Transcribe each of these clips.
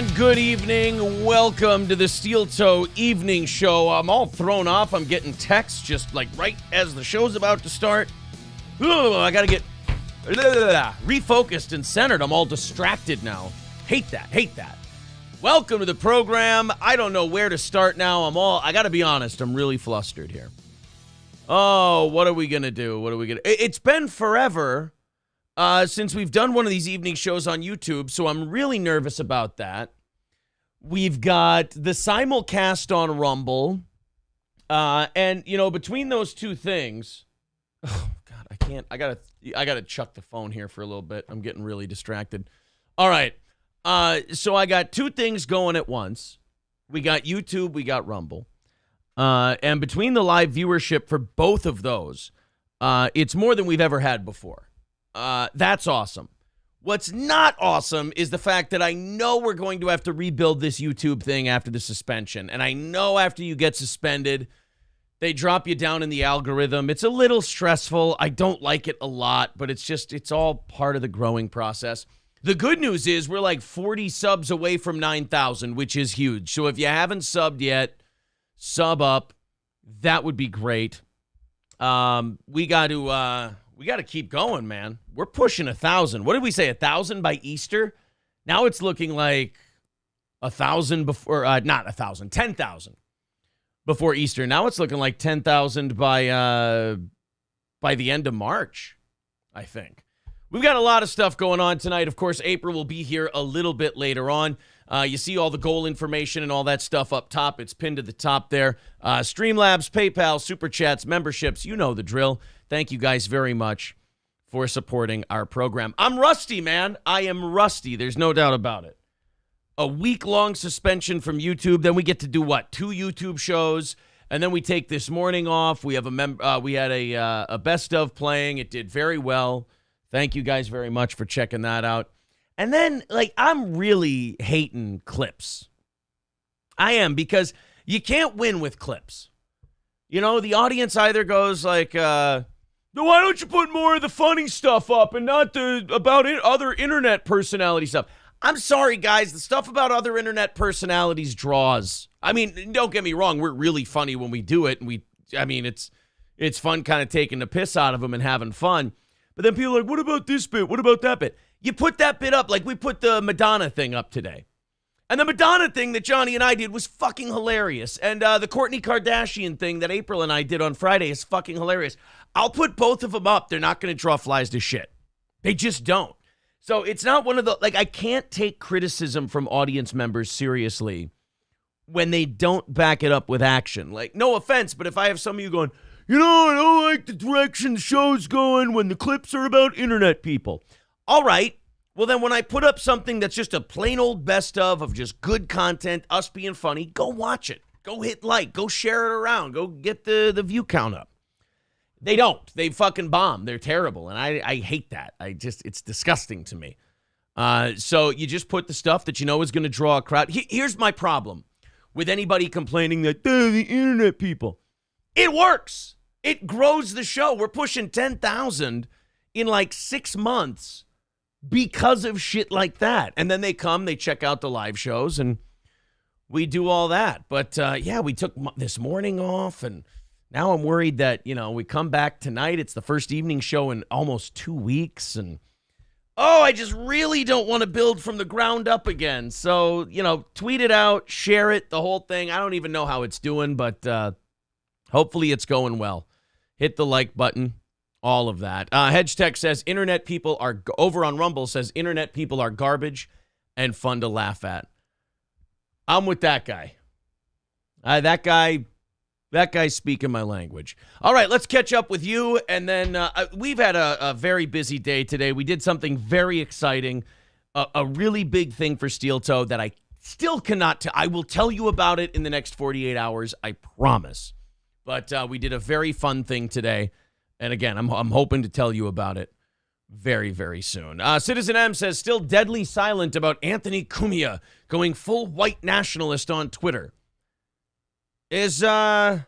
And good evening. Welcome to the Steel Toe Evening Show. I'm all thrown off. I'm getting texts just like right as the show's about to start. I gotta get refocused and centered. I'm all distracted now. Hate that. Welcome to the program. I don't know where to start now. I gotta be honest, I'm really flustered here. Oh, what are we gonna do? It's been forever since we've done one of these evening shows on YouTube, so I'm really nervous about that. We've got the simulcast on Rumble, and, you know, between those two things, oh, God, I gotta chuck the phone here for a little bit. I'm getting really distracted. All right, so I got two things going at once. We got YouTube, we got Rumble, and between the live viewership for both of those, it's more than we've ever had before. That's awesome. What's not awesome is the fact that I know we're going to have to rebuild this YouTube thing after the suspension. And I know after you get suspended, they drop you down in the algorithm. It's a little stressful. I don't like it a lot, but it's all part of the growing process. The good news is we're like 40 subs away from 9,000, which is huge. So if you haven't subbed yet, sub up. That would be great. We got to keep going, man. We're pushing 1,000. What did we say? 1,000 by Easter? Now it's looking like 1,000 before, not 1,000, 10,000 before Easter. Now it's looking like 10,000 by the end of March, I think. We've got a lot of stuff going on tonight. Of course, April will be here a little bit later on. You see all the goal information and all that stuff up top. It's pinned to the top there. Streamlabs, PayPal, Super Chats, memberships. You know the drill. Thank you guys very much for supporting our program. I'm rusty, man. I am rusty. There's no doubt about it. A week-long suspension from YouTube. Then we get to do what? 2 YouTube shows. And then we take this morning off. We have we had a best of playing. It did very well. Thank you guys very much for checking that out. And then, like, I'm really hating clips. I am, because you can't win with clips. You know, the audience either goes like, why don't you put more of the funny stuff up and not other internet personality stuff? I'm sorry, guys. The stuff about other internet personalities draws. I mean, don't get me wrong. We're really funny when we do it. And it's fun kind of taking the piss out of them and having fun. But then people are like, what about this bit? What about that bit? You put that bit up, like we put the Madonna thing up today. And the Madonna thing that Johnny and I did was fucking hilarious. And the Kourtney Kardashian thing that April and I did on Friday is fucking hilarious. I'll put both of them up. They're not going to draw flies to shit. They just don't. So it's not one of the, like, I can't take criticism from audience members seriously when they don't back it up with action. Like, no offense, but if I have some of you going, you know, I don't like the direction the show's going when the clips are about internet people. All right. Well, then when I put up something that's just a plain old best of just good content, us being funny, go watch it. Go hit like. Go share it around. Go get the view count up. They don't. They fucking bomb. They're terrible. And I hate that. It's disgusting to me. So you just put the stuff that you know is going to draw a crowd. Here's my problem with anybody complaining that they're the internet people. It works. It grows the show. We're pushing 10,000 in like 6 months because of shit like that. And then they come, they check out the live shows, and we do all that. But, yeah, we took this morning off, and now I'm worried that, you know, we come back tonight. It's the first evening show in almost 2 weeks, and, I just really don't want to build from the ground up again. So, you know, tweet it out, share it, the whole thing. I don't even know how it's doing, but hopefully it's going well. Hit the like button. All of that. Hedge Tech says internet people are over on Rumble says internet people are garbage and fun to laugh at. I'm with that guy. That guy's speaking my language. All right, let's catch up with you. And then we've had a very busy day today. We did something very exciting, a really big thing for Steel Toe that I still cannot. I will tell you about it in the next 48 hours. I promise. But we did a very fun thing today. And again, I'm hoping to tell you about it very, very soon. Citizen M says, still deadly silent about Anthony Cumia going full white nationalist on Twitter. Is Anthony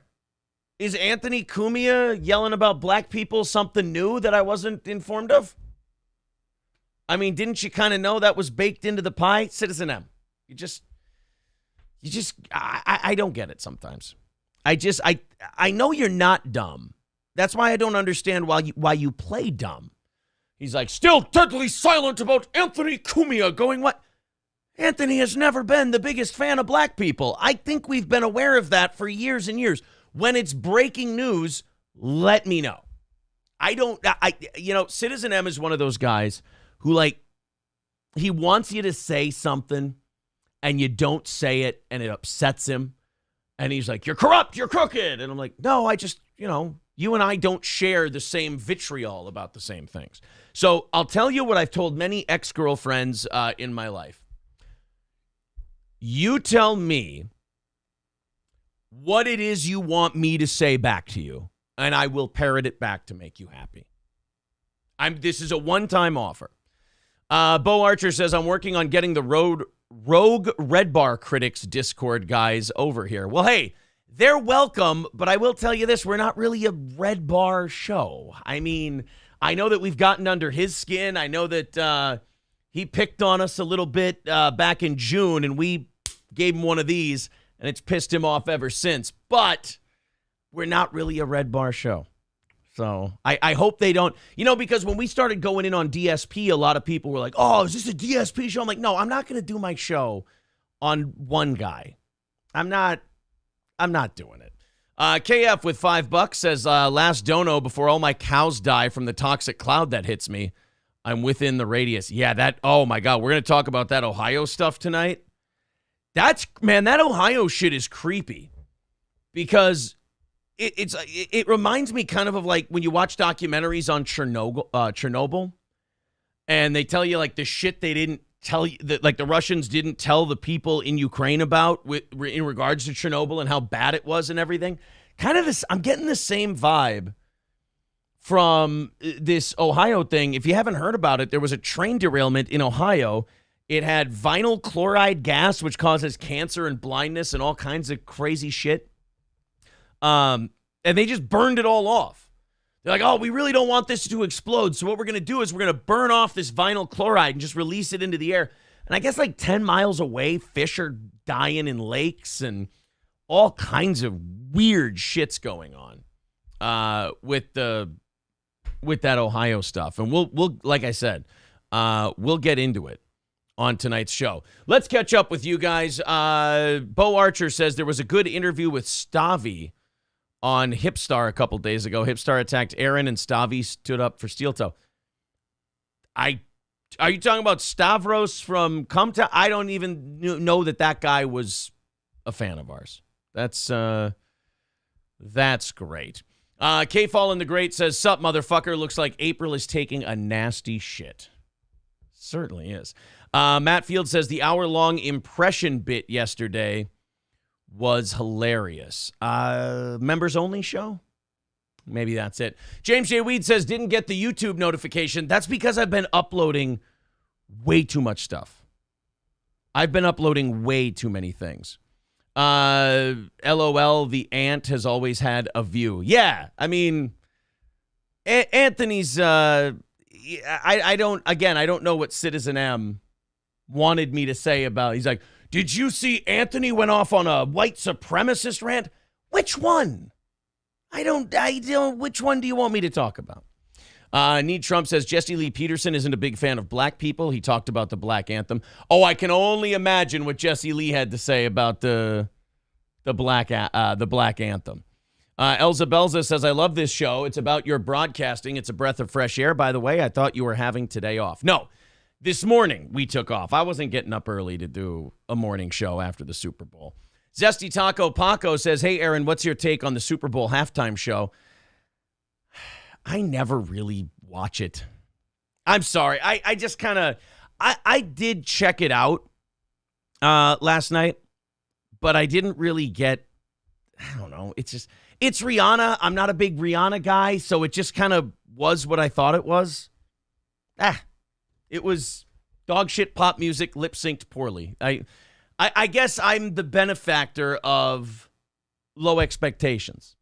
Cumia yelling about black people something new that I wasn't informed of? I mean, didn't you kind of know that was baked into the pie? Citizen M, I don't get it sometimes. I know you're not dumb. That's why I don't understand why you play dumb. He's like, still deadly silent about Anthony Cumia going what? Anthony has never been the biggest fan of black people. I think we've been aware of that for years and years. When it's breaking news, let me know. Citizen M is one of those guys who, like, he wants you to say something and you don't say it and it upsets him. And he's like, you're corrupt, you're crooked. And I'm like, no, I just, you and I don't share the same vitriol about the same things. So I'll tell you what I've told many ex-girlfriends in my life. You tell me what it is you want me to say back to you, and I will parrot it back to make you happy. This is a one-time offer. Bo Archer says, I'm working on getting the Rogue Red Bar Critics Discord guys over here. Well, hey, they're welcome, but I will tell you this. We're not really a Red Bar show. I mean, I know that we've gotten under his skin. I know that he picked on us a little bit back in June, and we gave him one of these, and it's pissed him off ever since. But we're not really a Red Bar show. So I hope they don't, because when we started going in on DSP, a lot of people were like, oh, is this a DSP show? I'm like, no, I'm not going to do my show on one guy. I'm not doing it. KF with $5 says, last dono before all my cows die from the toxic cloud that hits me. I'm within the radius. Yeah, oh my God, we're going to talk about that Ohio stuff tonight. That Ohio shit is creepy because it reminds me kind of like when you watch documentaries on Chernobyl, and they tell you like the shit they didn't tell you, that like the Russians didn't tell the people in Ukraine about in regards to Chernobyl and how bad it was and everything. Kind of this, I'm getting the same vibe from this Ohio thing. If you haven't heard about it, there was a train derailment in Ohio. It had vinyl chloride gas, which causes cancer and blindness and all kinds of crazy shit. And they just burned it all off. They're like, oh, we really don't want this to explode. So what we're going to do is we're going to burn off this vinyl chloride and just release it into the air. And I guess like 10 miles away, fish are dying in lakes and all kinds of weird shits going on with that Ohio stuff. And we'll like I said, we'll get into it on tonight's show. Let's catch up with you guys. Bo Archer says there was a good interview with Stavi on Hipstar a couple days ago. Hipstar attacked Aaron and Stavi stood up for Steel Toe. Are you talking about Stavros from Comtown? I don't even know that guy was a fan of ours. That's great. K-Fall in the Great says, sup, motherfucker. Looks like April is taking a nasty shit. Certainly is. Matt Field says the hour-long impression bit yesterday was hilarious. Members only show? Maybe that's it. James J. Weed says, didn't get the YouTube notification. That's because I've been uploading way too much stuff. I've been uploading way too many things. LOL, the ant has always had a view. Yeah, I mean, Anthony's, I don't know what Citizen M wanted me to say about, he's like, did you see Anthony went off on a white supremacist rant? Which one? I don't, which one do you want me to talk about? Need Trump says Jesse Lee Peterson isn't a big fan of black people. He talked about the Black Anthem. Oh, I can only imagine what Jesse Lee had to say about the Black Anthem. Elza Belza says, I love this show. It's about your broadcasting. It's a breath of fresh air. By the way, I thought you were having today off. No, this morning we took off. I wasn't getting up early to do a morning show after the Super Bowl. Zesty Taco Paco says, hey, Aaron, what's your take on the Super Bowl halftime show? I never really watch it. I'm sorry. I just kind of, I did check it out last night, but I didn't really get, I don't know. It's Rihanna. I'm not a big Rihanna guy, so it just kind of was what I thought it was. It was dog shit pop music, lip synced poorly. I guess I'm the benefactor of low expectations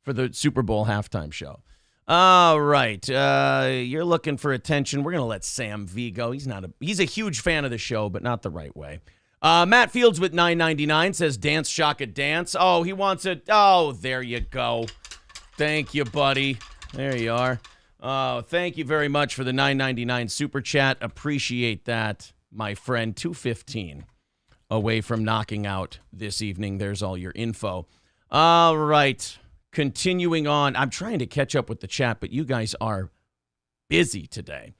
for the Super Bowl halftime show. All right. You're looking for attention. We're going to let Sam V go. He's a huge fan of the show, but not the right way. Matt Fields with $9.99 says dance Shaka dance. Oh, he wants it. Oh, there you go. Thank you, buddy. There you are. Oh, thank you very much for the $9.99 super chat. Appreciate that, my friend. 2:15 away from knocking out this evening. There's all your info. All right. Continuing on. I'm trying to catch up with the chat, but you guys are busy today.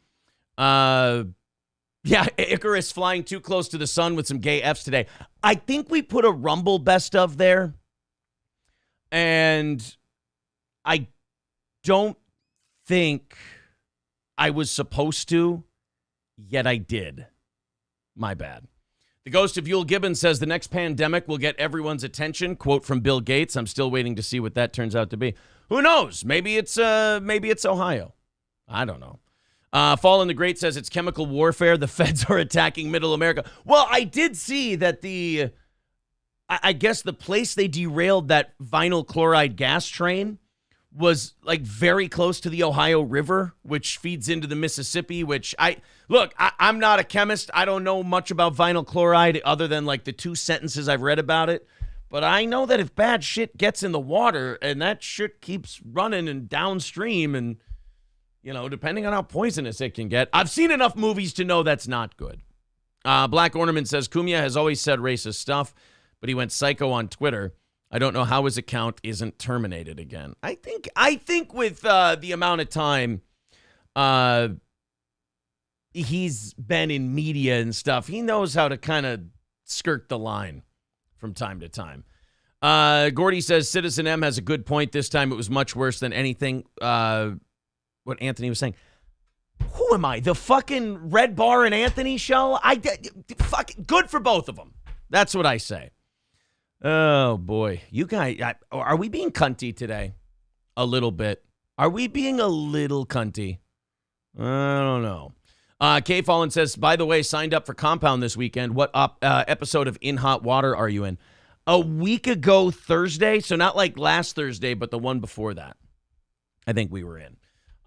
Yeah, Icarus flying too close to the sun with some gay Fs today. I think we put a Rumble best of there. And I don't think I was supposed to, yet I did. My bad. The ghost of Yul Gibbons says the next pandemic will get everyone's attention. Quote from Bill Gates. I'm still waiting to see what that turns out to be. Who knows? Maybe it's Ohio. I don't know. Fallen the Great says it's chemical warfare. The feds are attacking Middle America. Well, I did see that I guess the place they derailed that vinyl chloride gas train was like very close to the Ohio River, which feeds into the Mississippi, I'm not a chemist. I don't know much about vinyl chloride other than like the 2 sentences I've read about it. But I know that if bad shit gets in the water and that shit keeps running and downstream and, depending on how poisonous it can get, I've seen enough movies to know that's not good. Black Ornament says Cumia has always said racist stuff, but he went psycho on Twitter. I don't know how his account isn't terminated again. I think with the amount of time he's been in media and stuff, he knows how to kind of skirt the line from time to time. Gordy says Citizen M has a good point. This time it was much worse than anything. What Anthony was saying. Who am I? The fucking Red Bar and Anthony show? Good for both of them. That's what I say. Oh, boy. You guys, are we being cunty today? A little bit. Are we being a little cunty? I don't know. K Fallen says, by the way, signed up for Compound this weekend. What episode of In Hot Water are you in? A week ago Thursday, so not like last Thursday, but the one before that. I think we were in.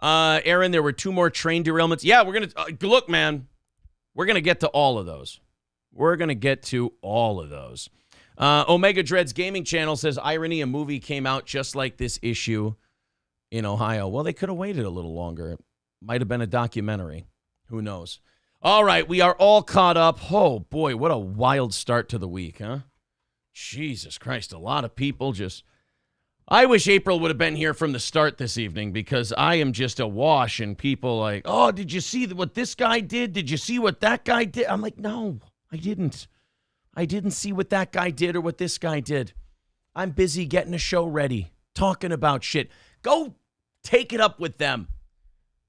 Aaron, there were 2 more train derailments. Yeah, we're going to, look, man, we're going to get to all of those. Omega Dreads Gaming Channel says, irony, a movie came out just like this issue in Ohio. Well, they could have waited a little longer. It might have been a documentary. Who knows? All right, we are all caught up. Oh, boy, what a wild start to the week, huh? Jesus Christ, a lot of people just... I wish April would have been here from the start this evening because I am just awash and people like, oh, did you see what this guy did? Did you see what that guy did? I'm like, no, I didn't. I didn't see what that guy did or what this guy did. I'm busy getting a show ready, talking about shit. Go take it up with them.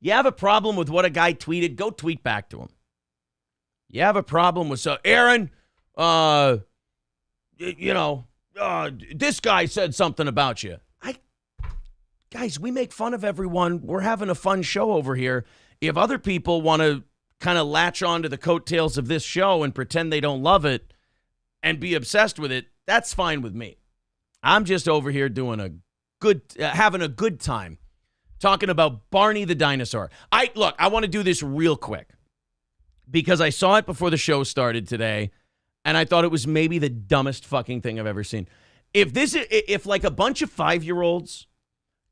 You have a problem with what a guy tweeted, go tweet back to him. You have a problem with, Aaron, this guy said something about you. Guys, we make fun of everyone. We're having a fun show over here. If other people want to kind of latch on to the coattails of this show and pretend they don't love it and be obsessed with it, that's fine with me. I'm just over here doing having a good time talking about Barney the dinosaur. I want to do this real quick because I saw it before the show started today. And I thought it was maybe the dumbest fucking thing I've ever seen. If like a bunch of 5-year-olds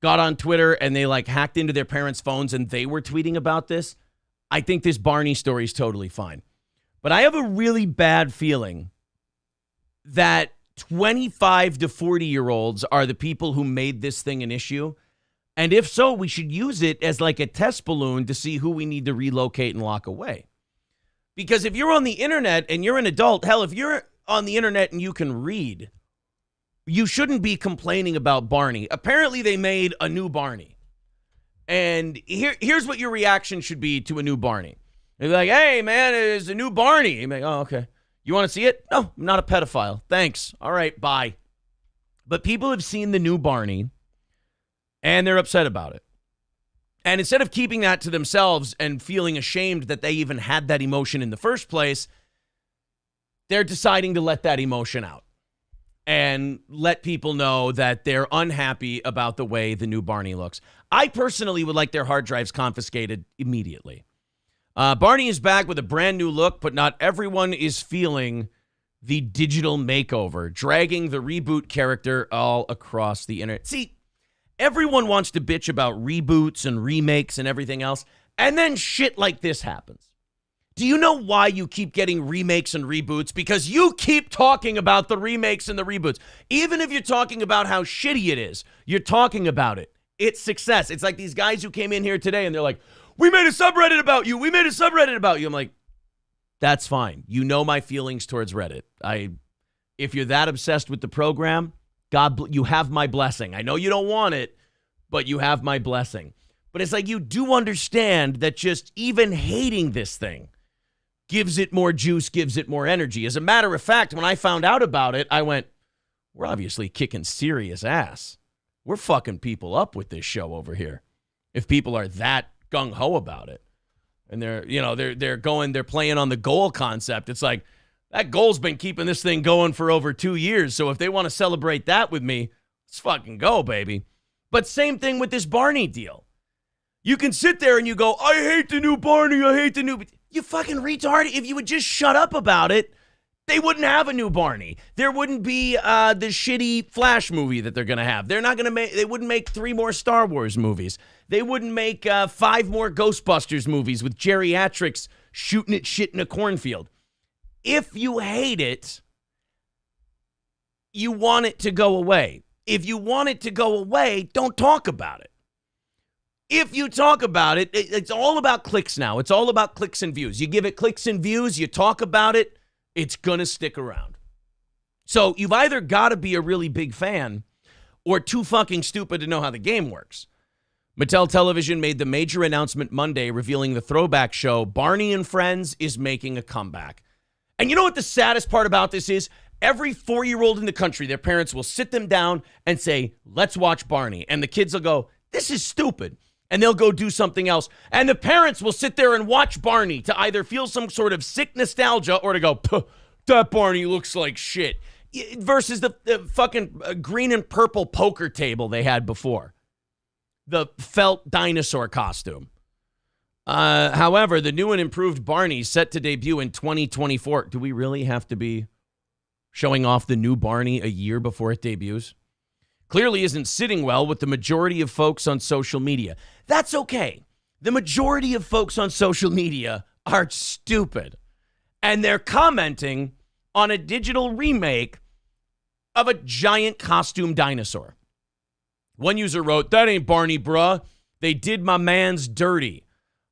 got on Twitter and they like hacked into their parents' phones and they were tweeting about this, I think this Barney story is totally fine. But I have a really bad feeling that 25 to 40-year-olds are the people who made this thing an issue. And if so, we should use it as like a test balloon to see who we need to relocate and lock away. Because if you're on the internet and you're an adult, hell, if you're on the internet and you can read, you shouldn't be complaining about Barney. Apparently, they made a new Barney. And here's what your reaction should be to a new Barney. They'd be like, hey, man, there's a new Barney. You'd be like, oh, okay. You want to see it? No, I'm not a pedophile. Thanks. All right, bye. But people have seen the new Barney, and they're upset about it. And instead of keeping that to themselves and feeling ashamed that they even had that emotion in the first place, they're deciding to let that emotion out and let people know that they're unhappy about the way the new Barney looks. I personally would like their hard drives confiscated immediately. Barney is back with a brand new look, but not everyone is feeling the digital makeover, dragging the reboot character all across the internet. See, everyone wants to bitch about reboots and remakes and everything else, and then shit like this happens. Do you know why you keep getting remakes and reboots? Because you keep talking about the remakes and the reboots. Even if you're talking about how shitty it is, you're talking about it. It's success. It's like these guys who came in here today and they're like, we made a subreddit about you. We made a subreddit about you. I'm like, that's fine. You know my feelings towards Reddit. If you're that obsessed with the program, God, you have my blessing. I know you don't want it, but you have my blessing. But it's like you do understand that just even hating this thing gives it more juice, gives it more energy. As a matter of fact, when I found out about it, I went, we're obviously kicking serious ass. We're fucking people up with this show over here. If people are that gung-ho about it. And they're playing on the goal concept. It's like, that goal's been keeping this thing going for over 2 years. So if they want to celebrate that with me, let's fucking go, baby. But same thing with this Barney deal. You can sit there and you go, I hate the new Barney, I hate the new... You fucking retard. If you would just shut up about it, they wouldn't have a new Barney. There wouldn't be the shitty Flash movie that they're going to have. They're not going to make... They wouldn't make 3 more Star Wars movies. They wouldn't make 5 more Ghostbusters movies with geriatrics shooting at shit in a cornfield. If you hate it, you want it to go away. If you want it to go away, don't talk about it. If you talk about it, it's all about clicks now. It's all about clicks and views. You give it clicks and views, you talk about it, it's going to stick around. So you've either got to be a really big fan or too fucking stupid to know how the game works. Mattel Television made the major announcement Monday revealing the throwback show Barney and Friends is making a comeback. And you know what the saddest part about this is? Every 4-year-old in the country, their parents will sit them down and say, let's watch Barney. And the kids will go, this is stupid. And they'll go do something else. And the parents will sit there and watch Barney to either feel some sort of sick nostalgia or to go, that Barney looks like shit. Versus the fucking green and purple poker table they had before. The felt dinosaur costume. However, the new and improved Barney set to debut in 2024. Do we really have to be showing off the new Barney a year before it debuts? Clearly isn't sitting well with the majority of folks on social media. That's okay. The majority of folks on social media are stupid. And they're commenting on a digital remake of a giant costume dinosaur. One user wrote, that ain't Barney, bruh. They did my man's dirty.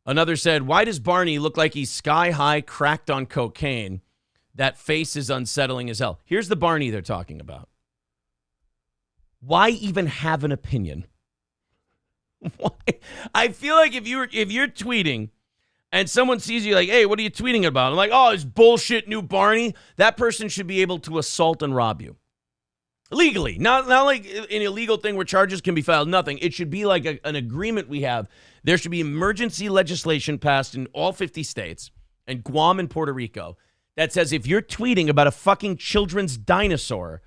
Another said, why does Barney look like he's sky high, cracked on cocaine? That face is unsettling as hell. Here's the Barney they're talking about. Why even have an opinion? Why? I feel like if you're tweeting and someone sees you like, hey, what are you tweeting about? I'm like, oh, it's bullshit new Barney. That person should be able to assault and rob you. Legally. Not like an illegal thing where charges can be filed. Nothing. It should be like an agreement we have. There should be emergency legislation passed in all 50 states and Guam and Puerto Rico that says if you're tweeting about a fucking children's dinosaur,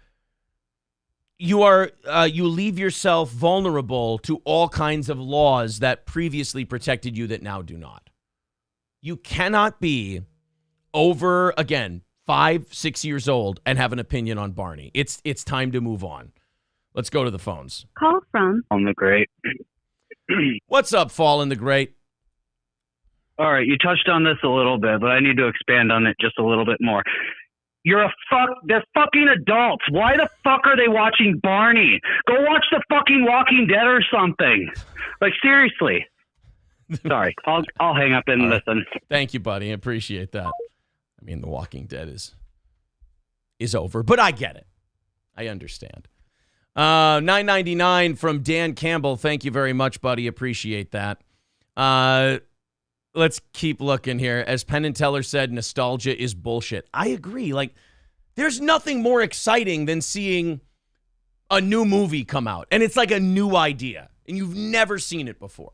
you leave yourself vulnerable to all kinds of laws that previously protected you that now do not. You cannot be over, again, 5-6 years old and have an opinion on Barney. It's time to move on. Let's go to the phones. Call from On the Great. What's up, Fall in the Great? All right, you touched on this a little bit, but I need to expand on it just a little bit more. They're fucking adults. Why the fuck are they watching Barney? Go watch the fucking Walking Dead or something. Like, seriously. Sorry, I'll hang up and listen. Thank you, buddy. I appreciate that. I mean, The Walking Dead is over, but I get it. I understand. $9.99 from Dan Campbell. Thank you very much, buddy. Appreciate that. Let's keep looking here. As Penn and Teller said, nostalgia is bullshit. I agree. Like, there's nothing more exciting than seeing a new movie come out. And it's like a new idea. And you've never seen it before.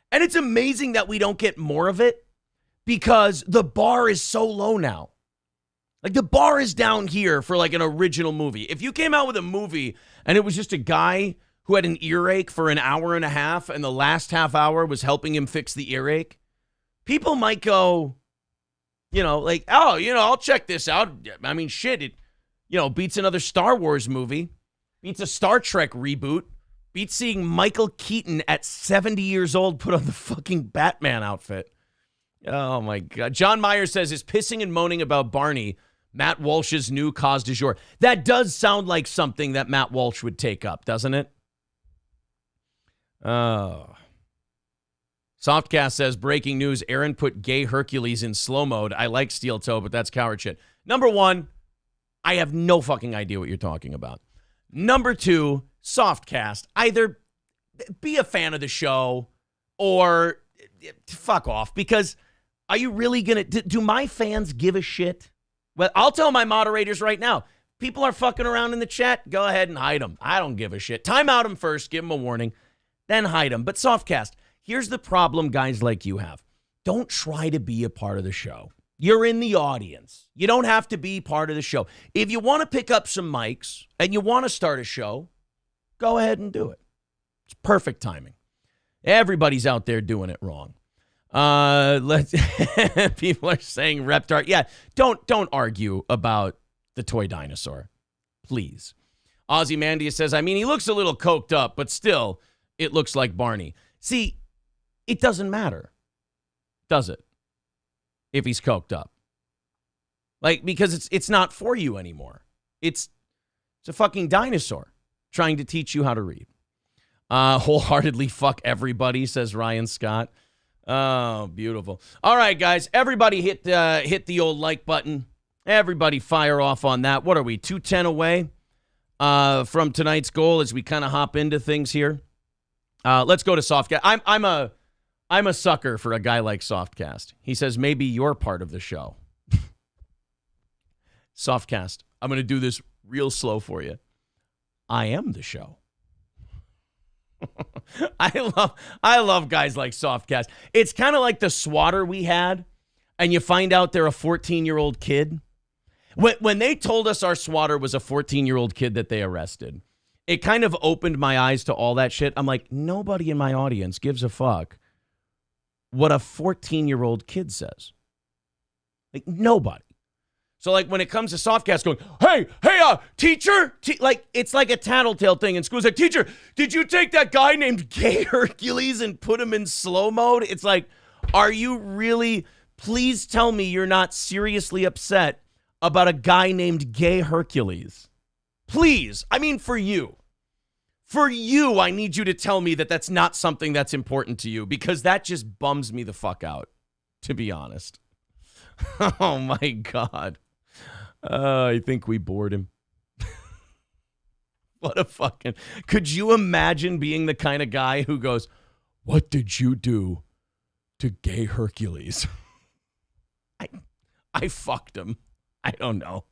And it's amazing that we don't get more of it because the bar is so low now. Like, the bar is down here for like an original movie. If you came out with a movie and it was just a guy who had an earache for an hour and a half and the last half hour was helping him fix the earache, people might go, like, oh, I'll check this out. I mean, shit, it, beats another Star Wars movie, beats a Star Trek reboot, beats seeing Michael Keaton at 70 years old put on the fucking Batman outfit. Oh, my God. John Myers says, is pissing and moaning about Barney Matt Walsh's new cause du jour? That does sound like something that Matt Walsh would take up, doesn't it? Oh. Softcast says, breaking news, Aaron put gay Hercules in slow mode. I like Steel Toe, but that's coward shit. Number one, I have no fucking idea what you're talking about. Number two, Softcast, either be a fan of the show or fuck off, because are you really going to, do my fans give a shit? Well, I'll tell my moderators right now, people are fucking around in the chat, go ahead and hide them. I don't give a shit. Time out them first, give them a warning, then hide them. But Softcast, here's the problem guys like you have. Don't try to be a part of the show. You're in the audience. You don't have to be part of the show. If you want to pick up some mics and you want to start a show, go ahead and do it. It's perfect timing. Everybody's out there doing it wrong. People are saying Reptar. Yeah, don't argue about the toy dinosaur, please. Ozzy Mandia says, I mean, he looks a little coked up, but still, it looks like Barney. See, it doesn't matter, does it? If he's coked up, like, because it's not for you anymore. It's a fucking dinosaur trying to teach you how to read. Wholeheartedly fuck everybody, says Ryan Scott. Oh, beautiful. All right, guys, everybody hit the old like button. Everybody fire off on that. What are we, 210 away from tonight's goal as we kind of hop into things here? Let's go to Softcast. I'm a sucker for a guy like Softcast. He says, maybe you're part of the show. Softcast, I'm going to do this real slow for you. I am the show. I love guys like Softcast. It's kind of like the swatter we had, and you find out they're a 14-year-old kid. When they told us our swatter was a 14-year-old kid that they arrested, it kind of opened my eyes to all that shit. I'm like, nobody in my audience gives a fuck what a 14-year-old kid says. Like, nobody. So, like, when it comes to Softcast going, hey, teacher, like, it's like a tattletale thing in school. It's like, teacher, did you take that guy named Gay Hercules and put him in slow mode? It's like, are you really, please tell me you're not seriously upset about a guy named Gay Hercules. Please, I mean, for you, I need you to tell me that that's not something that's important to you, because that just bums me the fuck out, to be honest. Oh, my God. I think we bored him. What a fucking... Could you imagine being the kind of guy who goes, what did you do to Gay Hercules? I fucked him. I don't know.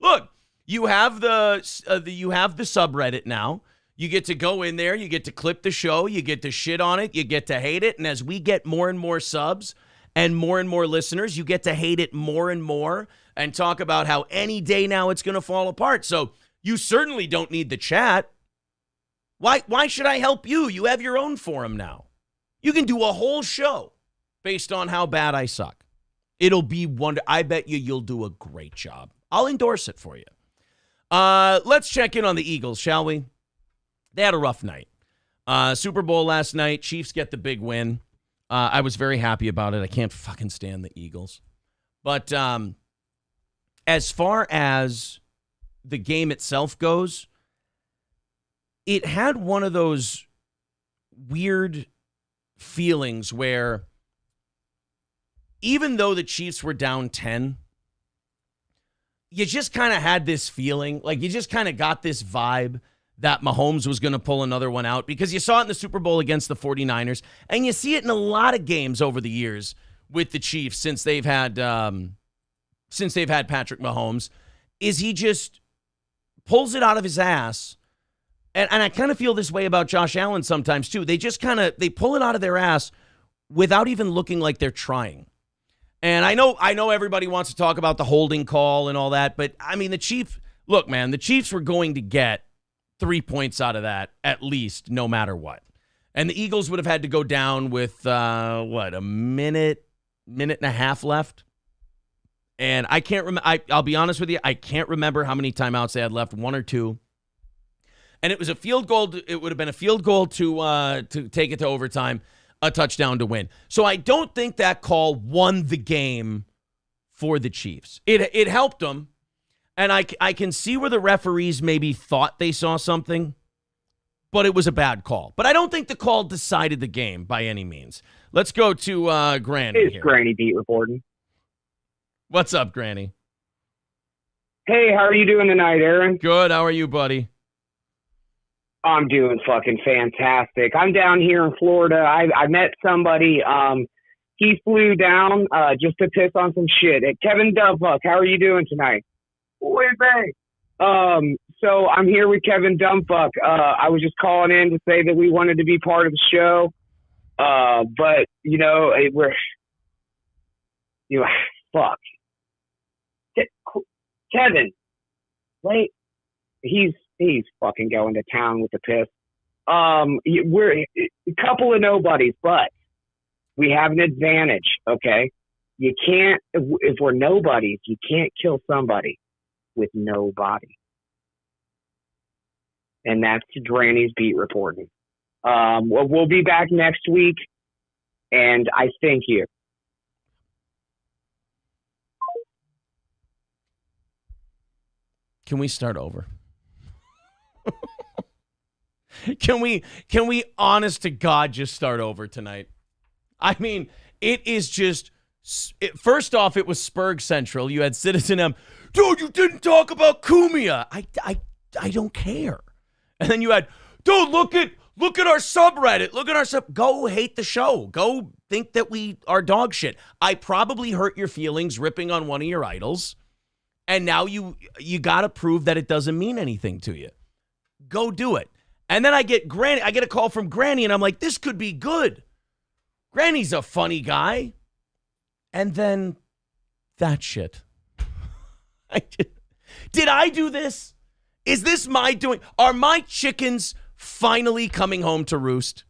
Look, you have the subreddit now. You get to go in there. You get to clip the show. You get to shit on it. You get to hate it. And as we get more and more subs and more listeners, you get to hate it more and more and talk about how any day now it's going to fall apart. So you certainly don't need the chat. Why should I help you? You have your own forum now. You can do a whole show based on how bad I suck. It'll be wonderful. I bet you'll do a great job. I'll endorse it for you. Let's check in on the Eagles, shall we? They had a rough night. Super Bowl last night. Chiefs get the big win. I was very happy about it. I can't fucking stand the Eagles. But as far as the game itself goes, it had one of those weird feelings where even though the Chiefs were down 10, you just kind of had this feeling, like you just kind of got this vibe that Mahomes was going to pull another one out, because you saw it in the Super Bowl against the 49ers, and you see it in a lot of games over the years with the Chiefs since they've had Patrick Mahomes, is he just pulls it out of his ass. And I kind of feel this way about Josh Allen sometimes too. They just they pull it out of their ass without even looking like they're trying. And I know everybody wants to talk about the holding call and all that, but I mean, the Chiefs were going to get 3 points out of that, at least, no matter what. And the Eagles would have had to go down with, a minute and a half left. And I can't remember. I'll be honest with you, I can't remember how many timeouts they had left, 1 or 2. And it was a field goal. It would have been a field goal to take it to overtime, a touchdown to win. So I don't think that call won the game for the Chiefs. It helped them. And I can see where the referees maybe thought they saw something, but it was a bad call. But I don't think the call decided the game by any means. Let's go to Granny It's here. Granny Beat reporting. What's up, Granny? Hey, how are you doing tonight, Aaron? Good. How are you, buddy? I'm doing fucking fantastic. I'm down here in Florida. I met somebody. He flew down just to piss on some shit. Kevin Dumpfuck, how are you doing tonight? So I'm here with Kevin Dumpfuck. I was just calling in to say that we wanted to be part of the show. But fuck. Kevin, wait. He's fucking going to town with the piss. We're a couple of nobodies, but we have an advantage, okay? You can't, if we're nobodies, you can't kill somebody with no body. And that's Granny's Beat reporting. We'll be back next week, and I thank you. Can we start over? Can we honest to God just start over tonight? I mean, it is just first off, it was Spurg Central. You had Citizen M. Dude, you didn't talk about Cumia. I don't care. And then you had, dude, look at our subreddit. Look at our go hate the show. Go think that we are dog shit. I probably hurt your feelings ripping on one of your idols. And now you got to prove that it doesn't mean anything to you. Go do it. And then I get a call from Granny, and I'm like, this could be good. Granny's a funny guy. And then that shit. Did I do this? Is this my doing? Are my chickens finally coming home to roost?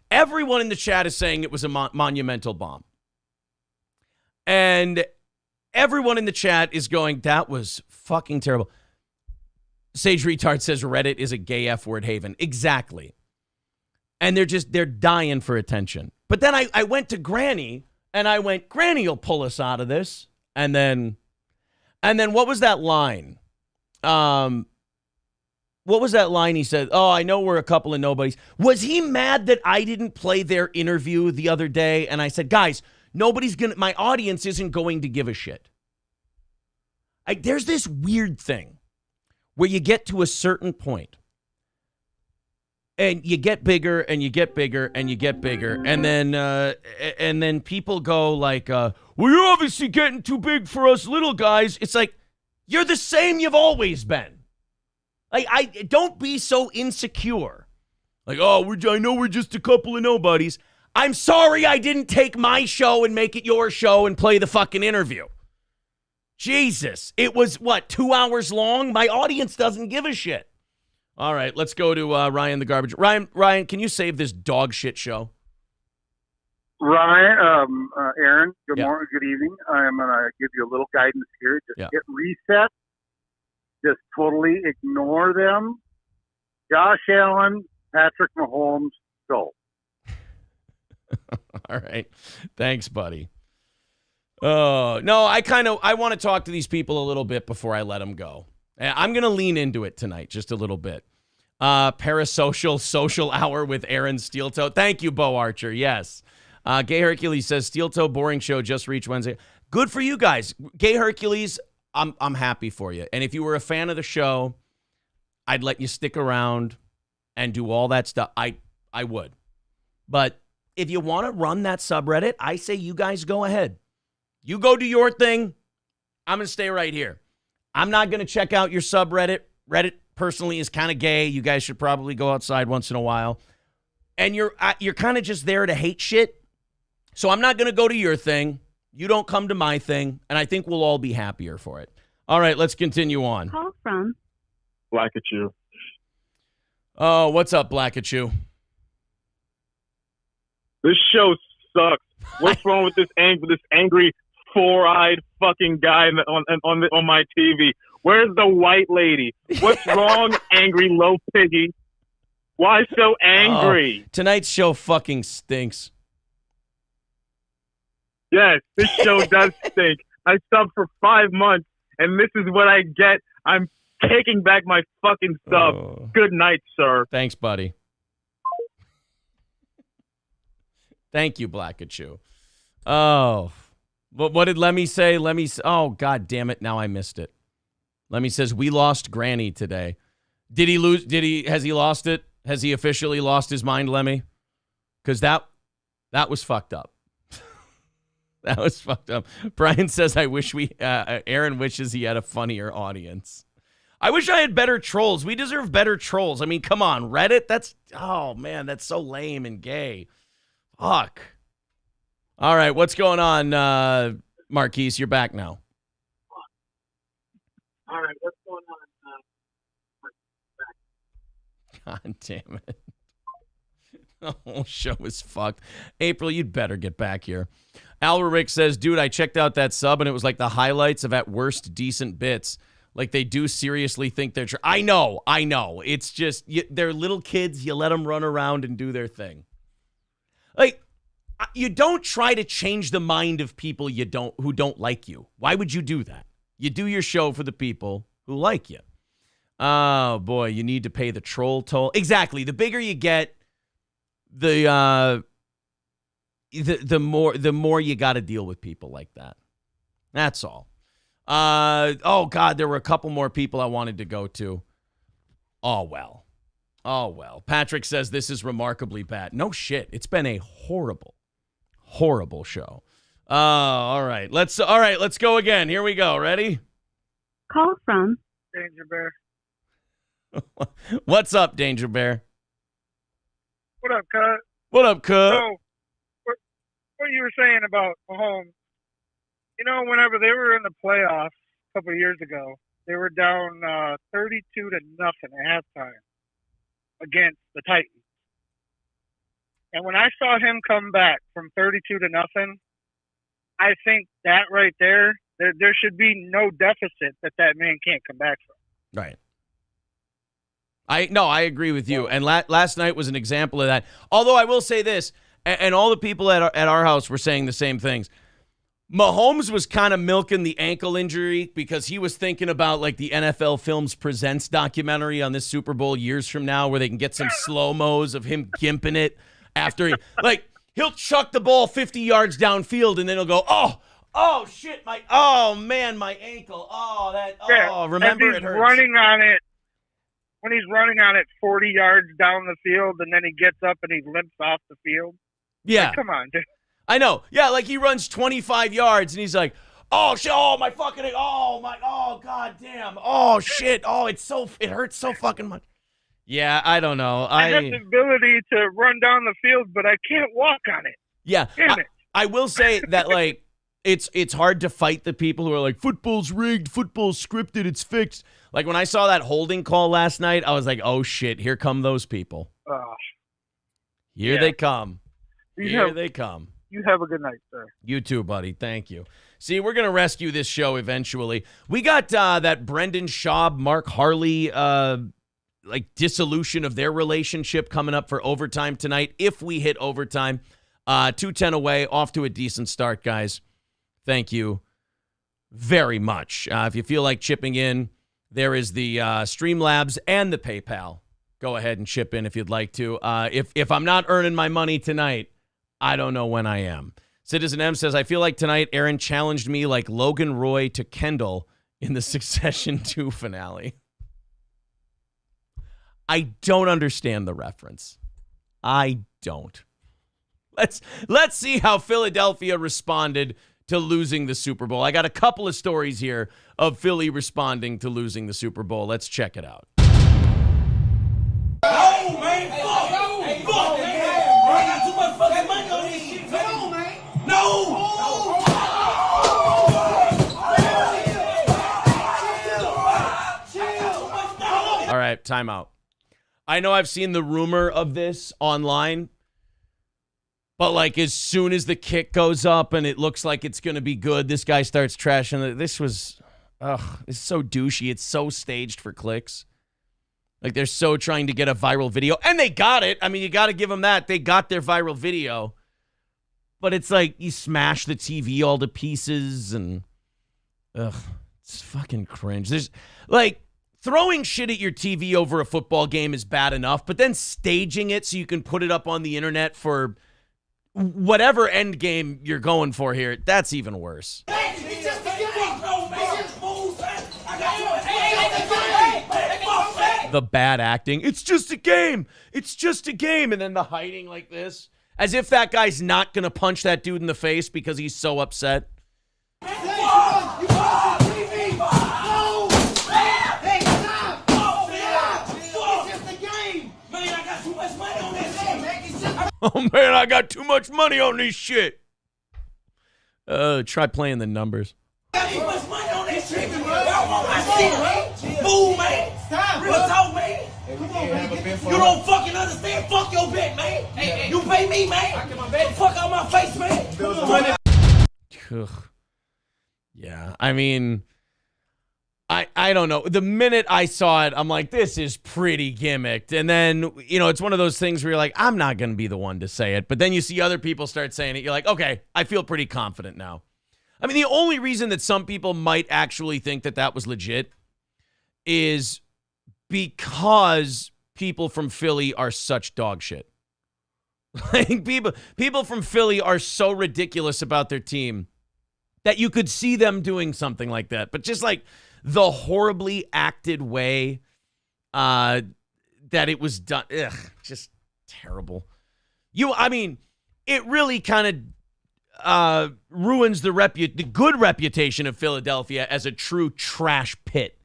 Everyone in the chat is saying it was a monumental bomb. And everyone in the chat is going, that was fucking terrible. Sage Retard says Reddit is a gay F-word haven. Exactly. And they're dying for attention. But then I went to Granny, and I went, Granny will pull us out of this. And then what was that line? What was that line he said? Oh, I know we're a couple of nobodies. Was he mad that I didn't play their interview the other day? And I said, guys, my audience isn't going to give a shit. There's this weird thing where you get to a certain point and you get bigger and you get bigger and you get bigger. And then people go like, well, you're obviously getting too big for us little guys. It's like, you're the same you've always been. Like, don't be so insecure. Like, oh, I know we're just a couple of nobodies. I'm sorry I didn't take my show and make it your show and play the fucking interview. Jesus. It was, 2 hours long? My audience doesn't give a shit. All right, let's go to Ryan the Garbage. Ryan, can you save this dog shit show? Ryan, Aaron, good morning, good evening. I'm going to give you a little guidance here. Just hit reset. Just totally ignore them. Josh Allen, Patrick Mahomes, go. All right. Thanks, buddy. Oh, no, I want to talk to these people a little bit before I let them go. I'm going to lean into it tonight just a little bit. Parasocial social hour with Aaron Steeltoe. Thank you, Bo Archer. Yes. Gay Hercules says, Steeltoe boring show just reached Wednesday. Good for you guys. Gay Hercules, I'm happy for you. And if you were a fan of the show, I'd let you stick around and do all that stuff. I would. But if you want to run that subreddit, I say you guys go ahead. You go do your thing. I'm going to stay right here. I'm not going to check out your subreddit. Reddit personally is kind of gay. You guys should probably go outside once in a while. And you're kind of just there to hate shit. So I'm not going to go to your thing. You don't come to my thing. And I think we'll all be happier for it. All right, let's continue on. Call from Black at you. Oh, what's up, Blackachew? This show sucks. What's wrong with this angry, four-eyed fucking guy on my TV? Where's the white lady? What's wrong, angry low piggy? Why so angry? Oh, tonight's show fucking stinks. Yes, this show does stink. I subbed for 5 months, and this is what I get. I'm taking back my fucking sub. Oh. Good night, sir. Thanks, buddy. Thank you, Blackachew. Oh, what did Lemmy say? Oh, God damn it. Now I missed it. Lemmy says, we lost Granny today. Did he lose? Has he lost it? Has he officially lost his mind, Lemmy? Because that was fucked up. That was fucked up. Brian says, Aaron wishes he had a funnier audience. I wish I had better trolls. We deserve better trolls. I mean, come on, Reddit? Oh, man, that's so lame and gay. Fuck. All right, what's going on, Marquise? You're back now. All right, what's going on? God damn it. The whole show is fucked. April, you'd better get back here. Alric says, dude, I checked out that sub and it was like the highlights of at worst decent bits. Like they do seriously think they're I know. It's just, they're little kids. You let them run around and do their thing. Like, you don't try to change the mind of people who don't like you. Why would you do that? You do your show for the people who like you. Oh, boy, you need to pay the troll toll. Exactly. The bigger you get, the more you got to deal with people like that. That's all. Oh, God, there were a couple more people I wanted to go to. Oh, well. Patrick says this is remarkably bad. No shit. It's been a horrible, horrible show. All right. Let's go again. Here we go. Ready? Call from Danger Bear. What's up, Danger Bear? What up, Cut? What up, Cut? So, what you were saying about Mahomes, whenever they were in the playoffs a couple of years ago, they were down 32-0 at halftime against the Titans. And when I saw him come back from 32-0, I think that right there should be no deficit that man can't come back from. Right. I agree with you. And last night was an example of that. Although I will say this, and all the people at our house were saying the same things. Mahomes was kind of milking the ankle injury because he was thinking about like the NFL Films Presents documentary on this Super Bowl years from now where they can get some slow-mos of him gimping it after he'll chuck the ball 50 yards downfield and then he'll go, oh shit, my ankle. Remember it hurts. When he's running on it 40 yards down the field and then he gets up and he limps off the field. Yeah. Like, come on, dude. I know. Yeah, like he runs 25 yards and he's like, oh shit, oh my fucking, oh god damn, oh shit, oh it hurts so fucking much. Yeah, I don't know. I have the ability to run down the field, but I can't walk on it. Yeah, damn it. I will say that like it's hard to fight the people who are like football's rigged, football's scripted, it's fixed. Like when I saw that holding call last night, I was like, oh shit, here come those people. Here they come. They come. You have a good night, sir. You too, buddy. Thank you. See, we're going to rescue this show eventually. We got that Brendan Schaub, Mark Harley, dissolution of their relationship coming up for overtime tonight. If we hit overtime, 2:10 away, off to a decent start, guys. Thank you very much. If you feel like chipping in, there is the Streamlabs and the PayPal. Go ahead and chip in if you'd like to. If I'm not earning my money tonight, I don't know when I am. Citizen M says, I feel like tonight Aaron challenged me like Logan Roy to Kendall in the Succession 2 finale. I don't understand the reference. I don't. Let's see how Philadelphia responded to losing the Super Bowl. I got a couple of stories here of Philly responding to losing the Super Bowl. Let's check it out. No, man. Fuck, man. I got too much fucking money on this shit. Come on, man. No. All right, timeout. I know I've seen the rumor of this online, but like as soon as the kick goes up and it looks like it's going to be good, this guy starts trashing it. This was, it's so douchey. It's so staged for clicks. Like they're so trying to get a viral video, and they got it. I mean, you got to give them that. They got their viral video, but it's like you smash the TV all to pieces, and it's fucking cringe. There's like throwing shit at your TV over a football game is bad enough, but then staging it so you can put it up on the internet for whatever end game you're going for here, that's even worse. The bad acting. It's just a game. It's just a game. And then the hiding like this. As if that guy's not going to punch that dude in the face because he's so upset. Oh, man, I got too much money on this shit. Try playing the numbers. Got too much money on this shit. Y'all want my shit, man? Move, man. Stop, real talk, man. Come on, man. You don't fucking understand. Fuck your bet, man. Hey, you pay me, man. I get my bet. Fuck out my face, man. Come on. Yeah, I mean, I don't know. The minute I saw it, I'm like, this is pretty gimmicked. And then, you know, it's one of those things where you're like, I'm not going to be the one to say it. But then you see other people start saying it. You're like, okay, I feel pretty confident now. I mean, the only reason that some people might actually think that that was legit is because people from Philly are such dog shit. Like people from Philly are so ridiculous about their team that you could see them doing something like that. But just like the horribly acted way that it was done, just terrible. I mean, it really kind of ruins the good reputation of Philadelphia as a true trash pit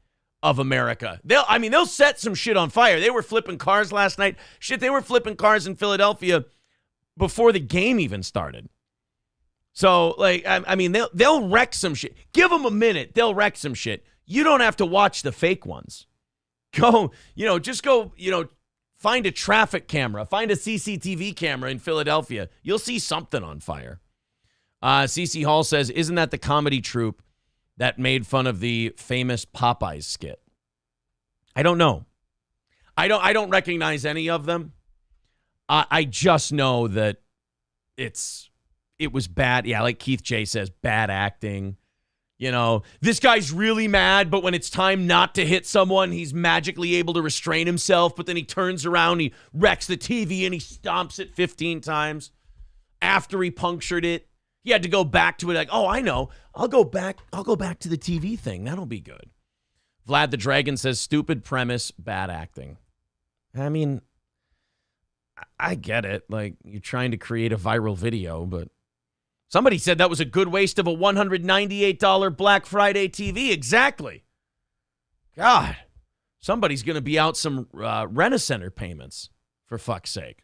of America. They'll set some shit on fire. They were flipping cars last night. Shit, they were flipping cars in Philadelphia before the game even started. So, like, I mean, they'll wreck some shit. Give them a minute. They'll wreck some shit. You don't have to watch the fake ones. Just go, find a traffic camera. Find a CCTV camera in Philadelphia. You'll see something on fire. CC Hall says, isn't that the comedy troupe that made fun of the famous Popeyes skit? I don't know. I don't recognize any of them. I just know that it was bad. Yeah, like Keith J says, bad acting. This guy's really mad, but when it's time not to hit someone, he's magically able to restrain himself, but then he turns around, he wrecks the TV, and he stomps it 15 times. After he punctured it, he had to go back to it like, oh, I know. I'll go back to the TV thing. That'll be good. Vlad the Dragon says, stupid premise, bad acting. I mean, I get it. Like, you're trying to create a viral video, but somebody said that was a good waste of a $198 Black Friday TV. Exactly. God, somebody's going to be out some Rent-A-Center payments, for fuck's sake.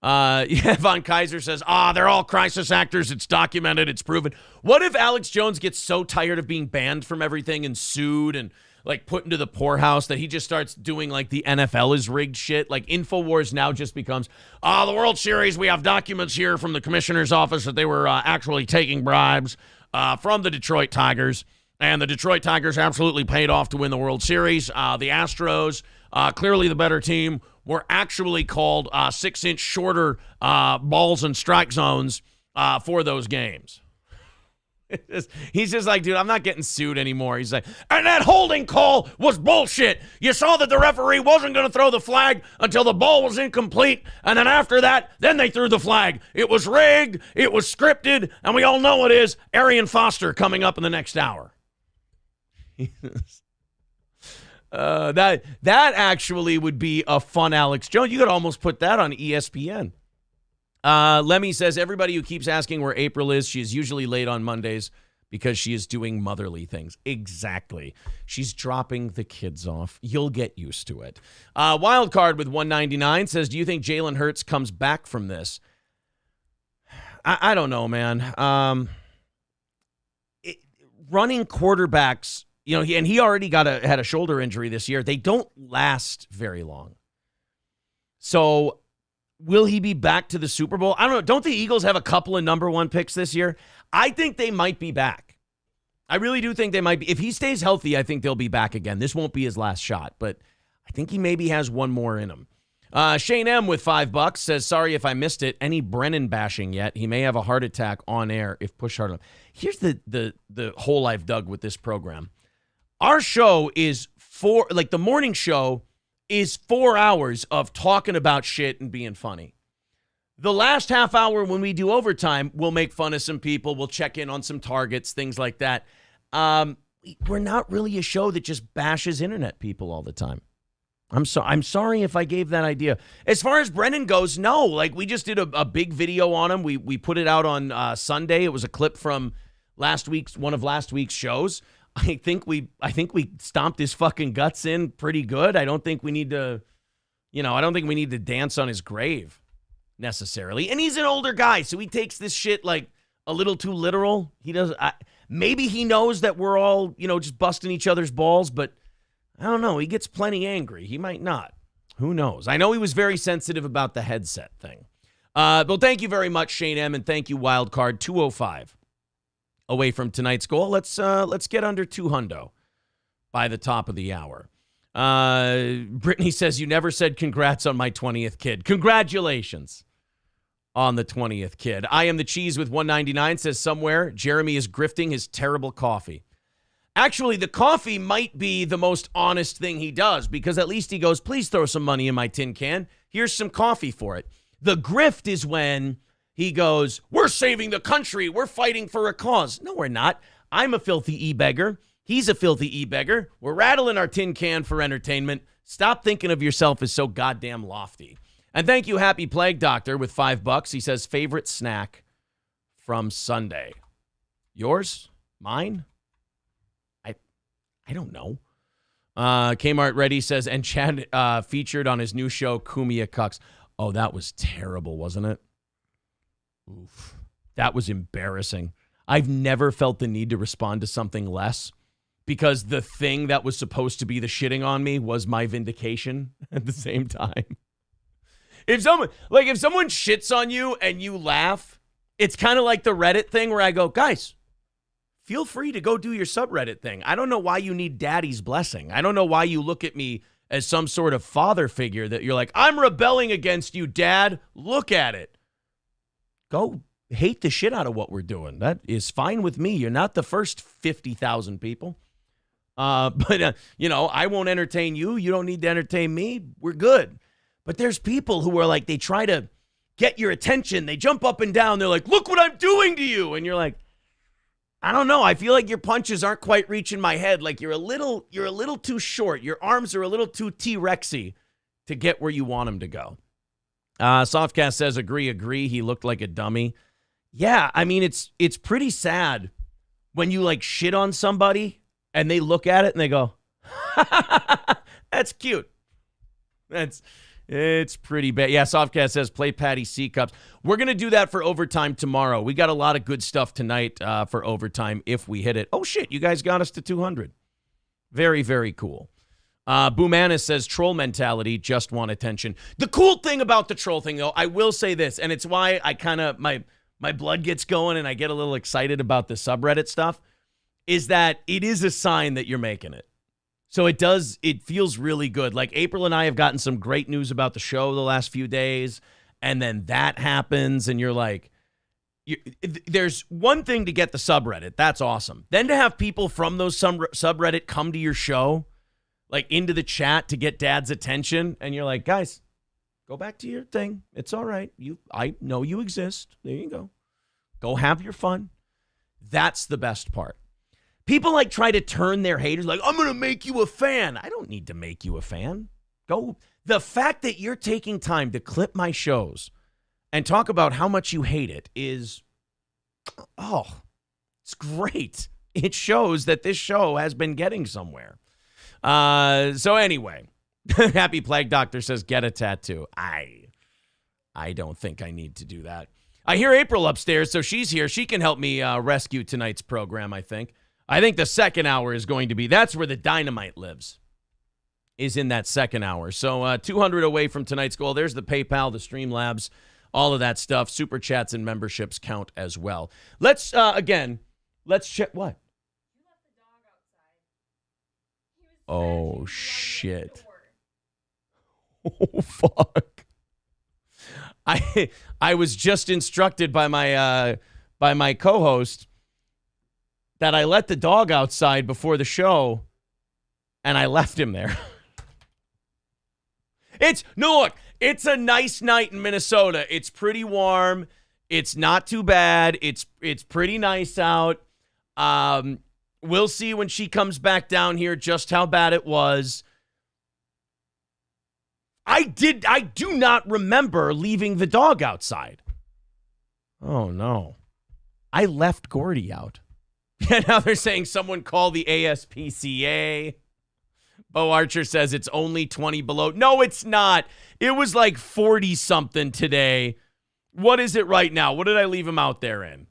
Von Kaiser says, they're all crisis actors. It's documented. It's proven. What if Alex Jones gets so tired of being banned from everything and sued and like put into the poorhouse that he just starts doing like the NFL is rigged shit? Like InfoWars now just becomes, the World Series, we have documents here from the commissioner's office that they were actually taking bribes from the Detroit Tigers. And the Detroit Tigers absolutely paid off to win the World Series. The Astros, clearly the better team, were actually called 6-inch shorter balls and strike zones for those games. He's just like, dude, I'm not getting sued anymore. He's like, and that holding call was bullshit. You saw that the referee wasn't going to throw the flag until the ball was incomplete, and then after that, then they threw the flag. It was rigged, it was scripted, and we all know it is. Arian Foster coming up in the next hour. That actually would be a fun Alex Jones. You could almost put that on ESPN. Lemmy says, everybody who keeps asking where April is, she is usually late on Mondays because she is doing motherly things. Exactly. She's dropping the kids off. You'll get used to it. Wildcard with 199 says, do you think Jalen Hurts comes back from this? I don't know, man. Running quarterbacks, and he already had a shoulder injury this year. They don't last very long. So will he be back to the Super Bowl? I don't know. Don't the Eagles have a couple of number 1 picks this year? I think they might be back. I really do think they might be. If he stays healthy, I think they'll be back again. This won't be his last shot, but I think he maybe has one more in him. Shane M with $5 says, sorry if I missed it. Any Brennan bashing yet? He may have a heart attack on air if pushed hard enough. Here's the hole I've dug with this program. Our show is the morning show is 4 hours of talking about shit and being funny. The last half hour when we do overtime, we'll make fun of some people. We'll check in on some targets, things like that. We're not really a show that just bashes internet people all the time. I'm sorry if I gave that idea. As far as Brennan goes, no. Like, we just did a big video on him. We put it out on Sunday. It was a clip from one of last week's shows. I think we stomped his fucking guts in pretty good. I don't think we need to, dance on his grave necessarily. And he's an older guy, so he takes this shit like a little too literal. Maybe he knows that we're all, just busting each other's balls, but I don't know. He gets plenty angry. He might not. Who knows? I know he was very sensitive about the headset thing. Well, thank you very much, Shane M, and thank you, Wildcard 205. Away from tonight's goal. Let's get under 200 by the top of the hour. Brittany says, you never said congrats on my 20th kid. Congratulations on the 20th kid. I am the cheese with 199 says somewhere Jeremy is grifting his terrible coffee. Actually, the coffee might be the most honest thing he does, because at least he goes, please throw some money in my tin can. Here's some coffee for it. The grift is when he goes, we're saving the country. We're fighting for a cause. No, we're not. I'm a filthy e-beggar. He's a filthy e-beggar. We're rattling our tin can for entertainment. Stop thinking of yourself as so goddamn lofty. And thank you, Happy Plague Doctor, with $5. He says, favorite snack from Sunday. Yours? Mine? I don't know. Kmart Ready says, and Chad featured on his new show, Kumia Cucks. Oh, that was terrible, wasn't it? Oof. That was embarrassing. I've never felt the need to respond to something less, because the thing that was supposed to be the shitting on me was my vindication at the same time. If someone shits on you and you laugh, it's kind of like the Reddit thing where I go, guys, feel free to go do your subreddit thing. I don't know why you need daddy's blessing. I don't know why you look at me as some sort of father figure that you're like, I'm rebelling against you, Dad. Look at it. Go hate the shit out of what we're doing. That is fine with me. You're not the first 50,000 people. But I won't entertain you. You don't need to entertain me. We're good. But there's people who are like, they try to get your attention. They jump up and down. They're like, look what I'm doing to you. And you're like, I don't know. I feel like your punches aren't quite reaching my head. Like you're a little too short. Your arms are a little too T-Rexy to get where you want them to go. Softcast says, agree. He looked like a dummy. Yeah, I mean, it's pretty sad when you like shit on somebody and they look at it and they go, that's cute. It's pretty bad. Yeah, Softcast says, play Patty C Cups. We're going to do that for overtime tomorrow. We got a lot of good stuff tonight for overtime if we hit it. Oh, shit, you guys got us to 200. Very, very cool. Boomanis says, troll mentality, just want attention. The cool thing about the troll thing, though, I will say this, and it's why I kind of, my blood gets going and I get a little excited about the subreddit stuff, is that it is a sign that you're making it. So it feels really good. Like April and I have gotten some great news about the show the last few days, and then that happens and you're like, there's one thing to get the subreddit. That's awesome. Then to have people from those subreddit come to your show, like into the chat to get Dad's attention, and you're like, guys, go back to your thing. It's all right. I know you exist. There you go. Go have your fun. That's the best part. People like try to turn their haters like, I'm going to make you a fan. I don't need to make you a fan. Go. The fact that you're taking time to clip my shows and talk about how much you hate it is, it's great. It shows that this show has been getting somewhere. So anyway, Happy Plague Doctor says, get a tattoo. I don't think I need to do that. I hear April upstairs, so she's here. She can help me rescue tonight's program, I think. I think the second hour is going to be, that's where the dynamite lives. is in that second hour. So 200 away from tonight's goal. There's the PayPal, the Streamlabs, all of that stuff. Super chats and memberships count as well. Let's, let's check. What? Oh, shit. Oh, fuck. I was just instructed by my co-host that I let the dog outside before the show, and I left him there. Look, it's a nice night in Minnesota. It's pretty warm. It's not too bad. It's pretty nice out. We'll see when she comes back down here just how bad it was. I do not remember leaving the dog outside. Oh, no. I left Gordy out. Yeah, now they're saying someone call the ASPCA. Bo Archer says it's only 20 below. No, it's not. It was like 40-something today. What is it right now? What did I leave him out there in?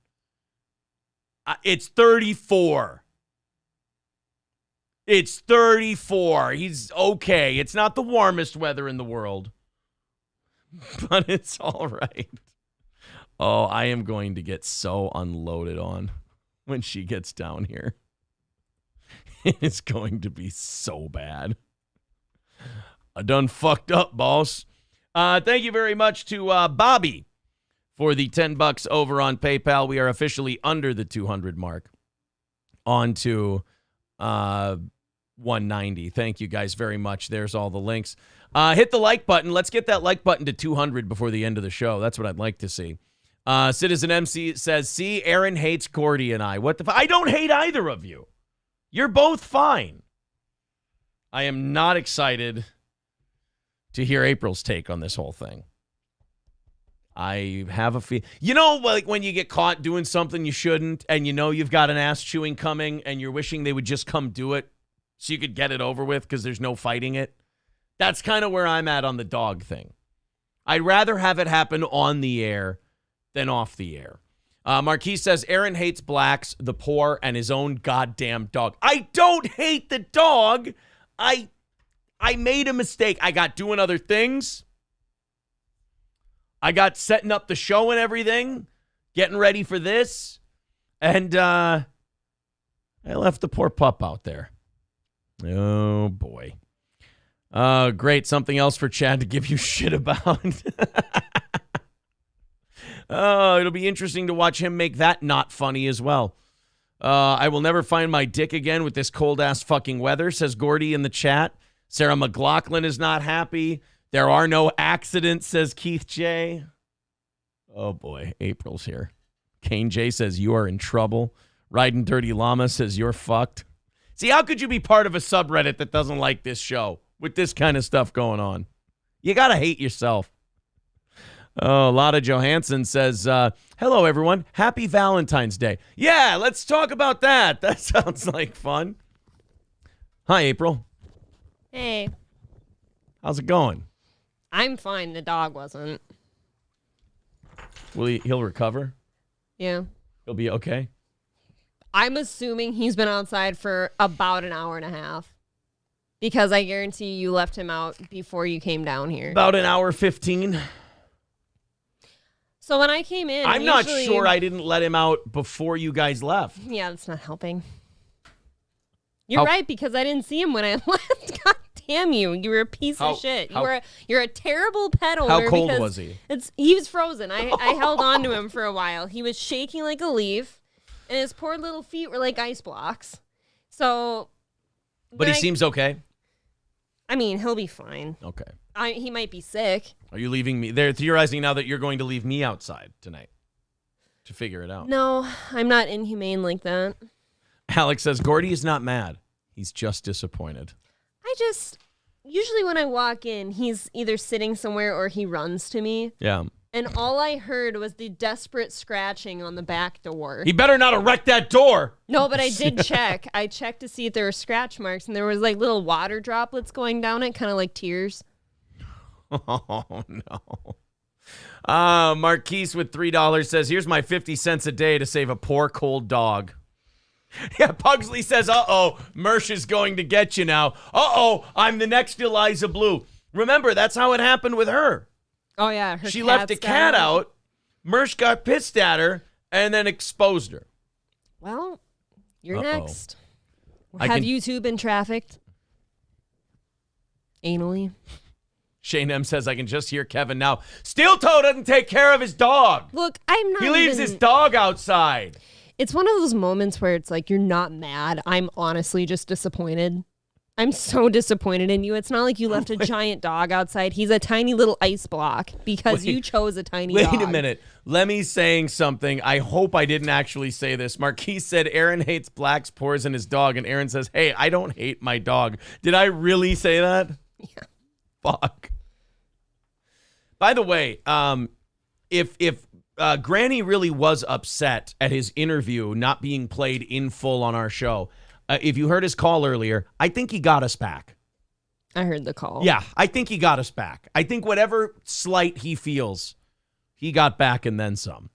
It's 34. It's 34. He's okay. It's not the warmest weather in the world, but it's all right. Oh, I am going to get so unloaded on when she gets down here. It's going to be so bad. I done fucked up, boss. Thank you very much to Bobby for the $10 over on PayPal. We are officially under the 200 mark. On to 190. Thank you guys very much. There's all the links. Hit the like button. Let's get that like button to 200 before the end of the show. That's what I'd like to see. Citizen MC says, see, Aaron hates Gordy and I. What the I don't hate either of you. You're both fine. I am not excited to hear April's take on this whole thing. I have a feel. You know, like when you get caught doing something you shouldn't, and you know you've got an ass chewing coming, and you're wishing they would just come do it so you could get it over with because there's no fighting it. That's kind of where I'm at on the dog thing. I'd rather have it happen on the air than off the air. Marquis says, Aaron hates blacks, the poor, and his own goddamn dog. I don't hate the dog. I made a mistake. I got doing other things. I got setting up the show and everything, getting ready for this, and I left the poor pup out there. Oh, boy. Great. Something else for Chad to give you shit about. Oh, it'll be interesting to watch him make that not funny as well. I will never find my dick again with this cold-ass fucking weather, says Gordy in the chat. Sarah McLaughlin is not happy. There are no accidents, says Keith J. Oh, boy. April's here. Kane J says, you are in trouble. Riding Dirty Llama says, you're fucked. See, how could you be part of a subreddit that doesn't like this show with this kind of stuff going on? You got to hate yourself. Oh, Lotta Johansson says, hello, everyone. Happy Valentine's Day. Yeah, let's talk about that. That sounds like fun. Hi, April. Hey. How's it going? I'm fine. The dog wasn't. He'll recover? Yeah. He'll be okay? I'm assuming he's been outside for about an hour and a half. Because I guarantee you left him out before you came down here. About an hour 15. So when I came in, I'm not sure I didn't let him out before you guys left. Yeah, that's not helping. You're right, because I didn't see him when I left. God damn you. You were a piece of shit. You're a terrible pet owner. How cold was he? He was frozen. I held on to him for a while. He was shaking like a leaf, and his poor little feet were like ice blocks. So... But he seems okay? I mean, he'll be fine. Okay. He might be sick. Are you leaving me? They're theorizing now that you're going to leave me outside tonight to figure it out. No, I'm not inhumane like that. Alex says, Gordy is not mad. He's just disappointed. Usually when I walk in, he's either sitting somewhere or he runs to me. Yeah. And all I heard was the desperate scratching on the back door. He better not erect that door. No, but I did check. I checked to see if there were scratch marks, and there was like little water droplets going down it, kind of like tears. Oh, no. Marquise with $3 says, here's my 50 cents a day to save a poor, cold dog. Yeah, Pugsley says, uh-oh, Mersh is going to get you now. Uh-oh, I'm the next Eliza Blue. Remember, that's how it happened with her. Oh, yeah. She left a cat out. Mersh got pissed at her and then exposed her. Well, you're next. Have you two been trafficked? Anally? Shane M says, I can just hear Kevin now. Steel Toe doesn't take care of his dog. Look, I'm not He leaves his dog outside. It's one of those moments where it's like, you're not mad. I'm honestly just disappointed. I'm so disappointed in you. It's not like you left a giant dog outside. He's a tiny little ice block because you chose a tiny dog. Wait a minute. Lemmy's saying something. I hope I didn't actually say this. Marquise said Aaron hates blacks, pores in his dog. And Aaron says, hey, I don't hate my dog. Did I really say that? Yeah. Fuck. By the way, if Granny really was upset at his interview not being played in full on our show, if you heard his call earlier, I think he got us back. I heard the call. Yeah, I think he got us back. I think whatever slight he feels, he got back and then some.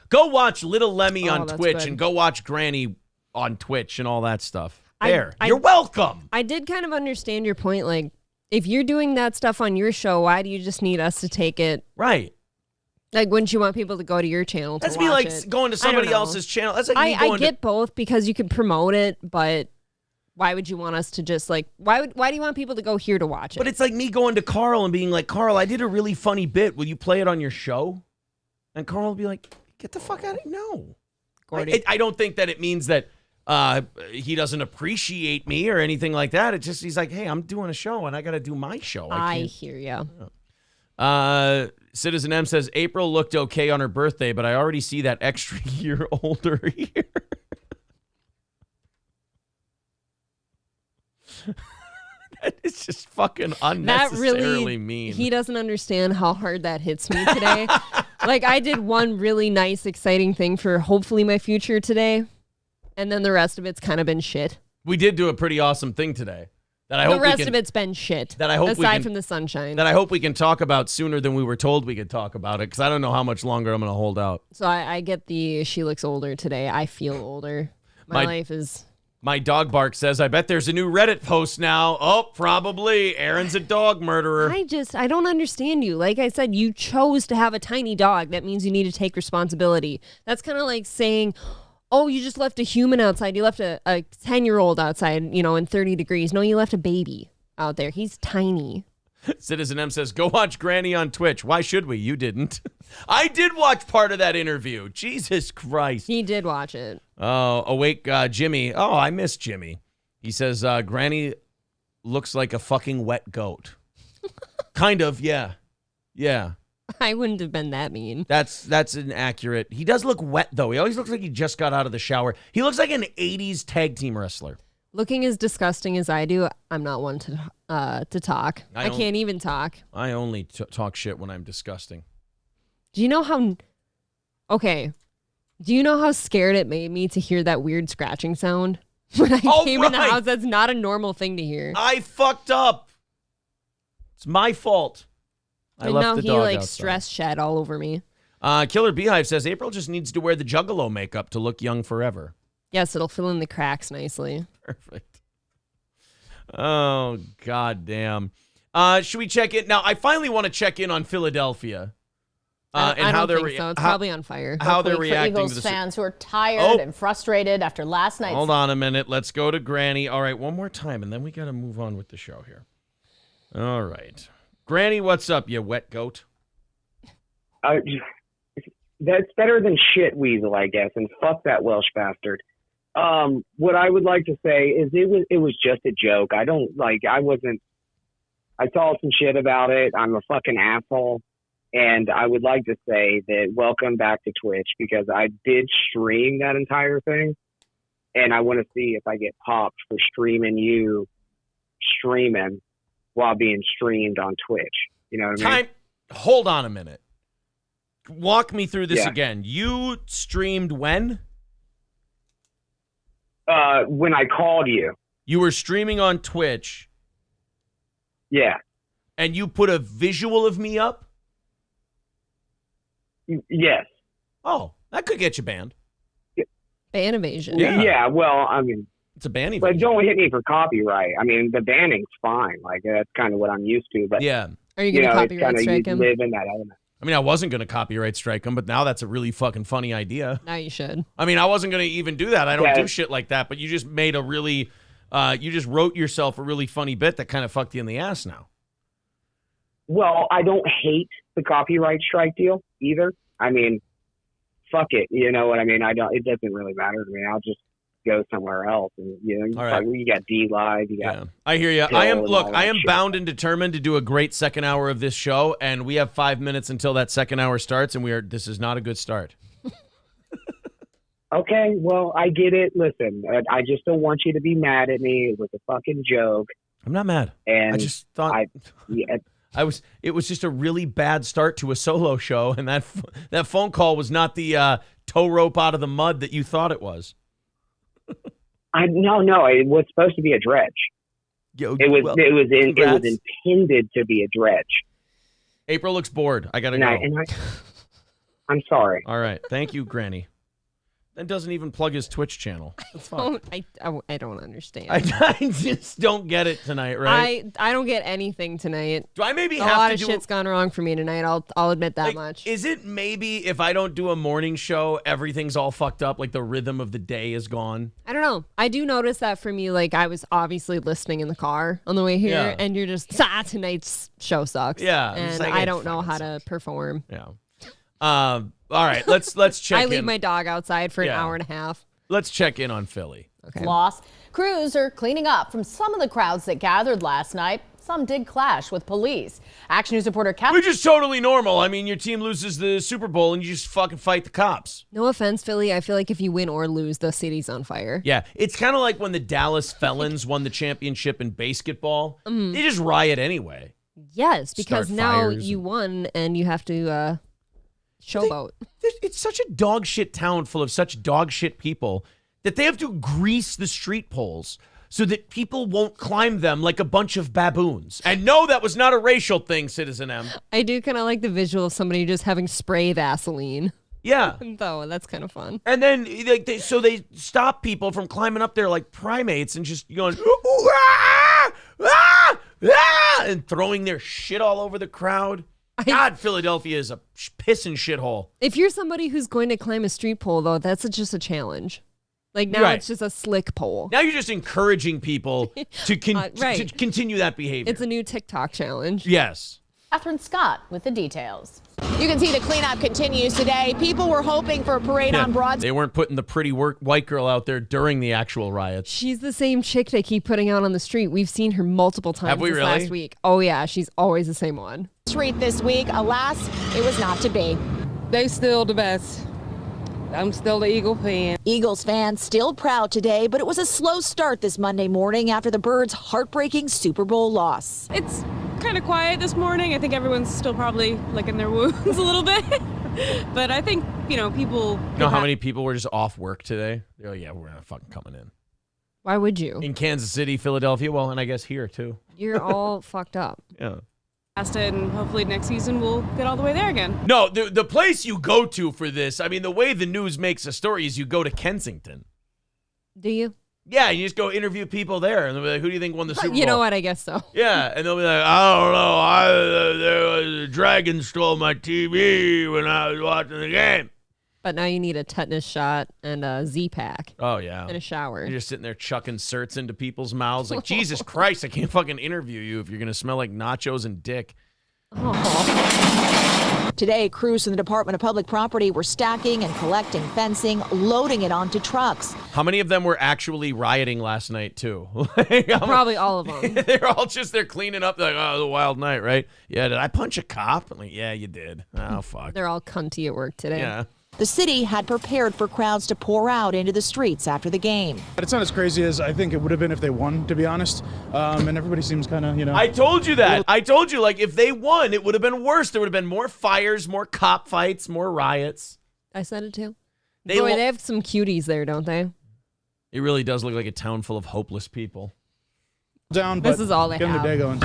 Go watch Little Lemmy on Twitch and go watch Granny on Twitch and all that stuff. You're welcome. I did kind of understand your point. Like, if you're doing that stuff on your show, why do you just need us to take it? Right. Like, wouldn't you want people to go to your channel to That's watch me like it? going to somebody else's channel. That's like me going I get both because you can promote it, but why would you want us to just like, why do you want people to go here to watch it? But it's like me going to Carl and being like, Carl, I did a really funny bit. Will you play it on your show? And Carl will be like, get the fuck out of here. No. I don't think that it means that he doesn't appreciate me or anything like that. It's just he's like, hey, I'm doing a show and I got to do my show. I hear you. Citizen M says April looked okay on her birthday, but I already see that extra year older here. That is just fucking unnecessarily mean. He doesn't understand how hard that hits me today. Like, I did one really nice, exciting thing for hopefully my future today, and then the rest of it's kind of been shit. We did do a pretty awesome thing today. The rest of it's been shit. Aside from the sunshine. That I hope we can talk about sooner than we were told we could talk about it, because I don't know how much longer I'm going to hold out. So I get she looks older today. I feel older. My life is... My dog bark says, I bet there's a new Reddit post now. Oh, probably. Aaron's a dog murderer. I don't understand you. Like I said, you chose to have a tiny dog. That means you need to take responsibility. That's kind of like saying... Oh, you just left a human outside. You left a 10-year-old outside, in 30 degrees. No, you left a baby out there. He's tiny. Citizen M says, go watch Granny on Twitch. Why should we? You didn't. I did watch part of that interview. Jesus Christ. He did watch it. Oh, awake Jimmy. Oh, I miss Jimmy. He says, Granny looks like a fucking wet goat. Kind of, yeah. Yeah. I wouldn't have been that mean. That's an accurate. He does look wet, though. He always looks like he just got out of the shower. He looks like an 80s tag team wrestler. Looking as disgusting as I do, I'm not one to talk. I can't even talk. I only talk shit when I'm disgusting. Do you know how... Okay. Do you know how scared it made me to hear that weird scratching sound? When I came in the house, that's not a normal thing to hear. I fucked up. It's my fault. And now he stress shed all over me. Killer Beehive says April just needs to wear the Juggalo makeup to look young forever. Yes, it'll fill in the cracks nicely. Perfect. Oh, goddamn. Should we check in? Now, I finally want to check in on Philadelphia. And I don't think so. It's probably on fire. How they're reacting Eagles to the fans who are tired and frustrated after last night's... Hold on a minute. Let's go to Granny. All right, one more time, and then we got to move on with the show here. All right. Granny, what's up, you wet goat? That's better than shit weasel, I guess, and fuck that Welsh bastard. What I would like to say is it was just a joke. I saw some shit about it. I'm a fucking asshole. And I would like to say that welcome back to Twitch, because I did stream that entire thing. And I want to see if I get popped for streaming while being streamed on Twitch. You know what I mean? Hold on a minute. Walk me through this again. You streamed when? When I called you. You were streaming on Twitch. Yeah. And you put a visual of me up? Yes. Oh, that could get you banned. Ban evasion. Yeah, well, I mean, it's a ban evasion. But don't hit me for copyright. I mean, the banning's fine. Like, that's kind of what I'm used to. But yeah. Are you going to copyright strike him? Live in that element. I mean, I wasn't going to copyright strike him, but now that's a really fucking funny idea. Now you should. I mean, I wasn't going to even do that. I don't do shit like that, but you just made a really, you just wrote yourself a really funny bit that kind of fucked you in the ass now. Well, I don't hate the copyright strike deal either. I mean, fuck it. You know what I mean? It doesn't really matter to me. I'll just go somewhere else. And, you got D-Live. I hear you. I am bound and determined to do a great second hour of this show, and we have 5 minutes until that second hour starts, and this is not a good start. Okay, well, I get it. Listen, I just don't want you to be mad at me. It was a fucking joke. I'm not mad. And I just thought it was just a really bad start to a solo show, and that phone call was not the tow rope out of the mud that you thought it was. No, it was supposed to be a dredge. It was intended to be a dredge. April looks bored. I gotta go. I'm sorry. All right, thank you, Granny. And doesn't even plug his Twitch channel. That's fine. I don't understand. I just don't get it tonight, right? I don't get anything tonight. Do I maybe a have lot to of shit's gone wrong for me tonight. I'll admit that much. Is it maybe if I don't do a morning show, everything's all fucked up, like the rhythm of the day is gone? I don't know. I do notice that for me. Like I was obviously listening in the car on the way here, and you're just tonight's show sucks. Yeah, and I don't know how to perform. Yeah. All right, let's check in. I leave my dog outside for an hour and a half. Let's check in on Philly. Okay. Loss. Crews are cleaning up from some of the crowds that gathered last night. Some did clash with police. Action News reporter Which is totally normal. I mean, your team loses the Super Bowl and you just fucking fight the cops. No offense, Philly. I feel like if you win or lose, the city's on fire. Yeah, it's kind of like when the Dallas Felons won the championship in basketball. They just riot anyway. Yes, because now you won and you have to showboat. It's such a dog shit town full of such dog shit people that they have to grease the street poles so that people won't climb them like a bunch of baboons. And no, that was not a racial thing, Citizen M. I do kind of like the visual of somebody just having spray Vaseline. Yeah. Though, that's kind of fun. And then they stop people from climbing up there like primates and just going, and throwing their shit all over the crowd. God, Philadelphia is a pissing shithole. If you're somebody who's going to climb a street pole, though, that's just a challenge. Like now it's just a slick pole. Now you're just encouraging people to continue that behavior. It's a new TikTok challenge. Yes. Catherine Scott with the details. You can see the cleanup continues today. People were hoping for a parade on Broad. They weren't putting the pretty white girl out there during the actual riots. She's the same chick they keep putting out on the street. We've seen her multiple times Have we really? Last week. Oh, yeah. She's always the same one. Street this week. Alas, it was not to be. They still the best. I'm still the Eagle fan. Eagles fans still proud today, but it was a slow start this Monday morning after the Birds' heartbreaking Super Bowl loss. It's kind of quiet this morning. I think everyone's still probably licking their wounds a little bit. But I think, people... You know how many people were just off work today? They're like, yeah, we're not fucking coming in. Why would you? In Kansas City, Philadelphia, well, and I guess here, too. You're all fucked up. Yeah. And hopefully next season we'll get all the way there again. No, the place you go to for this, I mean, the way the news makes a story is you go to Kensington. Do you? Yeah, you just go interview people there, and they'll be like, who do you think won the Super Bowl? You know what? I guess so. Yeah, and they'll be like, I don't know. The dragon stole my TV when I was watching the game. But now you need a tetanus shot and a Z-Pack. Oh, yeah. And a shower. You're just sitting there chucking certs into people's mouths. Like, Jesus Christ, I can't fucking interview you if you're going to smell like nachos and dick. Oh. Today, crews from the Department of Public Property were stacking and collecting fencing, loading it onto trucks. How many of them were actually rioting last night, too? Probably all of them. They're all just there cleaning up. They're like, oh, it was a wild night, right? Yeah, did I punch a cop? I'm like, yeah, you did. Oh, fuck. They're all cunty at work today. Yeah. The city had prepared for crowds to pour out into the streets after the game. It's not as crazy as I think it would have been if they won, to be honest. And everybody seems kind of, I told you that. I told you, like, if they won, it would have been worse. There would have been more fires, more cop fights, more riots. I said it too. They have some cuties there, don't they? It really does look like a town full of hopeless people. This is all they have. Their day going.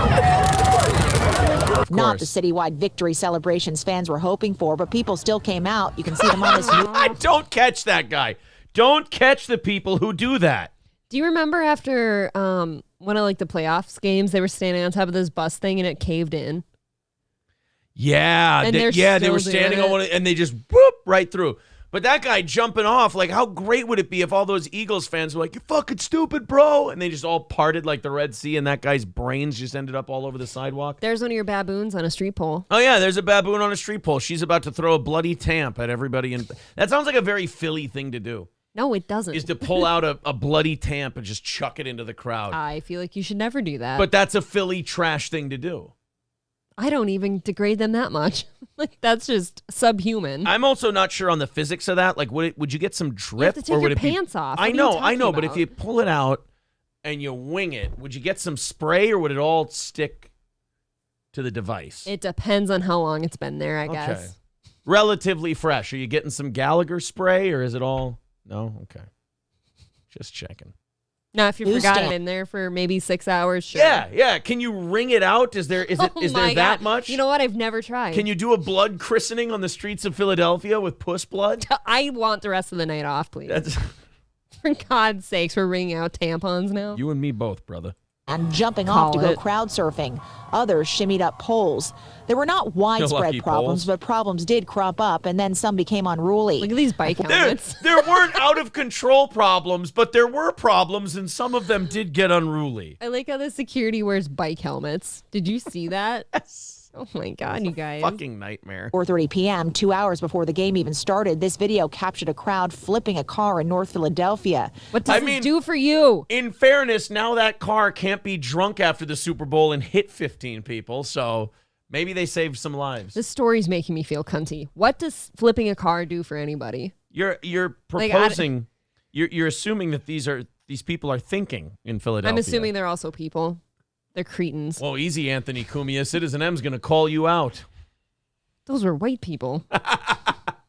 Not the citywide victory celebrations fans were hoping for, but people still came out. You can see them on this. Don't catch that guy. Don't catch the people who do that. Do you remember after one of like the playoffs games, they were standing on top of this bus thing and it caved in? Yeah, And they were standing on one and they just whoop right through. But that guy jumping off, like, how great would it be if all those Eagles fans were like, "You're fucking stupid, bro," and they just all parted like the Red Sea, and that guy's brains just ended up all over the sidewalk? There's one of your baboons on a street pole. Oh yeah, there's a baboon on a street pole. She's about to throw a bloody tamp at everybody, and that sounds like a very Philly thing to do. No, it doesn't. Is to pull out a bloody tamp and just chuck it into the crowd. I feel like you should never do that. But that's a Philly trash thing to do. I don't even degrade them that much. Like, that's just subhuman. I'm also not sure on the physics of that. Like, would you get some drip? You have to take or would your it pants be... off. I know, but if you pull it out and you wing it, would you get some spray or would it all stick to the device? It depends on how long it's been there, I guess. Relatively fresh. Are you getting some Gallagher spray or is it all... No? Okay. Just checking. Now, if you forgot it in there for maybe 6 hours, sure. Yeah. Can you wring it out? Is there that much? You know what? I've never tried. Can you do a blood christening on the streets of Philadelphia with puss blood? I want the rest of the night off, please. For God's sakes, we're wringing out tampons now. You and me both, brother. And jumping off to go crowd surfing. Others shimmied up poles. There were not widespread problems, but problems did crop up, and then some became unruly. Look at these bike helmets. There weren't out of control problems, but there were problems, and some of them did get unruly. I like how the security wears bike helmets. Did you see that? Yes. Oh my God, you guys. Fucking nightmare. 4:30 p.m., 2 hours before the game even started, this video captured a crowd flipping a car in North Philadelphia. What does this do for you? In fairness, now that car can't be drunk after the Super Bowl and hit 15 people, so maybe they saved some lives. This story's making me feel cunty. What does flipping a car do for anybody? You're proposing, you're assuming that these people are thinking in Philadelphia. I'm assuming they're also people. They're cretins. Well, easy, Anthony Cumia. Citizen M's going to call you out. Those were white people.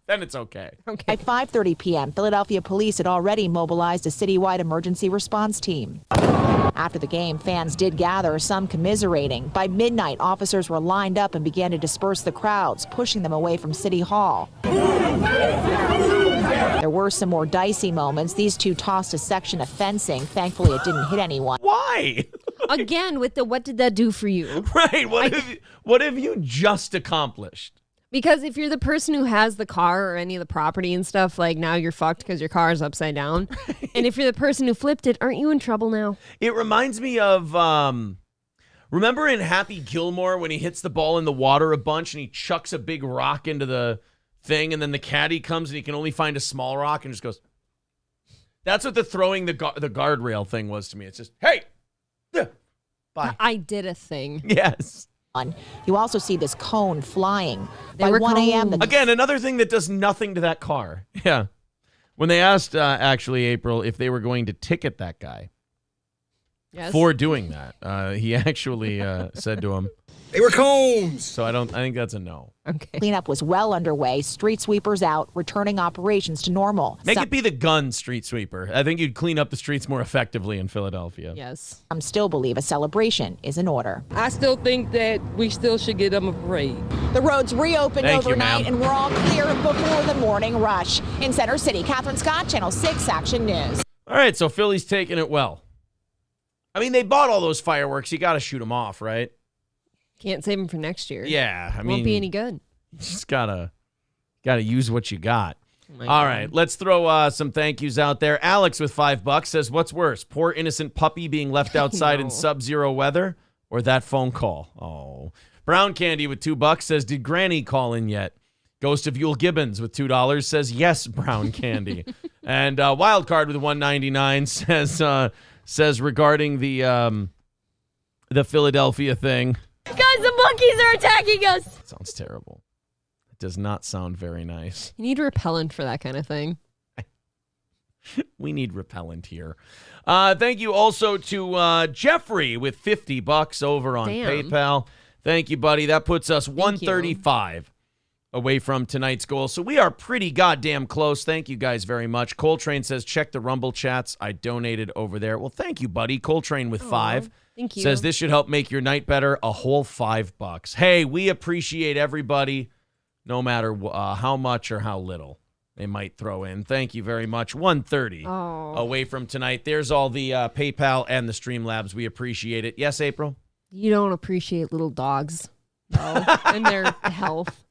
Then it's okay. At 5:30 p.m., Philadelphia police had already mobilized a citywide emergency response team. After the game, fans did gather, some commiserating. By midnight, officers were lined up and began to disperse the crowds, pushing them away from City Hall. There were some more dicey moments. These two tossed a section of fencing. Thankfully, it didn't hit anyone. Why? Again, with the what did that do for you? Right. What have you just accomplished? Because if you're the person who has the car or any of the property and stuff, like now you're fucked because your car is upside down. Right. And if you're the person who flipped it, aren't you in trouble now? It reminds me of, remember in Happy Gilmore when he hits the ball in the water a bunch and he chucks a big rock into the thing and then the caddy comes and he can only find a small rock and just goes. That's what the throwing the guardrail thing was to me. It's just, hey, bye. I did a thing. Yes. You also see this cone flying. By 1 a.m. Again, another thing that does nothing to that car. Yeah. When they asked, actually, April, if they were going to ticket that guy for doing that, he actually said to him, they were cones. So I think that's a no. Okay. Cleanup was well underway. Street sweepers out, returning operations to normal. Make it be the gun street sweeper. I think you'd clean up the streets more effectively in Philadelphia. Yes. Some still believe a celebration is in order. I still think that we still should give them a parade. The roads reopened overnight, ma'am. and we're all clear before the morning rush. In Center City, Catherine Scott, Channel 6 Action News. All right, so Philly's taking it well. I mean, they bought all those fireworks. You got to shoot them off, right? Can't save them for next year. Yeah, I mean, won't be any good. You just gotta use what you got. Oh all right, let's throw some thank yous out there. Alex with $5 says, "What's worse, poor innocent puppy being left outside in sub-zero weather, or that phone call?" Oh, Brown Candy with $2 says, "Did Granny call in yet?" Ghost of Yule Gibbons with $2 says, "Yes, Brown Candy." And Wildcard with $1.99 says regarding the Philadelphia thing. Guys, the monkeys are attacking us. Sounds terrible. It does not sound very nice. You need repellent for that kind of thing. We need repellent here. Thank you also to Jeffrey with $50 over on PayPal. Thank you, buddy. That puts us 135 away from tonight's goal. So we are pretty goddamn close. Thank you guys very much. Coltrane says, check the Rumble chats. I donated over there. Well, thank you, buddy. Coltrane with 5. Thank you. Says this should help make your night better. A whole $5. Hey, we appreciate everybody, no matter how much or how little. they might throw in. Thank you very much. 1:30 away from tonight. There's all the PayPal and the Streamlabs. We appreciate it. Yes, April? You don't appreciate little dogs, though, and their health.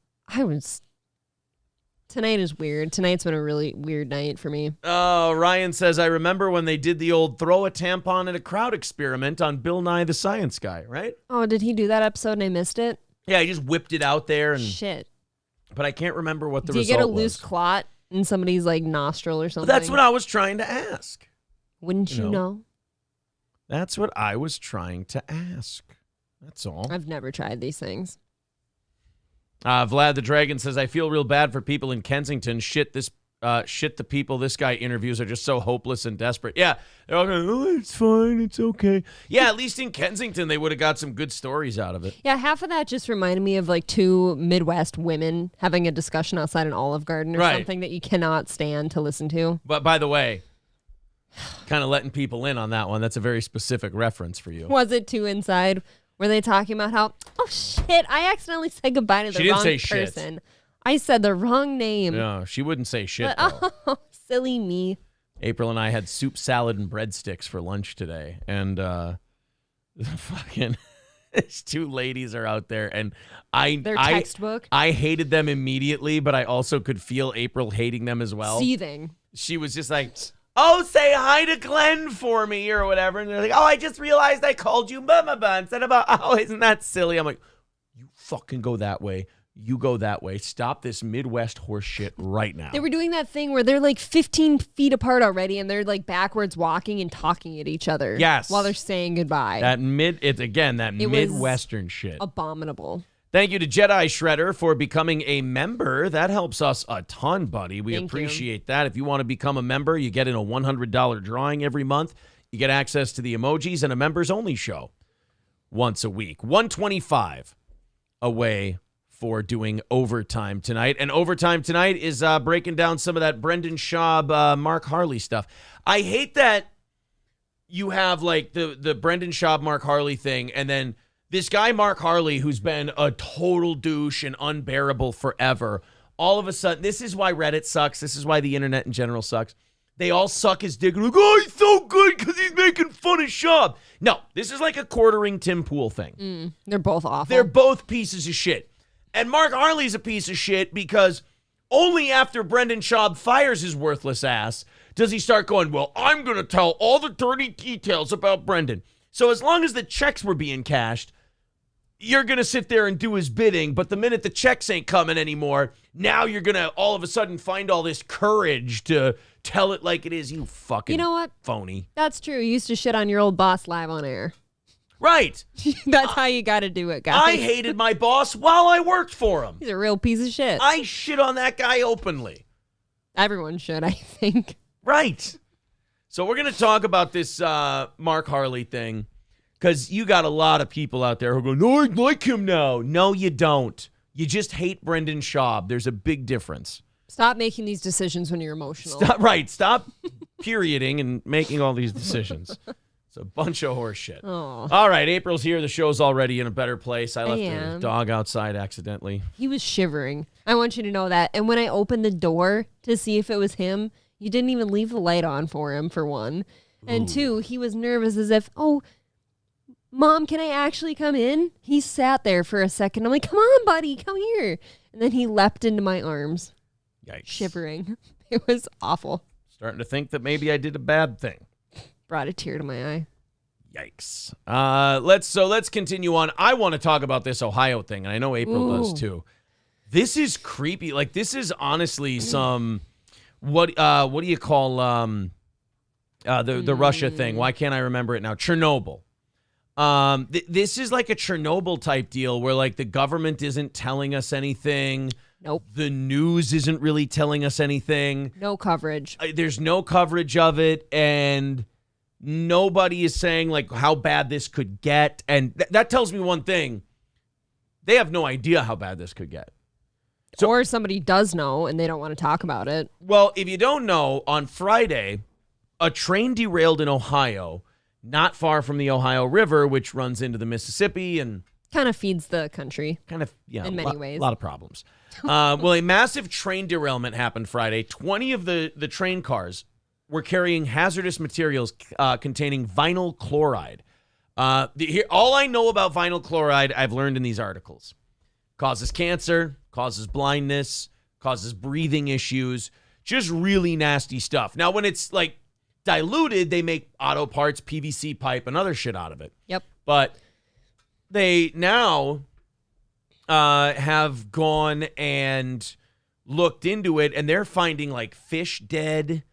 Tonight is weird. Tonight's been a really weird night for me. Oh, Ryan says, I remember when they did the old throw a tampon in a crowd experiment on Bill Nye the Science Guy, right? Oh, did he do that episode and I missed it? Yeah, he just whipped it out there. And Shit. But I can't remember what the result was. Do you get a loose clot in somebody's like nostril or something? Well, that's what I was trying to ask. Wouldn't you know? That's what I was trying to ask. That's all. I've never tried these things. Vlad the Dragon says, I feel real bad for people in Kensington. Shit, the people this guy interviews are just so hopeless and desperate. Yeah, they're all going, oh, it's fine, it's okay. Yeah, at least in Kensington, they would have got some good stories out of it. Yeah, half of that just reminded me of like two Midwest women having a discussion outside an Olive Garden or something that you cannot stand to listen to. But by the way, kind of letting people in on that one. That's a very specific reference for you. Was it too inside? Were they talking about how, oh shit, I accidentally said goodbye to the wrong person. Shit. I said the wrong name. No, she wouldn't say shit. But, oh, silly me. April and I had soup, salad, and breadsticks for lunch today. And fucking these two ladies are out there. And their textbook. I hated them immediately, but I also could feel April hating them as well. Seething. She was just like, oh, say hi to Glenn for me or whatever. And they're like, oh, I just realized I called you Mama instead of, oh, isn't that silly? I'm like, you fucking go that way. You go that way. Stop this Midwest horse shit right now. They were doing that thing where they're like 15 feet apart already and they're like backwards walking and talking at each other. Yes. While they're saying goodbye. Midwestern shit. Abominable. Thank you to Jedi Shredder for becoming a member. That helps us a ton, buddy. We appreciate that. If you want to become a member, you get in a $100 drawing every month. You get access to the emojis and a members-only show once a week. 125 away for doing overtime tonight. And overtime tonight is breaking down some of that Brendan Schaub, Mark Harley stuff. I hate that you have like the Brendan Schaub, Mark Harley thing, and then this guy, Mark Harley, who's been a total douche and unbearable forever, all of a sudden, this is why Reddit sucks. This is why the internet in general sucks. They all suck his dick. Like, oh, he's so good because he's making fun of Schaub. No, this is like a quartering Tim Pool thing. They're both awful. They're both pieces of shit. And Mark Harley's a piece of shit because only after Brendan Schaub fires his worthless ass does he start going, well, I'm going to tell all the dirty details about Brendan. So as long as the checks were being cashed, you're going to sit there and do his bidding. But the minute the checks ain't coming anymore, now you're going to all of a sudden find all this courage to tell it like it is. You fucking You know what? Phony. That's true. You used to shit on your old boss live on air. Right. That's how you got to do it, guys. I hated my boss while I worked for him. He's a real piece of shit. I shit on that guy openly. Everyone should, I think. Right. So we're going to talk about this Mark Harley thing because you got a lot of people out there who go, no, I like him now. No, you don't. You just hate Brendan Schaub. There's a big difference. Stop making these decisions when you're emotional. Stop perioding and making all these decisions. It's a bunch of horse shit. Oh. All right, April's here. The show's already in a better place. I left the dog outside accidentally. He was shivering. I want you to know that. And when I opened the door to see if it was him, you didn't even leave the light on for him, for one. And two, he was nervous as if, oh, Mom, can I actually come in? He sat there for a second. I'm like, come on, buddy, come here. And then he leapt into my arms. Yikes. Shivering. It was awful. Starting to think that maybe I did a bad thing. Brought a tear to my eye. Yikes. Let's continue on. I want to talk about this Ohio thing, and I know April does too. This is creepy. Like, this is honestly some what do you call the Russia thing? Why can't I remember it now? Chernobyl. This is like a Chernobyl type deal where like the government isn't telling us anything. Nope. The news isn't really telling us anything. No coverage. There's no coverage of it, and nobody is saying like how bad this could get. And that tells me one thing. They have no idea how bad this could get. So, or somebody does know and they don't want to talk about it. Well, if you don't know, on Friday, a train derailed in Ohio, not far from the Ohio River, which runs into the Mississippi and Kind of feeds the country. Kind of, yeah. In many ways. A lot of problems. Well, a massive train derailment happened Friday. 20 of the train cars were carrying hazardous materials containing vinyl chloride. All I know about vinyl chloride, I've learned in these articles. Causes cancer, causes blindness, causes breathing issues, just really nasty stuff. Now, when it's like diluted, they make auto parts, PVC pipe, and other shit out of it. Yep. But they now have gone and looked into it, and they're finding like fish dead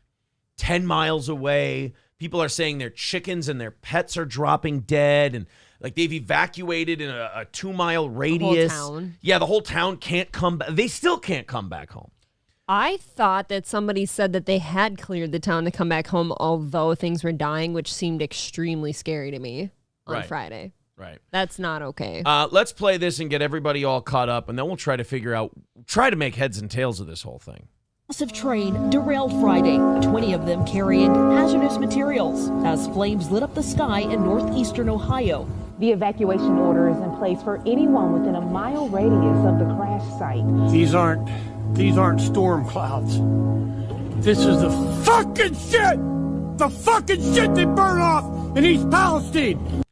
10 miles away. People are saying their chickens and their pets are dropping dead, and like they've evacuated in a 2-mile radius. The whole town. Yeah, the whole town can't come back. They still can't come back home. I thought that somebody said that they had cleared the town to come back home, although things were dying, which seemed extremely scary to me on Friday. Right. That's not okay. Let's play this and get everybody all caught up, and then we'll try to make heads and tails of this whole thing. Massive train derailed Friday, 20 of them carrying hazardous materials as flames lit up the sky in northeastern Ohio. The evacuation order is in place for anyone within a mile radius of the crash site. These aren't storm clouds. This is the fucking shit! The fucking shit they burn off in East Palestine!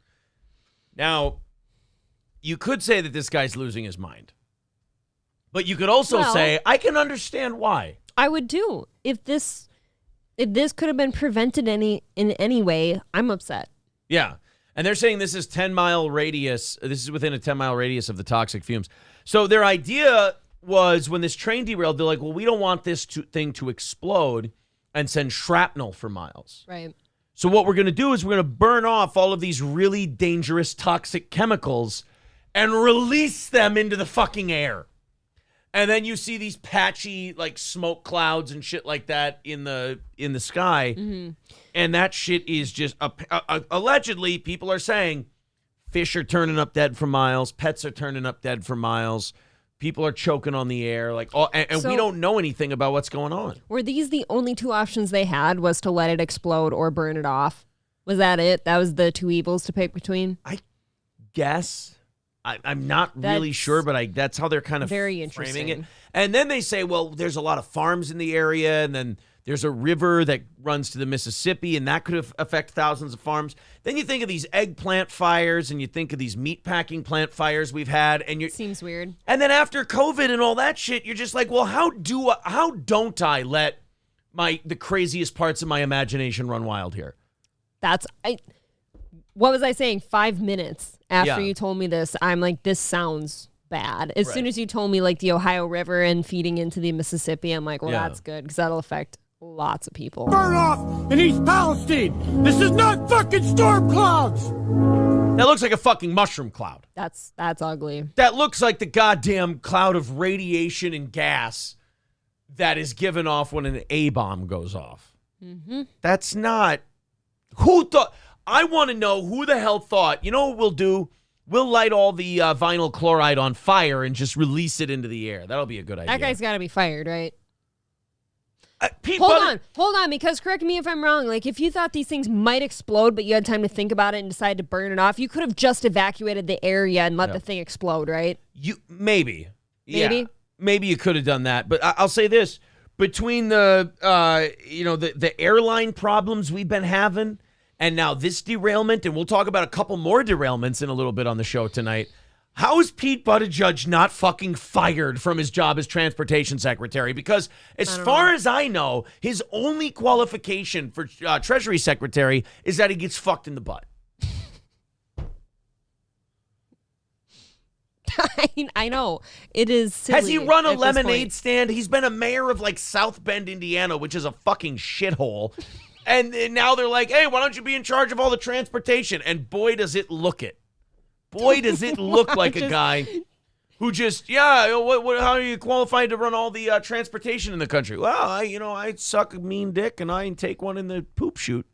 Now, you could say that this guy's losing his mind. But you could also say, I can understand why. I would too. If this could have been prevented in any way, I'm upset. Yeah. And they're saying this is 10-mile radius. This is within a 10-mile radius of the toxic fumes. So their idea was when this train derailed, they're like, well, we don't want this thing to explode and send shrapnel for miles. Right. So what we're going to do is we're going to burn off all of these really dangerous toxic chemicals and release them into the fucking air. And then you see these patchy like smoke clouds and shit like that in the sky. Mm-hmm. And that shit is just allegedly, people are saying fish are turning up dead for miles, pets are turning up dead for miles. People are choking on the air, and we don't know anything about what's going on. Were these the only two options they had, was to let it explode or burn it off? Was that it? That was the two evils to pick between? I guess. I'm not really sure, but that's how they're kind of very framing it. And then they say, well, there's a lot of farms in the area, and then there's a river that runs to the Mississippi, and that could affect thousands of farms. Then you think of these eggplant fires, and you think of these meatpacking plant fires we've had, and seems weird. And then after COVID and all that shit, you're just like, well, how don't I let the craziest parts of my imagination run wild here? What was I saying? 5 minutes after you told me this, I'm like, this sounds bad. As soon as you told me like the Ohio River and feeding into the Mississippi, I'm like, well, that's good because that'll affect lots of people. Burn off in East Palestine. This is not fucking storm clouds. That looks like a fucking mushroom cloud. That's ugly. That looks like the goddamn cloud of radiation and gas that is given off when an A-bomb goes off. Mm-hmm. That's not... Who thought... I want to know who the hell thought, you know what we'll do? We'll light all the vinyl chloride on fire and just release it into the air. That'll be a good idea. That guy's got to be fired, right? Pete, hold on, because correct me if I'm wrong. Like, if you thought these things might explode, but you had time to think about it and decided to burn it off, you could have just evacuated the area and let the thing explode, right? Maybe. Yeah, maybe you could have done that. But I'll say this: between the the airline problems we've been having, and now this derailment, and we'll talk about a couple more derailments in a little bit on the show tonight. How is Pete Buttigieg not fucking fired from his job as transportation secretary? Because as far as I know, his only qualification for Treasury secretary is that he gets fucked in the butt. I know. It is silly. Has he run a lemonade stand? He's been a mayor of like South Bend, Indiana, which is a fucking shithole. And now they're like, hey, why don't you be in charge of all the transportation? And boy, does it look it. Boy, does it look like a guy who just, how are you qualified to run all the transportation in the country? Well, I suck a mean dick and I take one in the poop chute.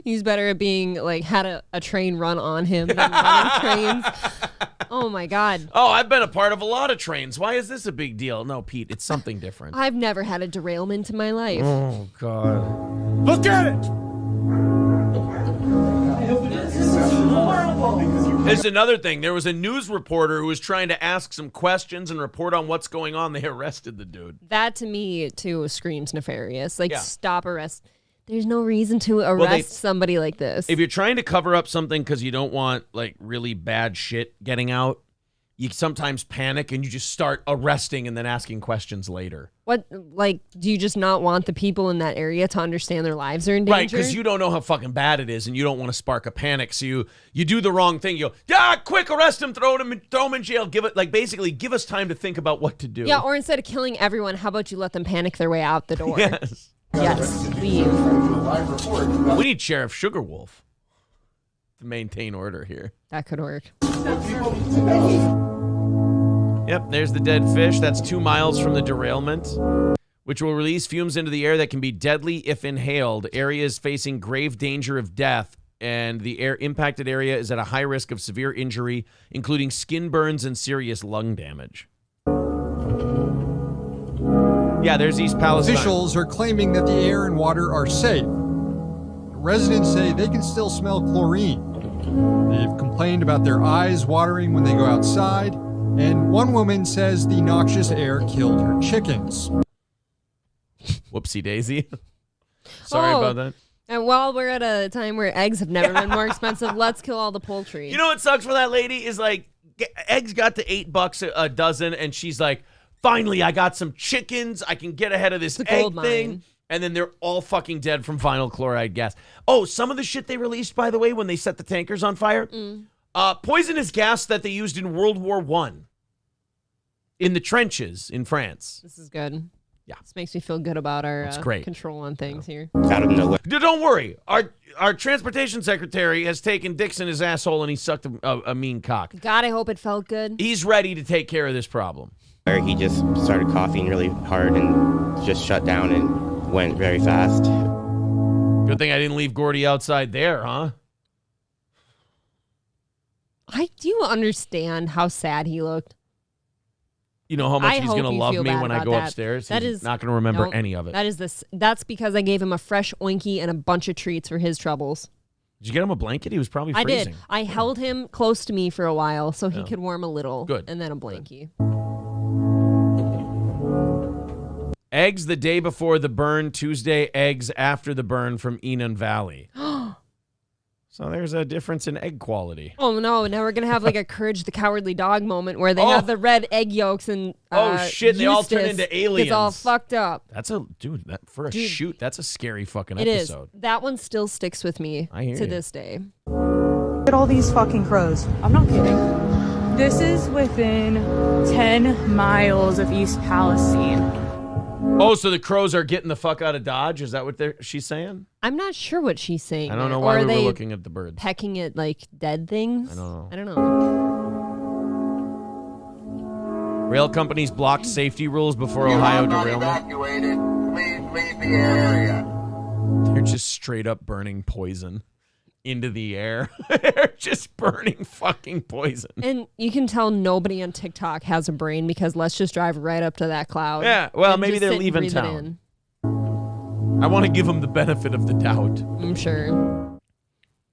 He's better at being like, had a train run on him than running trains. Oh my God. Oh, I've been a part of a lot of trains. Why is this a big deal? No, Pete, it's something different. I've never had a derailment in my life. Oh, God. Look at it! This is horrible. There's another thing. There was a news reporter who was trying to ask some questions and report on what's going on. They arrested the dude. That to me, too, screams nefarious. Like, Yeah. stop arrest. There's no reason to arrest somebody like this. If you're trying to cover up something because you don't want, like, really bad shit getting out, you sometimes panic and you just start arresting and then asking questions later. What, like, do you just not want the people in that area to understand their lives are in danger? Right, because you don't know how fucking bad it is and you don't want to spark a panic. So you do the wrong thing. You go, quick, arrest him, throw him in jail. Basically give us time to think about what to do. Yeah, or instead of killing everyone, how about you let them panic their way out the door? Yes. Yes, leave. We need Sheriff Sugarwolf to maintain order here. That could work. Yep, there's the dead fish. That's 2 miles from the derailment, which will release fumes into the air that can be deadly if inhaled. Areas facing grave danger of death, and the impacted area is at a high risk of severe injury, including skin burns and serious lung damage. Yeah, there's East Palestine. Officials are claiming that the air and water are safe. Residents say they can still smell chlorine. They've complained about their eyes watering when they go outside, and one woman says the noxious air killed her chickens. Whoopsie daisy. Sorry about that. And while we're at a time where eggs have never been more expensive, let's kill all the poultry. You know what sucks for that lady is like eggs got to $8 a dozen, and she's like, finally, I got some chickens. I can get ahead of this egg thing. And then they're all fucking dead from vinyl chloride gas. Oh, some of the shit they released, by the way, when they set the tankers on fire, poisonous gas that they used in World War I in the trenches in France. This is good. Yeah. This makes me feel good about our great. control on things here. Out of nowhere. Don't worry. Our transportation secretary has taken dicks in his asshole and he sucked a mean cock. God, I hope it felt good. He's ready to take care of this problem. Where he just started coughing really hard and just shut down and went very fast. Good thing I didn't leave Gordy outside there, huh? Do you understand how sad he looked? You know how much he's going to love me when I go upstairs? He's not going to remember any of it. That's because I gave him a fresh oinky and a bunch of treats for his troubles. Did you get him a blanket? He was probably freezing. I did. I held him close to me for a while so he could warm a little. Good. And then a blankie. Eggs the day before the burn, Tuesday, eggs after the burn from Enon Valley. So there's a difference in egg quality. Oh, no. Now we're going to have like a Courage the Cowardly Dog moment where they have the red egg yolks and shit, they all turn into aliens. It's all fucked up. That's a, for a shoot, that's a scary fucking It episode. is. That one still sticks with me to this day. Look at all these fucking crows. I'm not kidding. This is within 10 miles of East Palestine. Oh, so the crows are getting the fuck out of Dodge? Is that what she's saying? I'm not sure what she's saying. I don't know Or why are we were they looking at the birds. pecking at like dead things? I don't know. know. Rail companies blocked safety rules before Ohio derailment. Evacuated. Please leave the area. They're just straight up burning poison into the air. They're just burning fucking poison. And you can tell nobody on TikTok has a brain because let's just drive right up to that cloud. Yeah, well, and maybe just they're sit and leaving breathe it town. in. I want to give them the benefit of the doubt. I'm sure.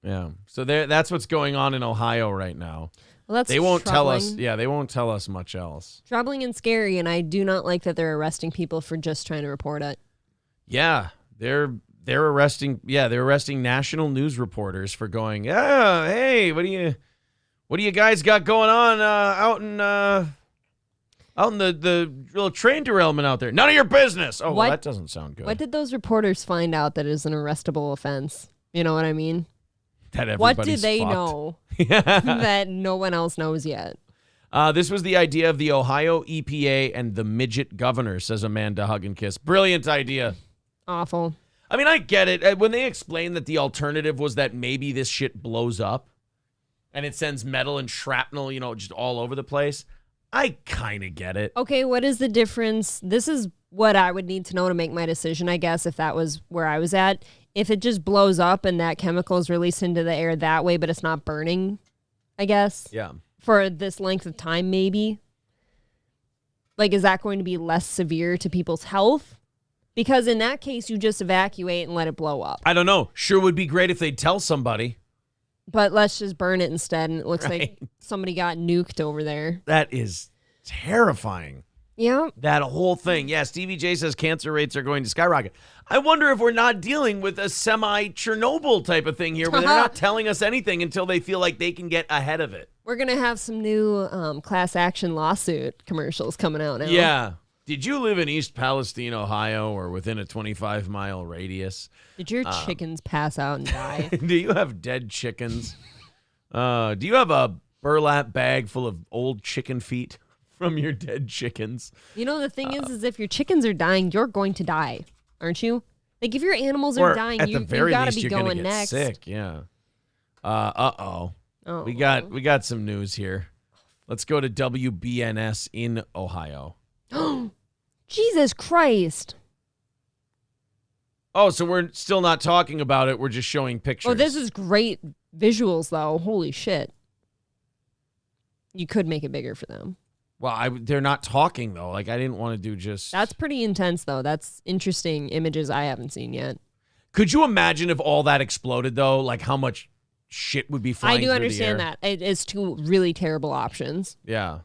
Yeah. So that's what's going on in Ohio right now. Well, that's they won't tell us. troubling. Yeah, they won't tell us much else. Troubling and scary, and I do not like that they're arresting people for just trying to report it. Yeah, they're arresting. Yeah, they're arresting national news reporters for going. Yeah, hey, what do you guys got going on out in the little train derailment out there? None of your business. Oh, well, that doesn't sound good. What did those reporters find out that is an arrestable offense? You know what I mean? That What do everybody's they fucked. know that no one else knows yet? This was the idea of the Ohio EPA and the midget governor, says Amanda Hugginkiss. Brilliant idea. Awful. I mean, I get it. When they explained that the alternative was that maybe this shit blows up and it sends metal and shrapnel, just all over the place, I kind of get it. Okay, what is the difference? This is what I would need to know to make my decision, I guess, if that was where I was at. If it just blows up and that chemical is released into the air that way, but it's not burning, I guess. Yeah. For this length of time, maybe. Like, is that going to be less severe to people's health? Because in that case, you just evacuate and let it blow up. I don't know. Sure would be great if they'd tell somebody. But let's just burn it instead. And it looks like somebody got nuked over there. That is terrifying. Yeah. That whole thing. Yeah, Stevie J says cancer rates are going to skyrocket. I wonder if we're not dealing with a semi-Chernobyl type of thing here where they're not telling us anything until they feel like they can get ahead of it. We're going to have some new class action lawsuit commercials coming out now. Yeah. Did you live in East Palestine, Ohio, or within a 25-mile radius? Did your chickens pass out and die? Do you have dead chickens? Do you have a burlap bag full of old chicken feet from your dead chickens? You know, the thing is if your chickens are dying, you're going to die, aren't you? Like, if your animals are dying, you got to be going next. Sick, yeah. Uh-oh. Oh. We got some news here. Let's go to WBNS in Ohio. Jesus Christ. Oh, so we're still not talking about it. We're just showing pictures. Oh, this is great visuals, though. Holy shit. You could make it bigger for them. Well, they're not talking, though. Like, I didn't want to do just... That's pretty intense, though. That's interesting images I haven't seen yet. Could you imagine if all that exploded, though? Like, how much shit would be flying through the air? I do understand that. It is two really terrible options. Yeah.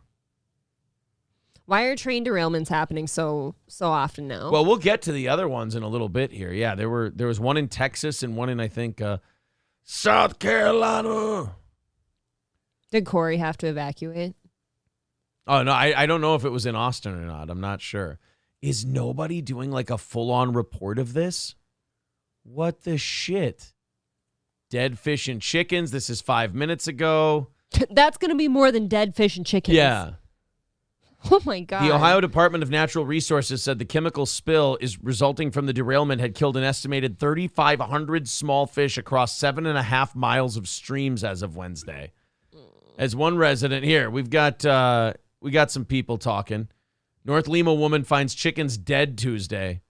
Why are train derailments happening so often now? Well, we'll get to the other ones in a little bit here. Yeah, there was one in Texas and one in, I think, South Carolina. Did Corey have to evacuate? Oh, no, I don't know if it was in Austin or not. I'm not sure. Is nobody doing like a full-on report of this? What the shit? Dead fish and chickens. This is 5 minutes ago. That's going to be more than dead fish and chickens. Yeah. Oh, my God. The Ohio Department of Natural Resources said the chemical spill is resulting from the derailment had killed an estimated 3,500 small fish across 7.5 miles of streams as of Wednesday. As one resident here, we got some people talking. North Lima woman finds chickens dead Tuesday.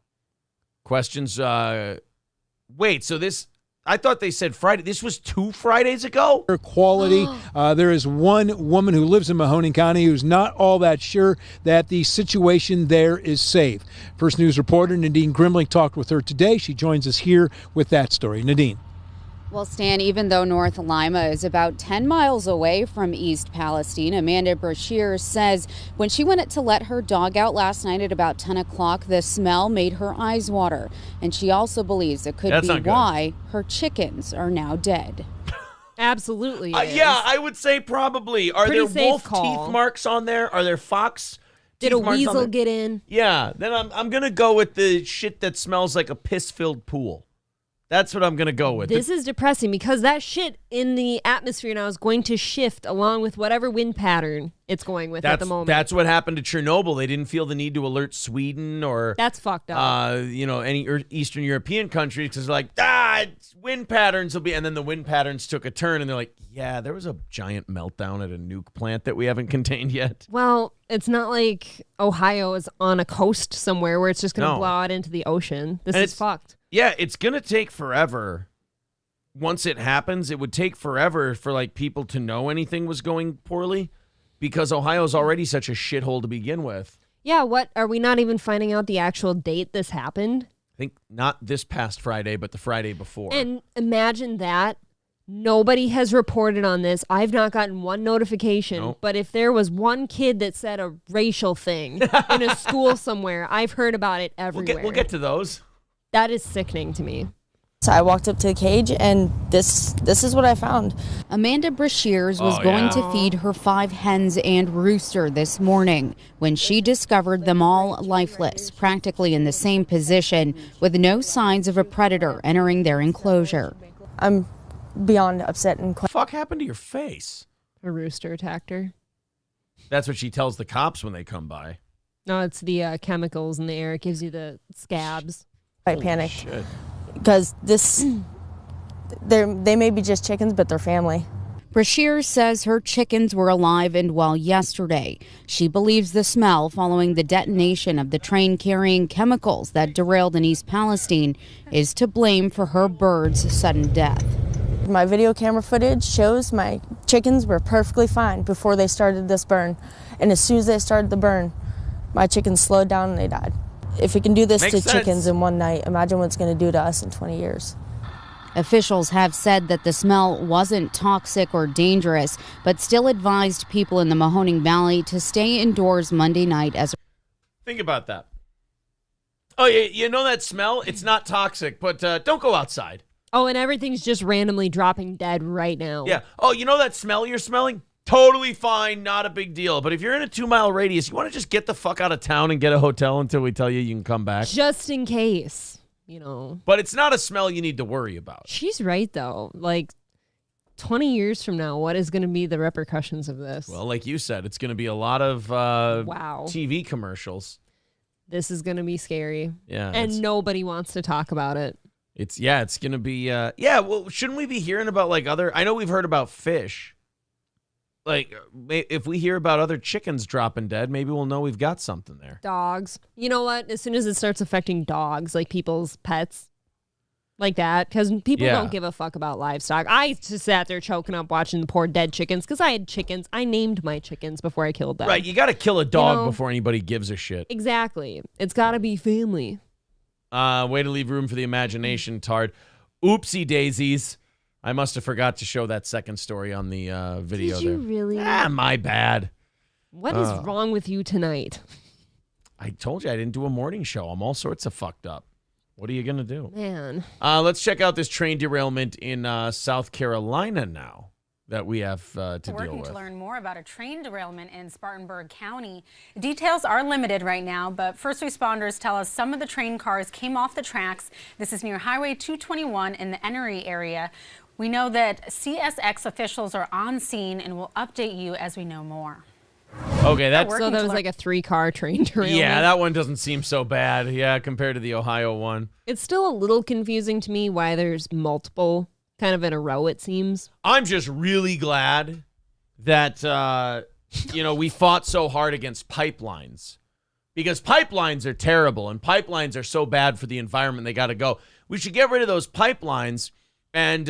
Questions. Wait, so this... I thought they said Friday. This was 2 Fridays ago? Quality. There is one woman who lives in Mahoning County who's not all that sure that the situation there is safe. First News reporter Nadine Grimling talked with her today. She joins us here with that story. Nadine. Well, Stan, even though North Lima is about 10 miles away from East Palestine, Amanda Brashear says when she went to let her dog out last night at about 10 o'clock, the smell made her eyes water. And she also believes it could be why her chickens are now dead. Absolutely. Yeah, I would say probably. Are there wolf teeth marks on there? Are there fox Did a weasel get in? Yeah, then I'm going to go with the shit that smells like a piss-filled pool. That's what I'm going to go with. This is depressing because that shit in the atmosphere now is going to shift along with whatever wind pattern it's going with at the moment. That's what happened to Chernobyl. They didn't feel the need to alert Sweden or... That's fucked up. Any Eastern European countries because they're like, wind patterns will be... And then the wind patterns took a turn and they're like, yeah, there was a giant meltdown at a nuke plant that we haven't contained yet. Well, it's not like Ohio is on a coast somewhere where it's just going to blow out into the ocean. This is fucked. Yeah, it's going to take forever. Once it happens, it would take forever for like people to know anything was going poorly because Ohio's already such a shithole to begin with. Yeah, what? Are we not even finding out the actual date this happened? I think not this past Friday, but the Friday before. And imagine that. Nobody has reported on this. I've not gotten one notification. Nope. But if there was one kid that said a racial thing in a school somewhere, I've heard about it everywhere. We'll get to those. That is sickening to me. So I walked up to the cage, and this is what I found. Amanda Brashears was going to feed her 5 hens and rooster this morning when she discovered them all lifeless, practically in the same position, with no signs of a predator entering their enclosure. I'm beyond upset and... What the fuck happened to your face? A rooster attacked her. That's what she tells the cops when they come by. No, it's the chemicals in the air. It gives you the scabs. I panicked because they may be just chickens, but they're family. Brashear says her chickens were alive and well yesterday. She believes the smell following the detonation of the train carrying chemicals that derailed in East Palestine is to blame for her birds' sudden death. My video camera footage shows my chickens were perfectly fine before they started this burn. And as soon as they started the burn, my chickens slowed down and they died. If it can do this to chickens in one night, imagine what it's going to do to us in 20 years. Officials have said that the smell wasn't toxic or dangerous, but still advised people in the Mahoning Valley to stay indoors Monday night as Think about that. Oh, you know that smell? It's not toxic, but don't go outside. Oh, and everything's just randomly dropping dead right now. Yeah. Oh, you know that smell you're smelling? Totally fine, not a big deal. But if you're in a 2-mile radius, you want to just get the fuck out of town and get a hotel until we tell you can come back. Just in case. But it's not a smell you need to worry about. She's right, though. Like, 20 years from now, what is going to be the repercussions of this? Well, like you said, it's going to be a lot of TV commercials. This is going to be scary. Yeah. And nobody wants to talk about it. It's going to be, well, shouldn't we be hearing about, like, I know we've heard about fish. Like, if we hear about other chickens dropping dead, maybe we'll know we've got something there. Dogs. You know what? As soon as it starts affecting dogs, like people's pets, like that, because people don't give a fuck about livestock. I just sat there choking up watching the poor dead chickens because I had chickens. I named my chickens before I killed them. Right. You got to kill a dog before anybody gives a shit. Exactly. It's got to be family. Way to leave room for the imagination, Tard. Oopsie daisies. I must have forgot to show that second story on the video. Did you really? My bad. What is wrong with you tonight? I told you I didn't do a morning show. I'm all sorts of fucked up. What are you going to do? Man. Let's check out this train derailment in South Carolina now that we have to deal with. Working to learn more about a train derailment in Spartanburg County. Details are limited right now, but first responders tell us some of the train cars came off the tracks. This is near Highway 221 in the Ennery area. We know that CSX officials are on scene and will update you as we know more. Okay, so that was like a 3-car train derailment. Yeah, that one doesn't seem so bad. Yeah, compared to the Ohio one. It's still a little confusing to me why there's multiple kind of in a row, it seems. I'm just really glad that, we fought so hard against pipelines. Because pipelines are terrible, and pipelines are so bad for the environment, they got to go. We should get rid of those pipelines. And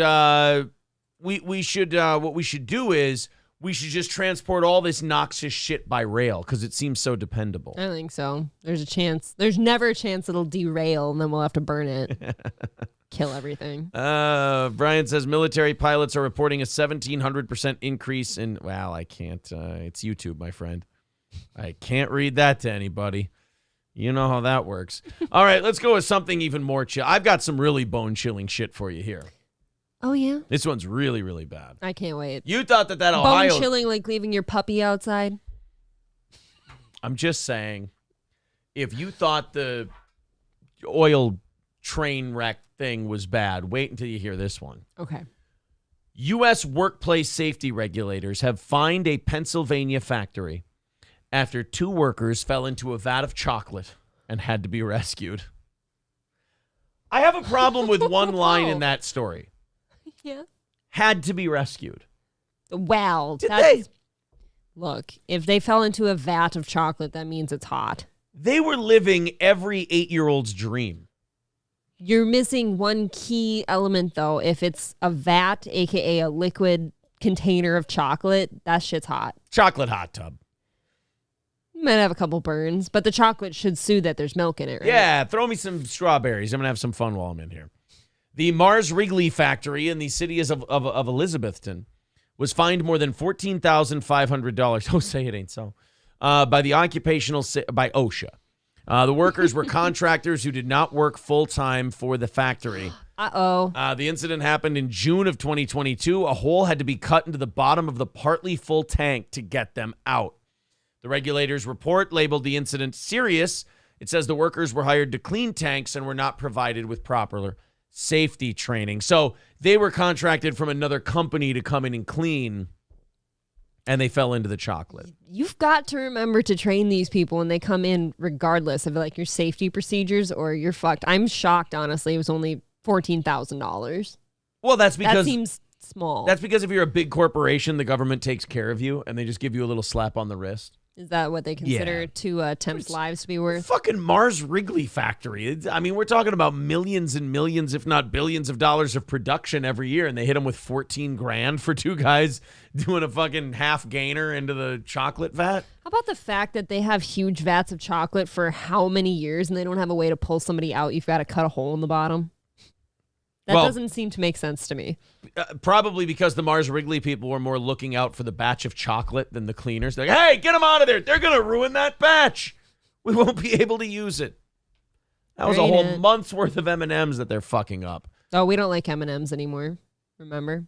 we should what we should do is we should just transport all this noxious shit by rail because it seems so dependable. I think so. There's a chance. There's never a chance it'll derail and then we'll have to burn it. Kill everything. Brian says military pilots are reporting a 1,700% increase in... Well, I can't. It's YouTube, my friend. I can't read that to anybody. You know how that works. All right, let's go with something even more chill. I've got some really bone-chilling shit for you here. Oh, yeah? This one's really, really bad. I can't wait. You thought that Ohio... Bone chilling like leaving your puppy outside? I'm just saying, if you thought the oil train wreck thing was bad, wait until you hear this one. Okay. U.S. workplace safety regulators have fined a Pennsylvania factory after 2 workers fell into a vat of chocolate and had to be rescued. I have a problem with one line in that story. Yeah. Had to be rescued. Wow. Did they? Look, if they fell into a vat of chocolate, that means it's hot. They were living every 8-year-old's dream. You're missing one key element, though. If it's a vat, a.k.a. a liquid container of chocolate, that shit's hot. Chocolate hot tub. You might have a couple burns, but the chocolate should soothe that there's milk in it, right? Yeah, throw me some strawberries. I'm going to have some fun while I'm in here. The Mars Wrigley factory in the city of Elizabethton was fined more than $14,500. Oh, say it ain't so. By the by OSHA. The workers were contractors who did not work full-time for the factory. Uh-oh. The incident happened in June of 2022. A hole had to be cut into the bottom of the partly full tank to get them out. The regulators' report labeled the incident serious. It says the workers were hired to clean tanks and were not provided with proper safety training. So they were contracted from another company to come in and clean, and they fell into the chocolate. You've got to remember to train these people when they come in, regardless of like your safety procedures, or you're fucked. I'm shocked, honestly. It was only $14,000. Well, that seems small. That's because if you're a big corporation, the government takes care of you, and they just give you a little slap on the wrist. Is that what they consider two temps' lives to be worth? Fucking Mars Wrigley factory. I mean, we're talking about millions and millions, if not billions of dollars of production every year, and they hit them with $14,000 for 2 guys doing a fucking half gainer into the chocolate vat. How about the fact that they have huge vats of chocolate for how many years, and they don't have a way to pull somebody out? You've got to cut a hole in the bottom. That doesn't seem to make sense to me. Probably because the Mars Wrigley people were more looking out for the batch of chocolate than the cleaners. They're like, hey, get them out of there. They're going to ruin that batch. We won't be able to use it. That was a whole month's worth of M&Ms that they're fucking up. Oh, we don't like M&Ms anymore. Remember?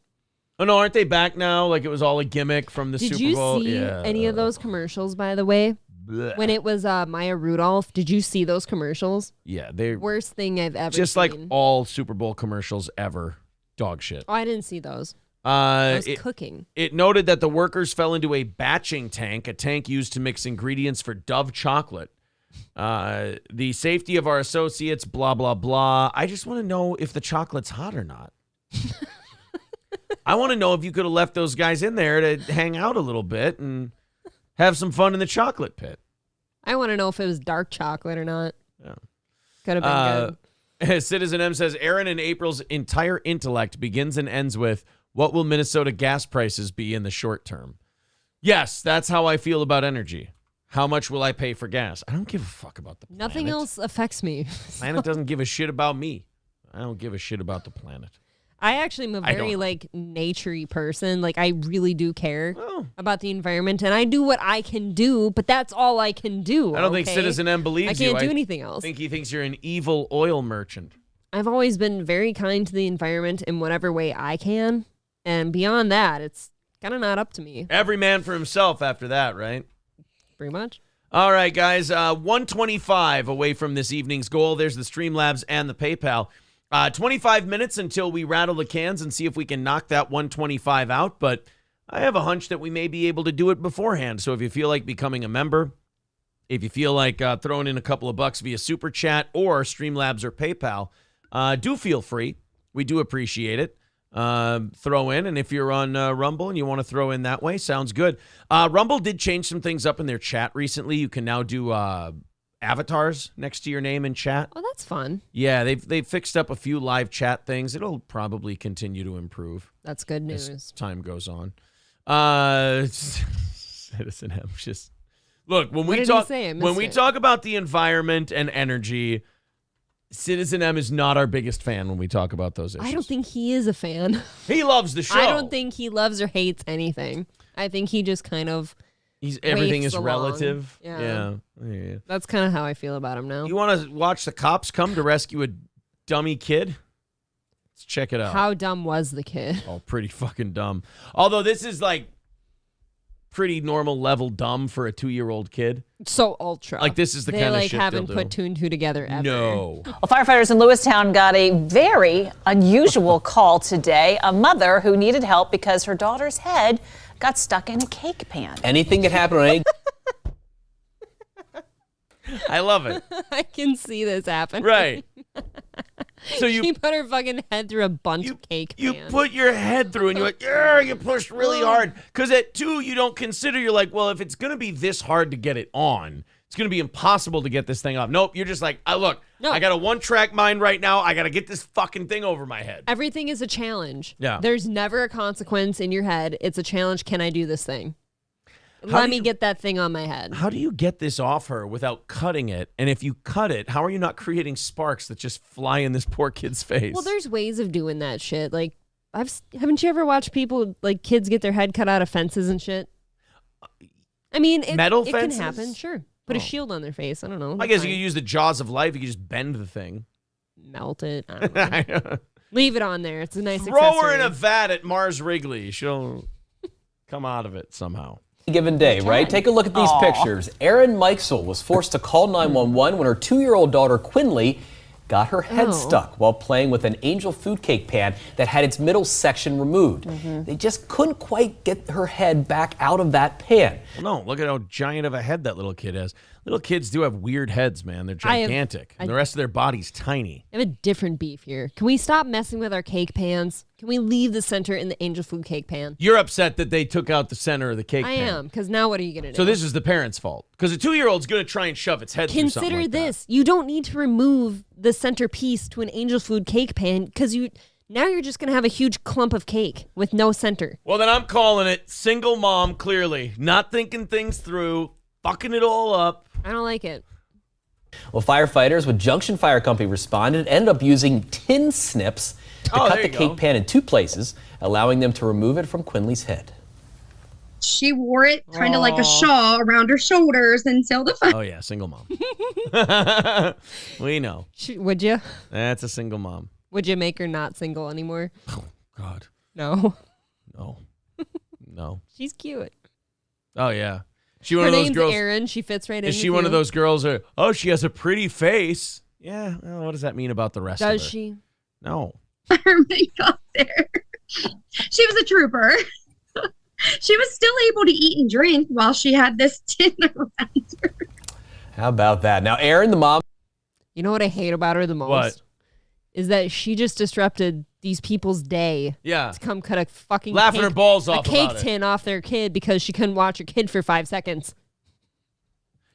Oh, no, aren't they back now? Like it was all a gimmick from the Super Bowl? Did you see any of those commercials, by the way? Blech. When it was Maya Rudolph, did you see those commercials? Yeah, they're worst thing I've ever just seen. like all Super Bowl commercials ever. Dog shit. Oh, I didn't see those. I was cooking. It noted that the workers fell into a batching tank, a tank used to mix ingredients for Dove chocolate. The safety of our associates, blah, blah, blah. I just want to know if the chocolate's hot or not. I want to know if you could have left those guys in there to hang out a little bit and have some fun in the chocolate pit. I want to know if it was dark chocolate or not. Yeah. Could have been good. Citizen M says, Aaron and April's entire intellect begins and ends with, what will Minnesota gas prices be in the short term? Yes, that's how I feel about energy. How much will I pay for gas? I don't give a fuck about the planet. Nothing else affects me. The planet doesn't give a shit about me. I don't give a shit about the planet. I actually am a very nature-y person. Like I really do care about the environment, and I do what I can do, but that's all I can do. I don't think Citizen M believes you. I can't do anything else. I think he thinks you're an evil oil merchant. I've always been very kind to the environment in whatever way I can, and beyond that, it's kind of not up to me. Every man for himself after that, right? Pretty much. All right, guys, 125 away from this evening's goal. There's the Streamlabs and the PayPal. 25 minutes until we rattle the cans and see if we can knock that 125 out. But I have a hunch that we may be able to do it beforehand. So if you feel like becoming a member, if you feel like throwing in a couple of bucks via Super Chat or Streamlabs or PayPal, do feel free. We do appreciate it. Throw in. And if you're on Rumble and you want to throw in that way, sounds good. Rumble did change some things up in their chat recently. You can now do avatars next to your name in chat. Oh, that's fun. Yeah, they've fixed up a few live chat things. It'll probably continue to improve. That's good news. As time goes on. Citizen M just look when we talk about the environment and energy. Citizen M is not our biggest fan when we talk about those issues. I don't think he is a fan. He loves the show. I don't think he loves or hates anything. I think he just kind of everything is along. Relative. Yeah. Yeah. That's kind of how I feel about him now. You want to watch the cops come to rescue a dummy kid? Let's check it out. How dumb was the kid? Oh, pretty fucking dumb. Although this is like pretty normal level dumb for a 2-year-old kid. So ultra. Like this is the kind of shit they haven't put 2 and 2 together ever. No. Well, firefighters in Lewistown got a very unusual call today. A mother who needed help because her daughter's head got stuck in a cake pan. Anything could happen on any... I love it. I can see this happen. Right. So she put her fucking head through a bunch of cake You pan. put your head through and you're like, yeah, you pushed really hard. Because at 2, you don't consider, you're like, well, if it's going to be this hard to get it on, it's going to be impossible to get this thing off. Nope, you're just like, look, I got a one-track mind right now. I got to get this fucking thing over my head. Everything is a challenge. Yeah. There's never a consequence in your head. It's a challenge. Can I do this thing? Let me get that thing on my head. How do you get this off her without cutting it? And if you cut it, how are you not creating sparks that just fly in this poor kid's face? Well, there's ways of doing that shit. Like, haven't you ever watched people, like kids get their head cut out of fences and shit? I mean, it can happen, sure. Put a shield on their face. I don't know. I guess you could use the jaws of life. You could just bend the thing. Melt it. I don't know. Leave it on there. It's a nice Throw her in a vat at Mars Wrigley. She'll come out of it somehow. Given day, right? Take a look at these pictures. Erin Mikesell was forced to call 911 when her 2-year-old daughter Quinley got her head stuck while playing with an angel food cake pan that had its middle section removed. They just couldn't quite get her head back out of that pan. Well, no, look at how giant of a head that little kid has. Little kids do have weird heads, man. They're gigantic. And the rest of their body's tiny. I have a different beef here. Can we stop messing with our cake pans? Can we leave the center in the angel food cake pan? You're upset that they took out the center of the cake pan. I am, because now what are you going to do? So this is the parent's fault. Because a 2-year-old's going to try and shove its head through something like Consider this. You don't need to remove the centerpiece to an angel food cake pan because now you're just going to have a huge clump of cake with no center. Well, then I'm calling it single mom, clearly. Not thinking things through, fucking it all up. I don't like it. Well, firefighters with Junction Fire Company responded and ended up using tin snips to cut the cake pan in 2 places, allowing them to remove it from Quinley's head. She wore it kind of like a shawl around her shoulders until the Oh, yeah, single mom. We know. Would you? That's a single mom. Would you make her not single anymore? Oh, God. No. No. She's cute. Oh, yeah. She one Her of those name's girls. Erin. She fits right in. Is she with one you. of those girls who, she has a pretty face? Yeah. Well, what does that mean about the rest of her? Does she? No. her makeup there. She was a trooper. She was still able to eat and drink while she had this tin around her. How about that? Now, Erin, the mom. You know what I hate about her the most? What? Is that she just disrupted these people's day. Yeah. To come cut a fucking Laughing her balls off a cake about it. tin off their kid because she couldn't watch her kid for 5 seconds.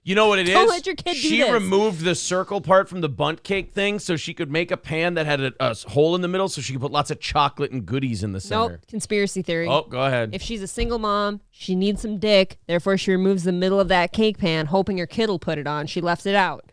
You know what it is? Don't let your kid do She this. removed the circle part from the bundt cake thing so she could make a pan that had a hole in the middle so she could put lots of chocolate and goodies in the center. Nope. Conspiracy theory. Oh, go ahead. If she's a single mom, she needs some dick. Therefore, she removes the middle of that cake pan, hoping her kid will put it on. She left it out,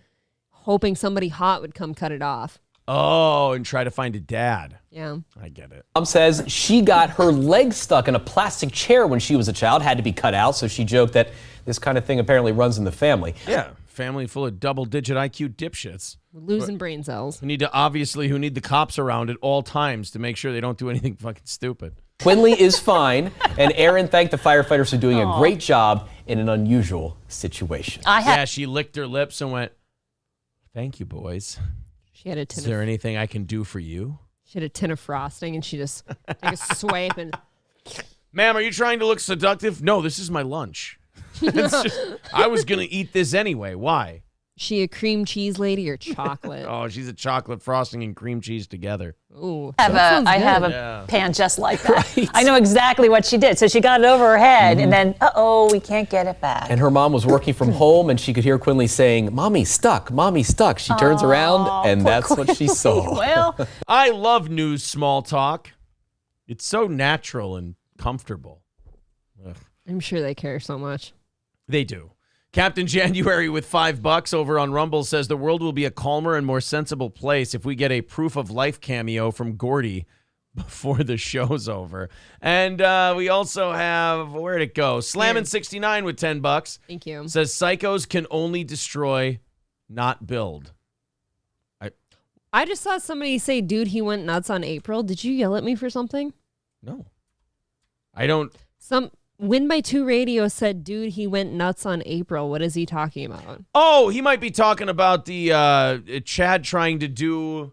hoping somebody hot would come cut it off. Oh, and try to find a dad. Yeah. I get it. Mom says she got her leg stuck in a plastic chair when she was a child, had to be cut out, so she joked that this kind of thing apparently runs in the family. Yeah, family full of double-digit IQ dipshits. We're losing brain cells. Who need the cops around at all times to make sure they don't do anything fucking stupid. Quinley is fine, and Erin thanked the firefighters for doing a great job in an unusual situation. Yeah, she licked her lips and went, "Thank you, boys. She had a tin Is there anything I can do for you?" She had a tin of frosting, and she just took a swipe and. Ma'am, are you trying to look seductive? No, this is my lunch. I was going to eat this anyway. Why? She a cream cheese lady or chocolate? Oh, she's a chocolate frosting and cream cheese together. Ooh, I have a pan just like that. I know exactly what she did. So she got it over her head, and then, we can't get it back. And her mom was working from home, and she could hear Quinley saying, "Mommy stuck, Mommy stuck." She turns around, and that's what she saw. Well, I love news small talk. It's so natural and comfortable. Ugh. I'm sure they care so much. They do. Captain January with $5 over on Rumble says the world will be a calmer and more sensible place if we get a proof of life cameo from Gordy before the show's over. And we also have, where'd it go? Slammin69 with $10. Thank you. Says psychos can only destroy, not build. I just saw somebody say, "Dude, he went nuts on April." Did you yell at me for something? No. I don't. Some Win by 2 radio said, "Dude, he went nuts on April." What is he talking about? Oh, he might be talking about the Chad trying to do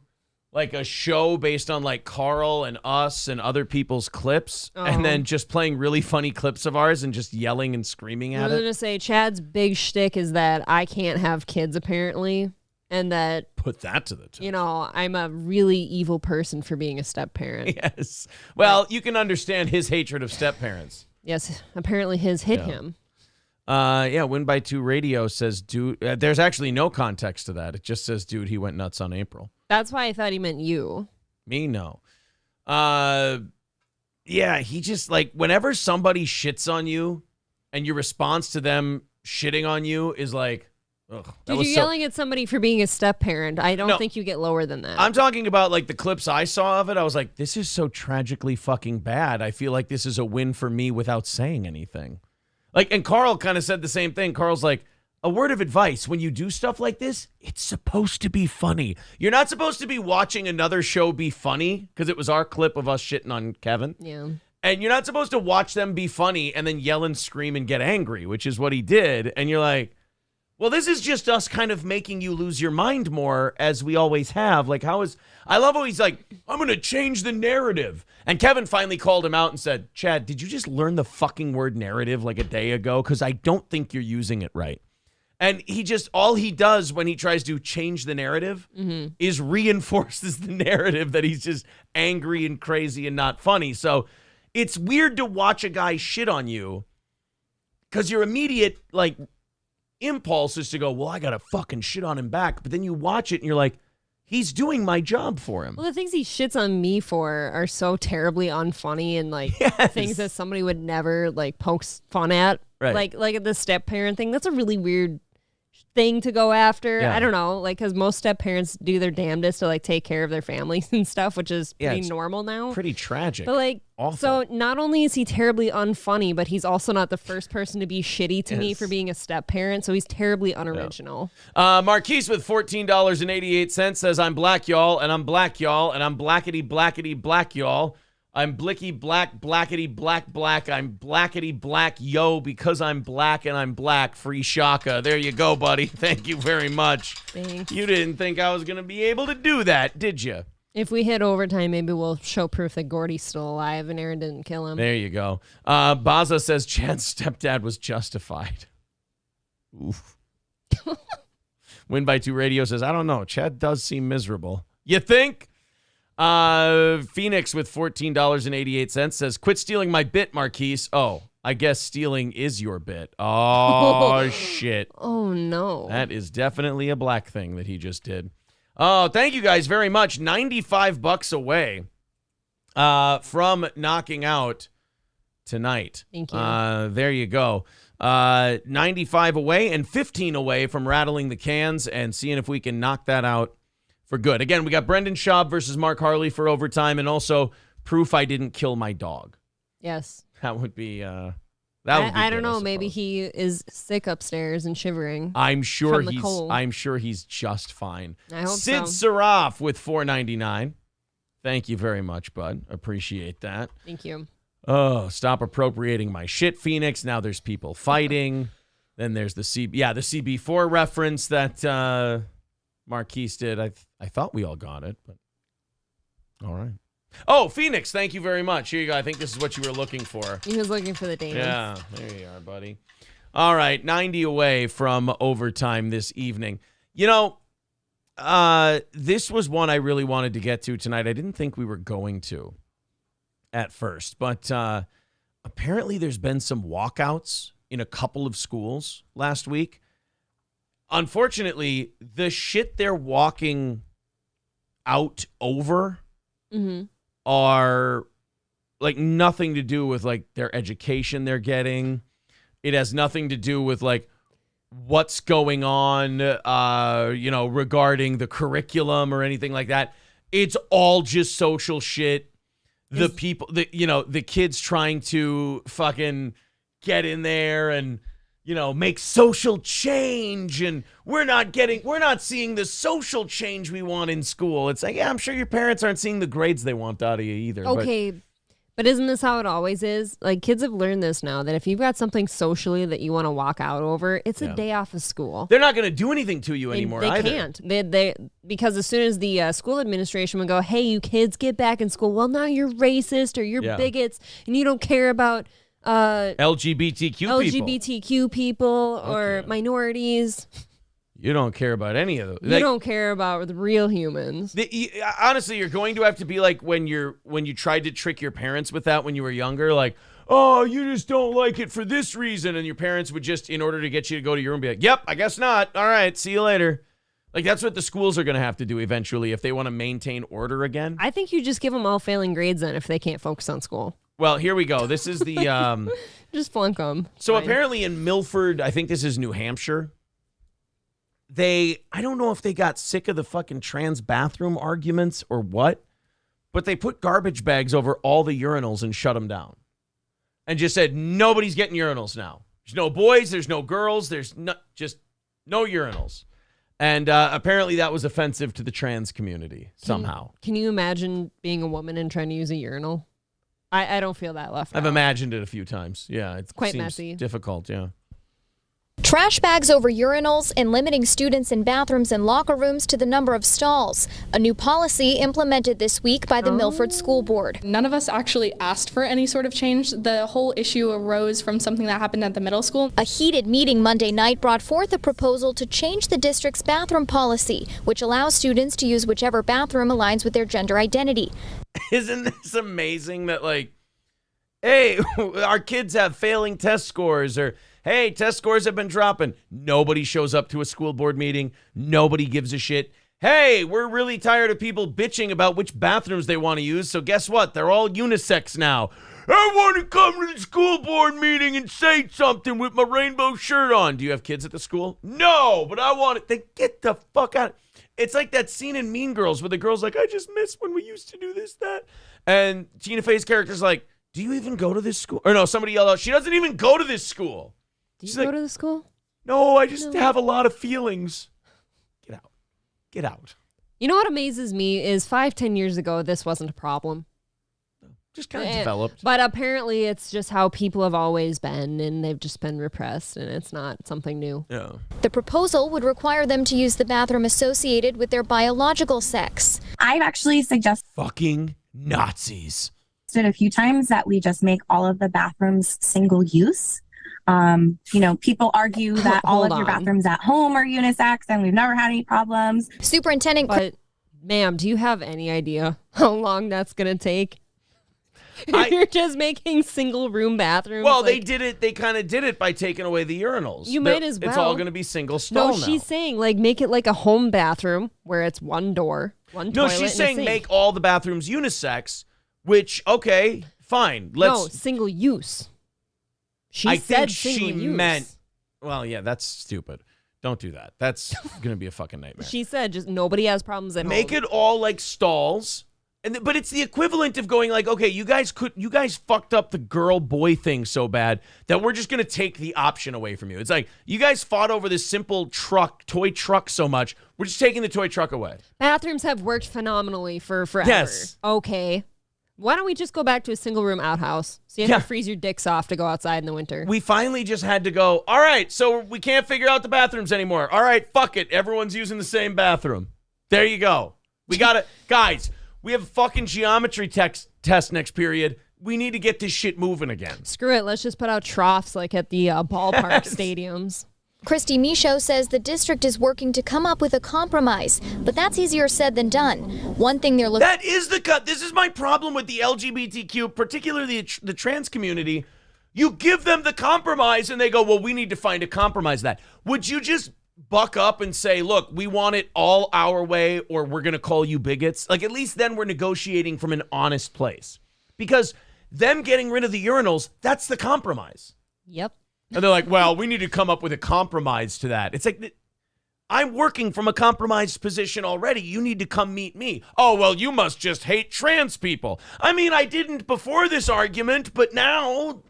like a show based on like Carl and us and other people's clips, and then just playing really funny clips of ours and just yelling and screaming I at was it. going to say, Chad's big shtick is that I can't have kids, apparently, and that, Put that to the test. I'm a really evil person for being a step-parent. Yes. Well, you can understand his hatred of step-parents. Yes, apparently his hit him. Win by 2 radio says, dude, there's actually no context to that. It just says, dude, he went nuts on April. That's why I thought he meant you. Me, no. He just, like, whenever somebody shits on you and your response to them shitting on you is like, ugh. Dude, you're yelling at somebody for being a step-parent. I don't think you get lower than that. I'm talking about, like, the clips I saw of it. I was like, this is so tragically fucking bad. I feel like this is a win for me without saying anything. Like, and Carl kind of said the same thing. Carl's like, a word of advice, when you do stuff like this, it's supposed to be funny. You're not supposed to be watching another show be funny, because it was our clip of us shitting on Kevin. Yeah. And you're not supposed to watch them be funny and then yell and scream and get angry, which is what he did. And you're like, well, this is just us kind of making you lose your mind more, as we always have. Like, I love how he's like, I'm going to change the narrative. And Kevin finally called him out and said, Chad, did you just learn the fucking word narrative like a day ago? Because I don't think you're using it right. And all he does when he tries to change the narrative is reinforces the narrative that he's just angry and crazy and not funny. So it's weird to watch a guy shit on you because your immediate, like, impulse is to go, well, I got to fucking shit on him back. But then you watch it and you're like, he's doing my job for him. Well, the things he shits on me for are so terribly unfunny and like things that somebody would never like poke fun at. Right. Like the step parent thing. That's a really weird thing to go after. Yeah. I don't know, like, because most step parents do their damnedest to like take care of their families and stuff, which is pretty normal now. Pretty tragic. But like, awful. so not only is he terribly unfunny, but he's also not the first person to be shitty to me for being a step parent. So he's terribly unoriginal. Marquise with $14.88 says, I'm black, y'all, and I'm black, y'all, and I'm blackety, blackety, black, y'all. I'm blicky, black, blackety, black, black. I'm blackety, black, yo, because I'm black and I'm black. Free Shaka. There you go, buddy. Thank you very much. Thanks. You didn't think I was going to be able to do that, did you? If we hit overtime, maybe we'll show proof that Gordy's still alive and Aaron didn't kill him. There you go. Baza says Chad's stepdad was justified. Oof. Win by 2 Radio says, I don't know. Chad does seem miserable. You think? Phoenix with $14.88 says, quit stealing my bit, Marquise. Oh, I guess stealing is your bit. Oh, shit. Oh, no. That is definitely a black thing that he just did. Oh, thank you guys very much. $95 away from knocking out tonight. Thank you. There you go. 95 away and 15 away from rattling the cans and seeing if we can knock that out for good. Again, we got Brendan Schaub versus Mark Harley for overtime, and also proof I didn't kill my dog. Yes. That would be. I don't know. Maybe he is sick upstairs and shivering. I'm sure from the he's. cold. I'm sure he's just fine. I hope Sid so. Saraf with $4.99. Thank you very much, bud. Appreciate that. Thank you. Oh, stop appropriating my shit, Phoenix. Now there's people fighting. Then there's the CB4 reference that Marquise did. I thought we all got it, but all right. Oh, Phoenix, thank you very much. Here you go. I think this is what you were looking for. He was looking for the Damon's. Yeah, there you are, buddy. All right, 90 away from overtime this evening. You know, this was one I really wanted to get to tonight. I didn't think we were going to at first, but apparently there's been some walkouts in a couple of schools last week. Unfortunately, the shit they're walking out over are like nothing to do with like their education they're getting. It has nothing to do with like what's going on, regarding the curriculum or anything like that. It's all just social shit. The kids trying to fucking get in there and, make social change, and we're not seeing the social change we want in school. It's like, yeah, I'm sure your parents aren't seeing the grades they want out of you either. Okay, but isn't this how it always is? Like, kids have learned this now, that if you've got something socially that you want to walk out over, it's a day off of school. They're not going to do anything to you anymore they either. Can't. Because as soon as the school administration would go, hey, you kids, get back in school. Well, now you're racist or you're bigots and you don't care about LGBTQ people or minorities. You don't care about any of those. You don't care about the real humans. Honestly, you're going to have to be like when you tried to trick your parents with that when you were younger, like, oh, you just don't like it for this reason. And your parents would just, in order to get you to go to your room, be like, yep, I guess not. All right, see you later. Like, that's what the schools are going to have to do eventually if they want to maintain order again. I think you just give them all failing grades then if they can't focus on school. Well, here we go. This is the... just flunk them. So apparently in Milford, I think this is New Hampshire, I don't know if they got sick of the fucking trans bathroom arguments or what, but they put garbage bags over all the urinals and shut them down. And just said, nobody's getting urinals now. There's no boys, there's no girls, there's just no urinals. And apparently that was offensive to the trans community somehow. Can you imagine being a woman and trying to use a urinal? I don't feel that left out. I've imagined it a few times. Yeah, it's quite seems messy. Difficult, yeah. Trash bags over urinals and limiting students in bathrooms and locker rooms to the number of stalls. A new policy implemented this week by the Milford School Board. None of us actually asked for any sort of change. The whole issue arose from something that happened at the middle school. A heated meeting Monday night brought forth a proposal to change the district's bathroom policy, which allows students to use whichever bathroom aligns with their gender identity. Isn't this amazing that, like, hey, our kids have failing test scores, or hey, test scores have been dropping. Nobody shows up to a school board meeting. Nobody gives a shit. Hey, we're really tired of people bitching about which bathrooms they want to use, so guess what? They're all unisex now. I want to come to the school board meeting and say something with my rainbow shirt on. Do you have kids at the school? No, but I want it. Then get the fuck out. It's like that scene in Mean Girls where the girl's like, I just miss when we used to do this, that. And Tina Fey's character's like, do you even go to this school? Or no, somebody yelled out, she doesn't even go to this school. Do you go to the school? No, I just have a lot of feelings. Get out. Get out. You know what amazes me is 5-10 years ago, this wasn't a problem. Just kind of developed. But apparently it's just how people have always been, and they've just been repressed, and it's not something new. Yeah. The proposal would require them to use the bathroom associated with their biological sex. I've actually suggested fucking Nazis a few times that we just make all of the bathrooms single use. People argue that all of your bathrooms at home are unisex, and we've never had any problems. Superintendent, but ma'am, do you have any idea how long that's gonna take? You're just making single room bathrooms. Well, they did it. They kind of did it by taking away the urinals. You might as well. It's all going to be single stall now. No, she's saying make it like a home bathroom where it's one door, one toilet. No, she's saying make all the bathrooms unisex. Which, okay, fine. No, single use. I think she meant. Well, yeah, that's stupid. Don't do that. That's going to be a fucking nightmare. She said just nobody has problems at home. Make it all like stalls. But it's the equivalent of going like, okay, you guys fucked up the girl-boy thing so bad that we're just going to take the option away from you. It's like, you guys fought over this simple toy truck so much, we're just taking the toy truck away. Bathrooms have worked phenomenally for forever. Yes. Okay. Why don't we just go back to a single-room outhouse so you have to freeze your dicks off to go outside in the winter? We finally just had to go, all right, so we can't figure out the bathrooms anymore. All right, fuck it. Everyone's using the same bathroom. There you go. We got it. Guys, we have a fucking geometry test next period. We need to get this shit moving again. Screw it. Let's just put out troughs like at the ballpark stadiums. Christy Michaud says the district is working to come up with a compromise, but that's easier said than done. One thing they're looking... This is my problem with the LGBTQ, particularly the trans community. You give them the compromise and they go, well, we need to find a compromise that. Would you just buck up and say, look, we want it all our way or we're going to call you bigots? Like, at least then we're negotiating from an honest place. Because them getting rid of the urinals, that's the compromise. Yep. And they're like, well, we need to come up with a compromise to that. It's like, I'm working from a compromised position already. You need to come meet me. Oh, well, you must just hate trans people. I mean, I didn't before this argument, but now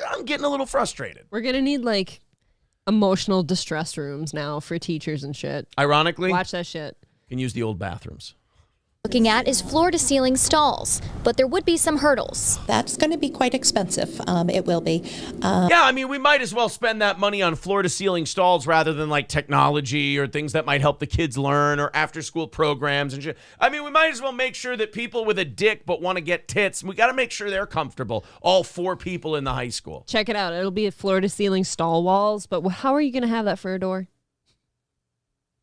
I'm getting a little frustrated. We're going to need, emotional distress rooms now for teachers and shit. Ironically, watch that shit. You can use the old bathrooms. Looking at is floor-to-ceiling stalls, but there would be some hurdles. That's going to be quite expensive. It will be. Yeah, I mean, we might as well spend that money on floor-to-ceiling stalls rather than technology or things that might help the kids learn or after-school programs and shit. I mean, we might as well make sure that people with a dick but want to get tits, we got to make sure they're comfortable. All 4 people in the high school. Check it out. It'll be floor-to-ceiling stall walls, but how are you going to have that for a door?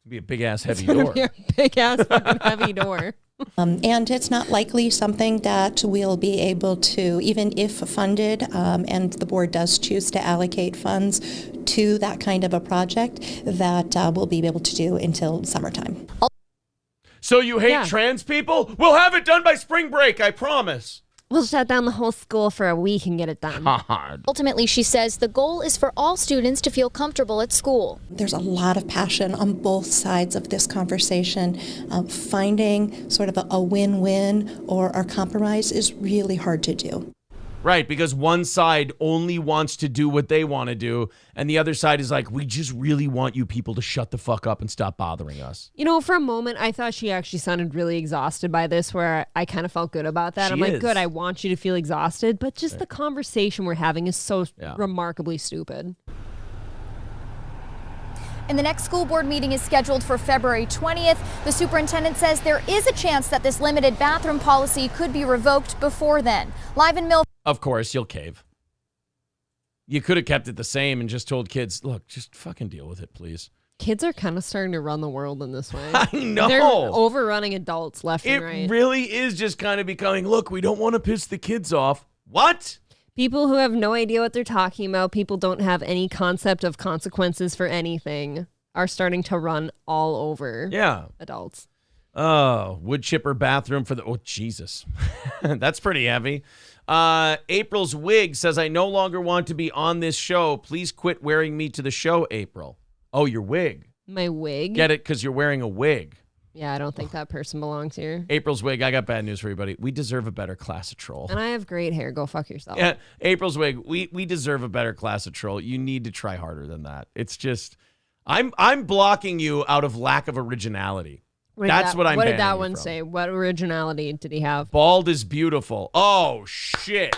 It'll be a big-ass heavy door. Be a big-ass fucking heavy door. And it's not likely something that we'll be able to, even if funded, and the board does choose to allocate funds to that kind of a project, that we'll be able to do until summertime. So you hate trans people? We'll have it done by spring break, I promise. We'll shut down the whole school for a week and get it done. Ultimately, she says the goal is for all students to feel comfortable at school. There's a lot of passion on both sides of this conversation. Finding sort of a win-win or a compromise is really hard to do. Right, because one side only wants to do what they want to do, and the other side is like, we just really want you people to shut the fuck up and stop bothering us. You know, for a moment, I thought she actually sounded really exhausted by this, where I kind of felt good about that. I'm like, good, I want you to feel exhausted, but just the conversation we're having is so remarkably stupid. And the next school board meeting is scheduled for February 20th. The superintendent says there is a chance that this limited bathroom policy could be revoked before then. Live in Milford. Of course, you'll cave. You could have kept it the same and just told kids, look, just fucking deal with it, please. Kids are kind of starting to run the world in this way. I know. They're overrunning adults left and right. It really is just kind of becoming, look, we don't want to piss the kids off. What? People who have no idea what they're talking about, people don't have any concept of consequences for anything, are starting to run all over adults. Oh, wood chipper bathroom for the... Oh, Jesus. That's pretty heavy. April's wig says, I no longer want to be on this show. Please quit wearing me to the show, April. Oh, your wig. My wig? Get it? Because you're wearing a wig. Yeah, I don't think that person belongs here. April's wig. I got bad news for you, buddy. We deserve a better class of troll. And I have great hair. Go fuck yourself. Yeah, April's wig. We deserve a better class of troll. You need to try harder than that. It's just, I'm blocking you out of lack of originality. That's what I'm. What did that one say? What originality did he have? Bald is beautiful. Oh shit!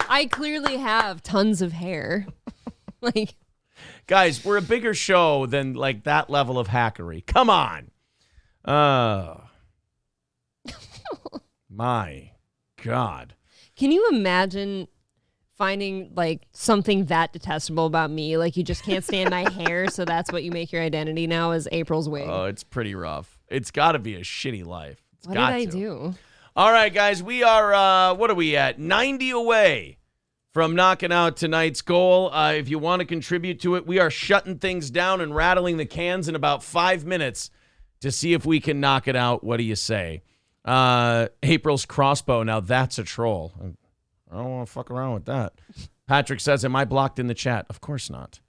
I clearly have tons of hair. Like, guys, we're a bigger show than like that level of hackery. Come on. My God. Can you imagine finding like something that detestable about me? Like you just can't stand my hair, so that's what you make your identity now is April's wig. Oh, it's pretty rough. It's got to be a shitty life. What did I do? All right, guys, we are, what are we at? 90 away from knocking out tonight's goal. If you want to contribute to it, we are shutting things down and rattling the cans in about 5 minutes to see if we can knock it out. What do you say? April's crossbow. Now that's a troll. I don't want to fuck around with that. Patrick says, am I blocked in the chat? Of course not.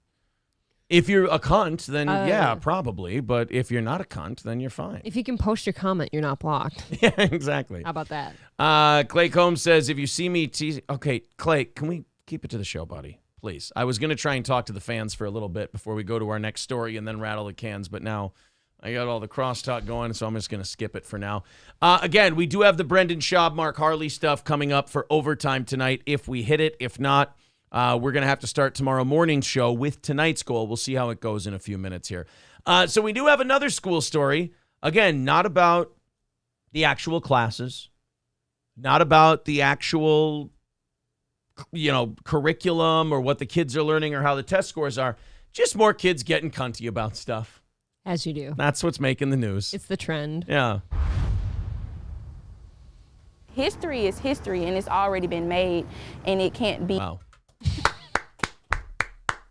If you're a cunt, then yeah, probably. But if you're not a cunt, then you're fine. If you can post your comment, you're not blocked. Yeah, exactly. How about that? Clay Combs says, if you see me teasing... Okay, Clay, can we keep it to the show, buddy? Please. I was going to try and talk to the fans for a little bit before we go to our next story and then rattle the cans, but now I got all the crosstalk going, so I'm just going to skip it for now. Again, we do have the Brendan Schaub, Mark Harley stuff coming up for overtime tonight if we hit it. If not... we're going to have to start tomorrow morning's show with tonight's goal. We'll see how it goes in a few minutes here. So we do have another school story. Again, not about the actual classes, not about the actual, curriculum or what the kids are learning or how the test scores are. Just more kids getting cunty about stuff. As you do. That's what's making the news. It's the trend. Yeah. History is history, and it's already been made, and it can't be... Wow.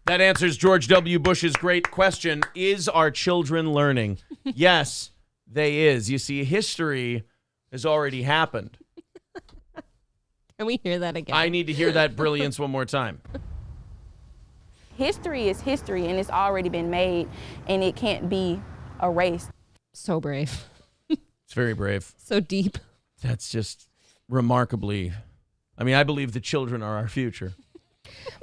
That answers George W. Bush's great question. Is our children learning? Yes, they is. You see, history has already happened. Can we hear that again? I need to hear that brilliance one more time. History is history, and it's already been made, and it can't be erased. So brave. It's very brave. So deep. That's just remarkably... I believe the children are our future.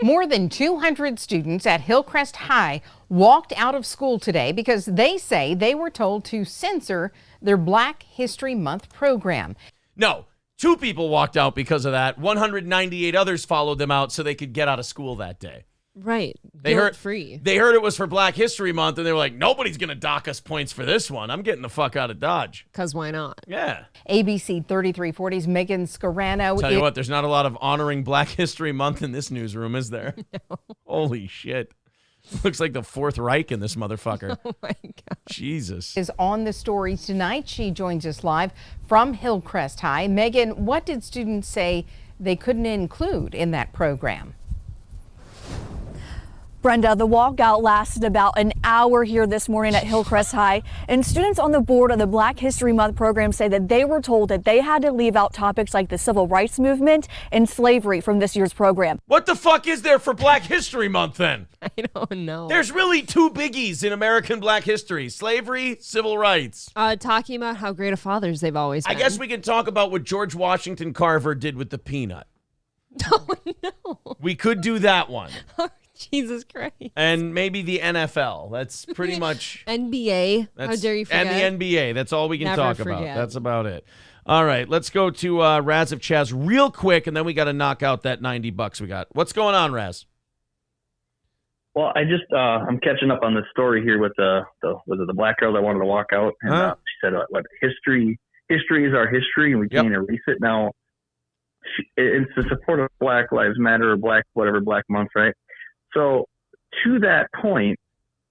More than 200 students at Hillcrest High walked out of school today because they say they were told to censor their Black History Month program. No, 2 people walked out because of that. 198 others followed them out so they could get out of school that day. Right. They heard free. They heard it was for Black History Month, and they were like, nobody's going to dock us points for this one. I'm getting the fuck out of Dodge. Because why not? Yeah. ABC 3340's Megan Scarano. Tell you what, there's not a lot of honoring Black History Month in this newsroom, is there? No. Holy shit. Looks like the Fourth Reich in this motherfucker. Oh, my God. Jesus. Is on the story tonight. She joins us live from Hillcrest High. Megan, what did students say they couldn't include in that program? Brenda, the walkout lasted about an hour here this morning at Hillcrest High, and students on the board of the Black History Month program say that they were told that they had to leave out topics like the civil rights movement and slavery from this year's program. What the fuck is there for Black History Month then? I don't know. There's really 2 biggies in American Black history: slavery, civil rights. Talking about how great of fathers they've always been. I guess we can talk about what George Washington Carver did with the peanut. Oh, no. We could do that one. Jesus Christ. And maybe the NFL. That's pretty much... NBA. How dare you forget? And the NBA. That's all we can Never talk forget. about. That's about it. All right, let's go to Raz of Chaz real quick, and then we got to knock out that $90 we got. What's going on, Raz? Well, I just I'm catching up on this story here with the black girl that wanted to walk out, and she said, "What history is our history, and we can't erase it." Now, it's the support of Black Lives Matter or Black Month, right? So, to that point,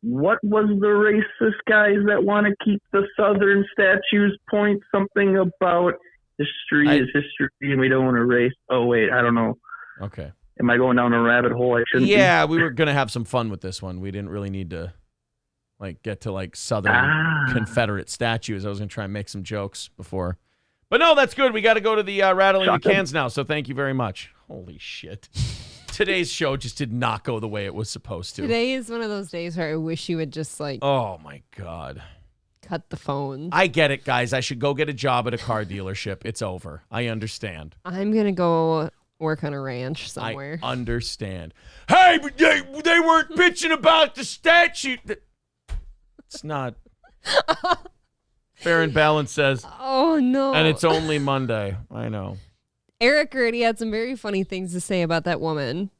what was the racist guys that want to keep the Southern statues point something about history is history and we don't want to erase? Oh, wait, I don't know. Okay. Am I going down a rabbit hole I shouldn't be? Yeah, we were going to have some fun with this one. We didn't really need to get to Southern Confederate statues. I was going to try and make some jokes before But no, that's good. We got to go to the rattling the Shotgun. cans now, so thank you very much. Holy shit. Today's show just did not go the way it was supposed to. Today is one of those days where I wish you would just like Oh, my God. cut the phone. I get it, guys. I should go get a job at a car dealership. It's over. I understand. I'm going to go work on a ranch somewhere. I understand. Hey, but they weren't bitching about the statute. It's not. Fair and Balance says. Oh, no. And it's only Monday. I know. Eric already had some very funny things to say about that woman.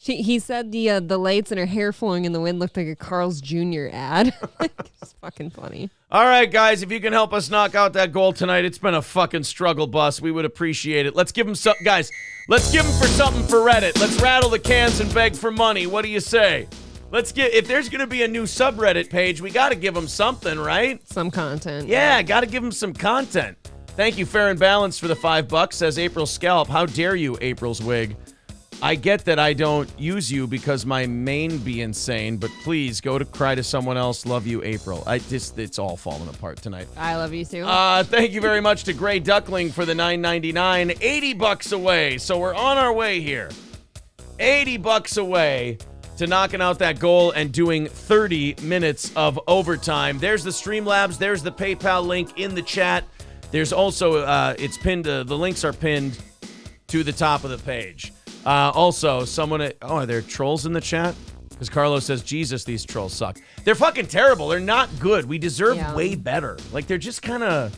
He said the lights and her hair flowing in the wind looked like a Carl's Jr. ad. It's fucking funny. All right, guys, if you can help us knock out that goal tonight, it's been a fucking struggle bus. We would appreciate it. Let's give them some, guys. Let's give them for something for Reddit. Let's rattle the cans and beg for money. What do you say? Let's get, if there's going to be a new subreddit page, we got to give them something, right? Some content. Yeah, got to give them some content. Thank you, Fair and Balance, for the $5, says April Scalp. How dare you, April's wig? I get that I don't use you because my main be insane, but please go to cry to someone else. Love you, April. It's all falling apart tonight. I love you too. Thank you very much to Gray Duckling for the $9.99. $80 away. So we're on our way here. $80 away to knocking out that goal and doing 30 minutes of overtime. There's the Streamlabs. There's the PayPal link in the chat. There's also, it's pinned, the links are pinned to the top of the page. Also, are there trolls in the chat? Because Carlos says, Jesus, these trolls suck. They're fucking terrible. They're not good. We deserve way better. Like, they're just kind of,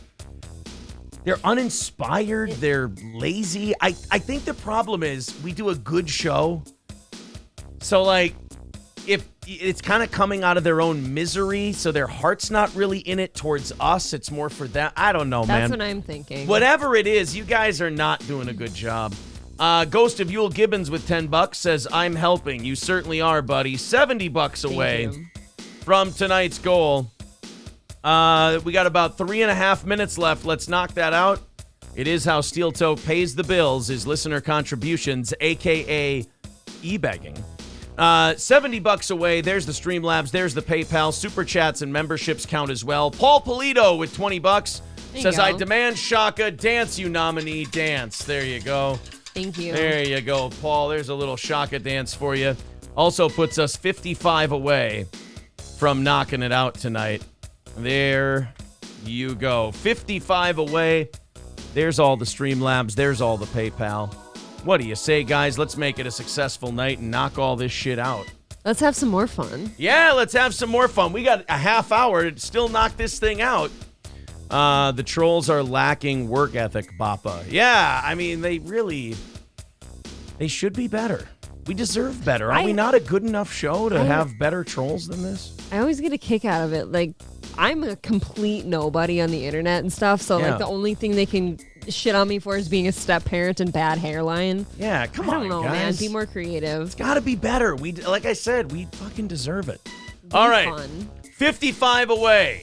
they're uninspired. They're lazy. I think the problem is we do a good show. So, like, if it's kind of coming out of their own misery, so their heart's not really in it towards us. It's more for them. I don't know, man. That's what I'm thinking. Whatever it is, you guys are not doing a good job. Ghost of Yule Gibbons with $10 says, I'm helping. You certainly are, buddy. $70 away from tonight's goal. We got about 3.5 minutes left. Let's knock that out. It is how Steel Toe pays the bills, is listener contributions, a.k.a. e-begging. $70 away. There's the Streamlabs. There's the PayPal. Super chats and memberships count as well. Paul Polito with $20 says, I demand Shaka. Dance, you nominee. Dance. There you go. Thank you. There you go, Paul. There's a little Shaka dance for you. Also puts us 55 away from knocking it out tonight. There you go. 55 away. There's all the Streamlabs. There's all the PayPal. What do you say, guys? Let's make it a successful night and knock all this shit out. Let's have some more fun. Yeah, let's have some more fun. We got a half hour to still knock this thing out. The trolls are lacking work ethic, Bappa. Yeah, I mean, they should be better. We deserve better. Are we not a good enough show to have better trolls than this? I always get a kick out of it. Like, I'm a complete nobody on the internet and stuff, so like the only thing they can shit on me for is being a step parent and bad hairline. Yeah, come on, I don't know, guys. man. Be more creative. It's got to be better. Like I said, we fucking deserve it. All right, fun. 55 away.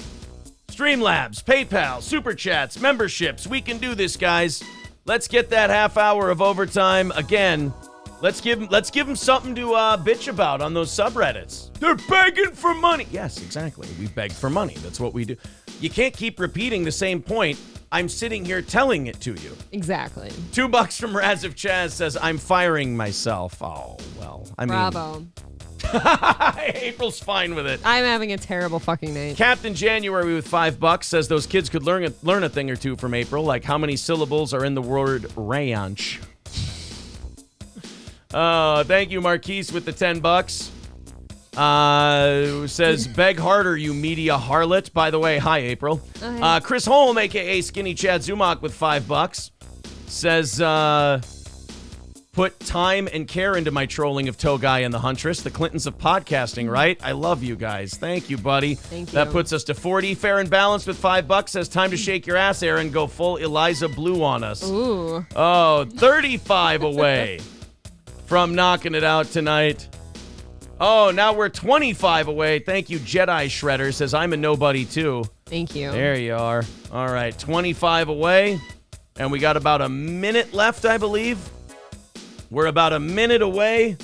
Streamlabs, PayPal, Super Chats, memberships. We can do this, guys. Let's get that half hour of overtime again. Let's give them something to bitch about on those subreddits. They're begging for money. Yes, exactly. We beg for money. That's what we do. You can't keep repeating the same point. I'm sitting here telling it to you. Exactly. $2 from Raz of Chaz says, I'm firing myself. Oh, well. I mean. Bravo. April's fine with it. I'm having a terrible fucking night. Captain January with $5 says those kids could learn a thing or two from April, like how many syllables are in the word ranch. Thank you, Marquise, with the $10. Says, beg harder, you media harlot. By the way, hi, April. Okay. Chris Holm, a.k.a. Skinny Chad Zumach, with $5. Says, put time and care into my trolling of Toe Guy and the Huntress. The Clintons of podcasting, right? I love you guys. Thank you, buddy. Thank you. That puts us to 40. Fair and Balanced with $5 says, time to shake your ass, Aaron. Go full Eliza Blue on us. Ooh. Oh, 35 away from knocking it out tonight. Oh, now we're 25 away. Thank you, Jedi Shredder. Says, I'm a nobody, too. Thank you. There you are. All right, 25 away. And we got about a minute left, I believe. We're about a minute away.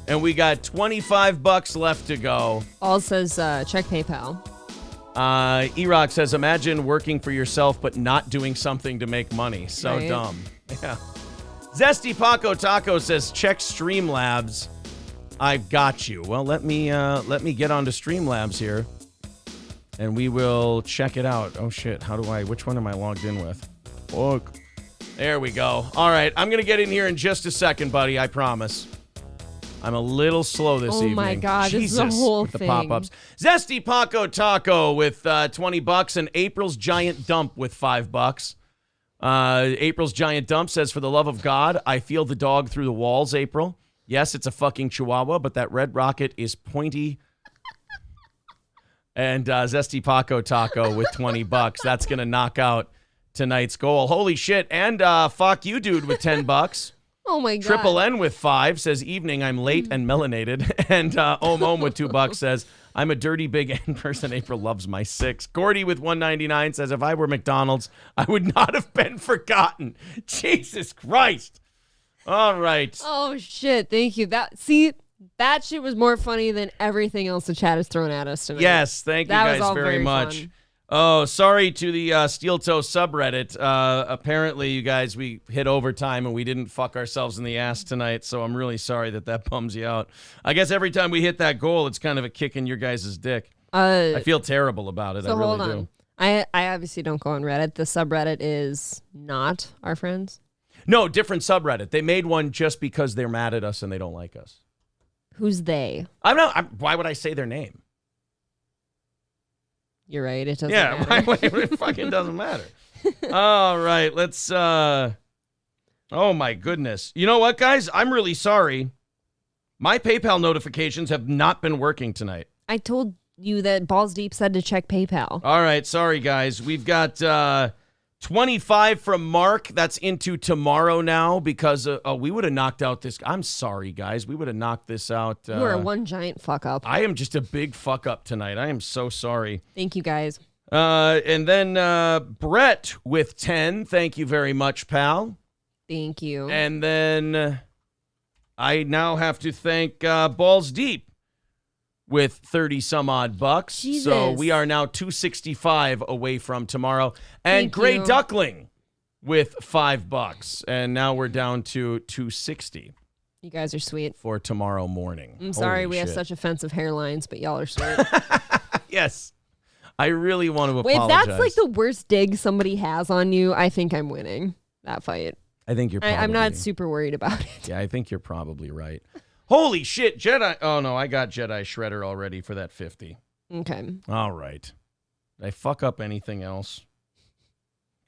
And we got $25 left to go. All says check PayPal. E-Rock says, imagine working for yourself but not doing something to make money. So Right. dumb. Yeah. Zesty Paco Taco says, check Streamlabs. I've got you. Well, let me get onto Streamlabs here, and we will check it out. Oh, shit. Which one am I logged in with? Fuck. There we go. All right. I'm going to get in here in just a second, buddy. I promise. I'm a little slow this evening. Oh my God, Jesus, this is a whole with the thing. pop-ups. Zesty Paco Taco with $20 and April's Giant Dump with $5. April's Giant Dump says, for the love of God, I feel the dog through the walls, April. Yes, it's a fucking chihuahua, but that red rocket is pointy. And Zesty Paco Taco with $20. That's going to knock out tonight's goal. Holy shit. And fuck you, dude, with $10. Oh my God. Triple N with 5 says, evening, I'm late and melanated. And Om with $2 says, I'm a dirty big N person. April loves my 6. Gordy with $1.99 says, if I were McDonald's, I would not have been forgotten. Jesus Christ. All right. Oh shit! Thank you. That shit was more funny than everything else the chat has thrown at us tonight. Yes, thank you That guys was all very much. fun. Oh, sorry to the Steel Toe subreddit. Apparently, you guys, we hit overtime and we didn't fuck ourselves in the ass tonight, so I'm really sorry that bums you out. I guess every time we hit that goal, it's kind of a kick in your guys' dick. I feel terrible about it. So I really hold on. do. I obviously don't go on Reddit. The subreddit is not our friends. No, different subreddit. They made one just because they're mad at us and they don't like us. Who's they? Why would I say their name? You're right. It doesn't matter. It fucking doesn't matter. All right, let's. Oh my goodness. You know what, guys? I'm really sorry. My PayPal notifications have not been working tonight. I told you that Balls Deep said to check PayPal. All right, sorry, guys. We've got 25 from Mark. That's into tomorrow now because we would have knocked out this. I'm sorry, guys. We would have knocked this out. You are one giant fuck up. I am just a big fuck up tonight. I am so sorry. Thank you, guys. And then Brett with 10. Thank you very much, pal. Thank you. And then I now have to thank Balls Deep with 30 some odd bucks. Jesus. So we are now 265 away from tomorrow. And Thank Gray you. Duckling with $5. And now we're down to 260 You guys are sweet. for tomorrow morning. I'm sorry Holy we have shit. such offensive hairlines, but y'all are sweet. Yes. I really want to Wait, if apologize. that's like the worst dig somebody has on you, I think I'm winning that fight. I think you're probably... I'm not super worried about it. Yeah, I think you're probably right. Holy shit, Jedi. Oh, no, I got Jedi Shredder already for that 50. Okay. All right. Did I fuck up anything else?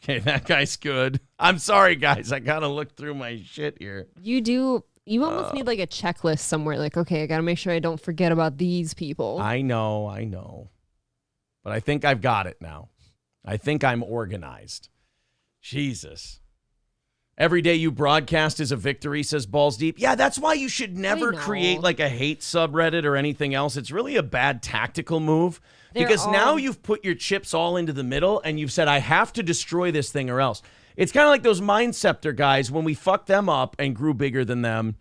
Okay, that guy's good. I'm sorry, guys. I got to look through my shit here. You almost need like a checklist somewhere. Like, okay, I got to make sure I don't forget about these people. I know. But I think I've got it now. I think I'm organized. Jesus. Every day you broadcast is a victory, says Balls Deep. Yeah, that's why you should never create like a hate subreddit or anything else. It's really a bad tactical move because now you've put your chips all into the middle and you've said, I have to destroy this thing or else. It's kind of like those Mind Scepter guys when we fucked them up and grew bigger than them,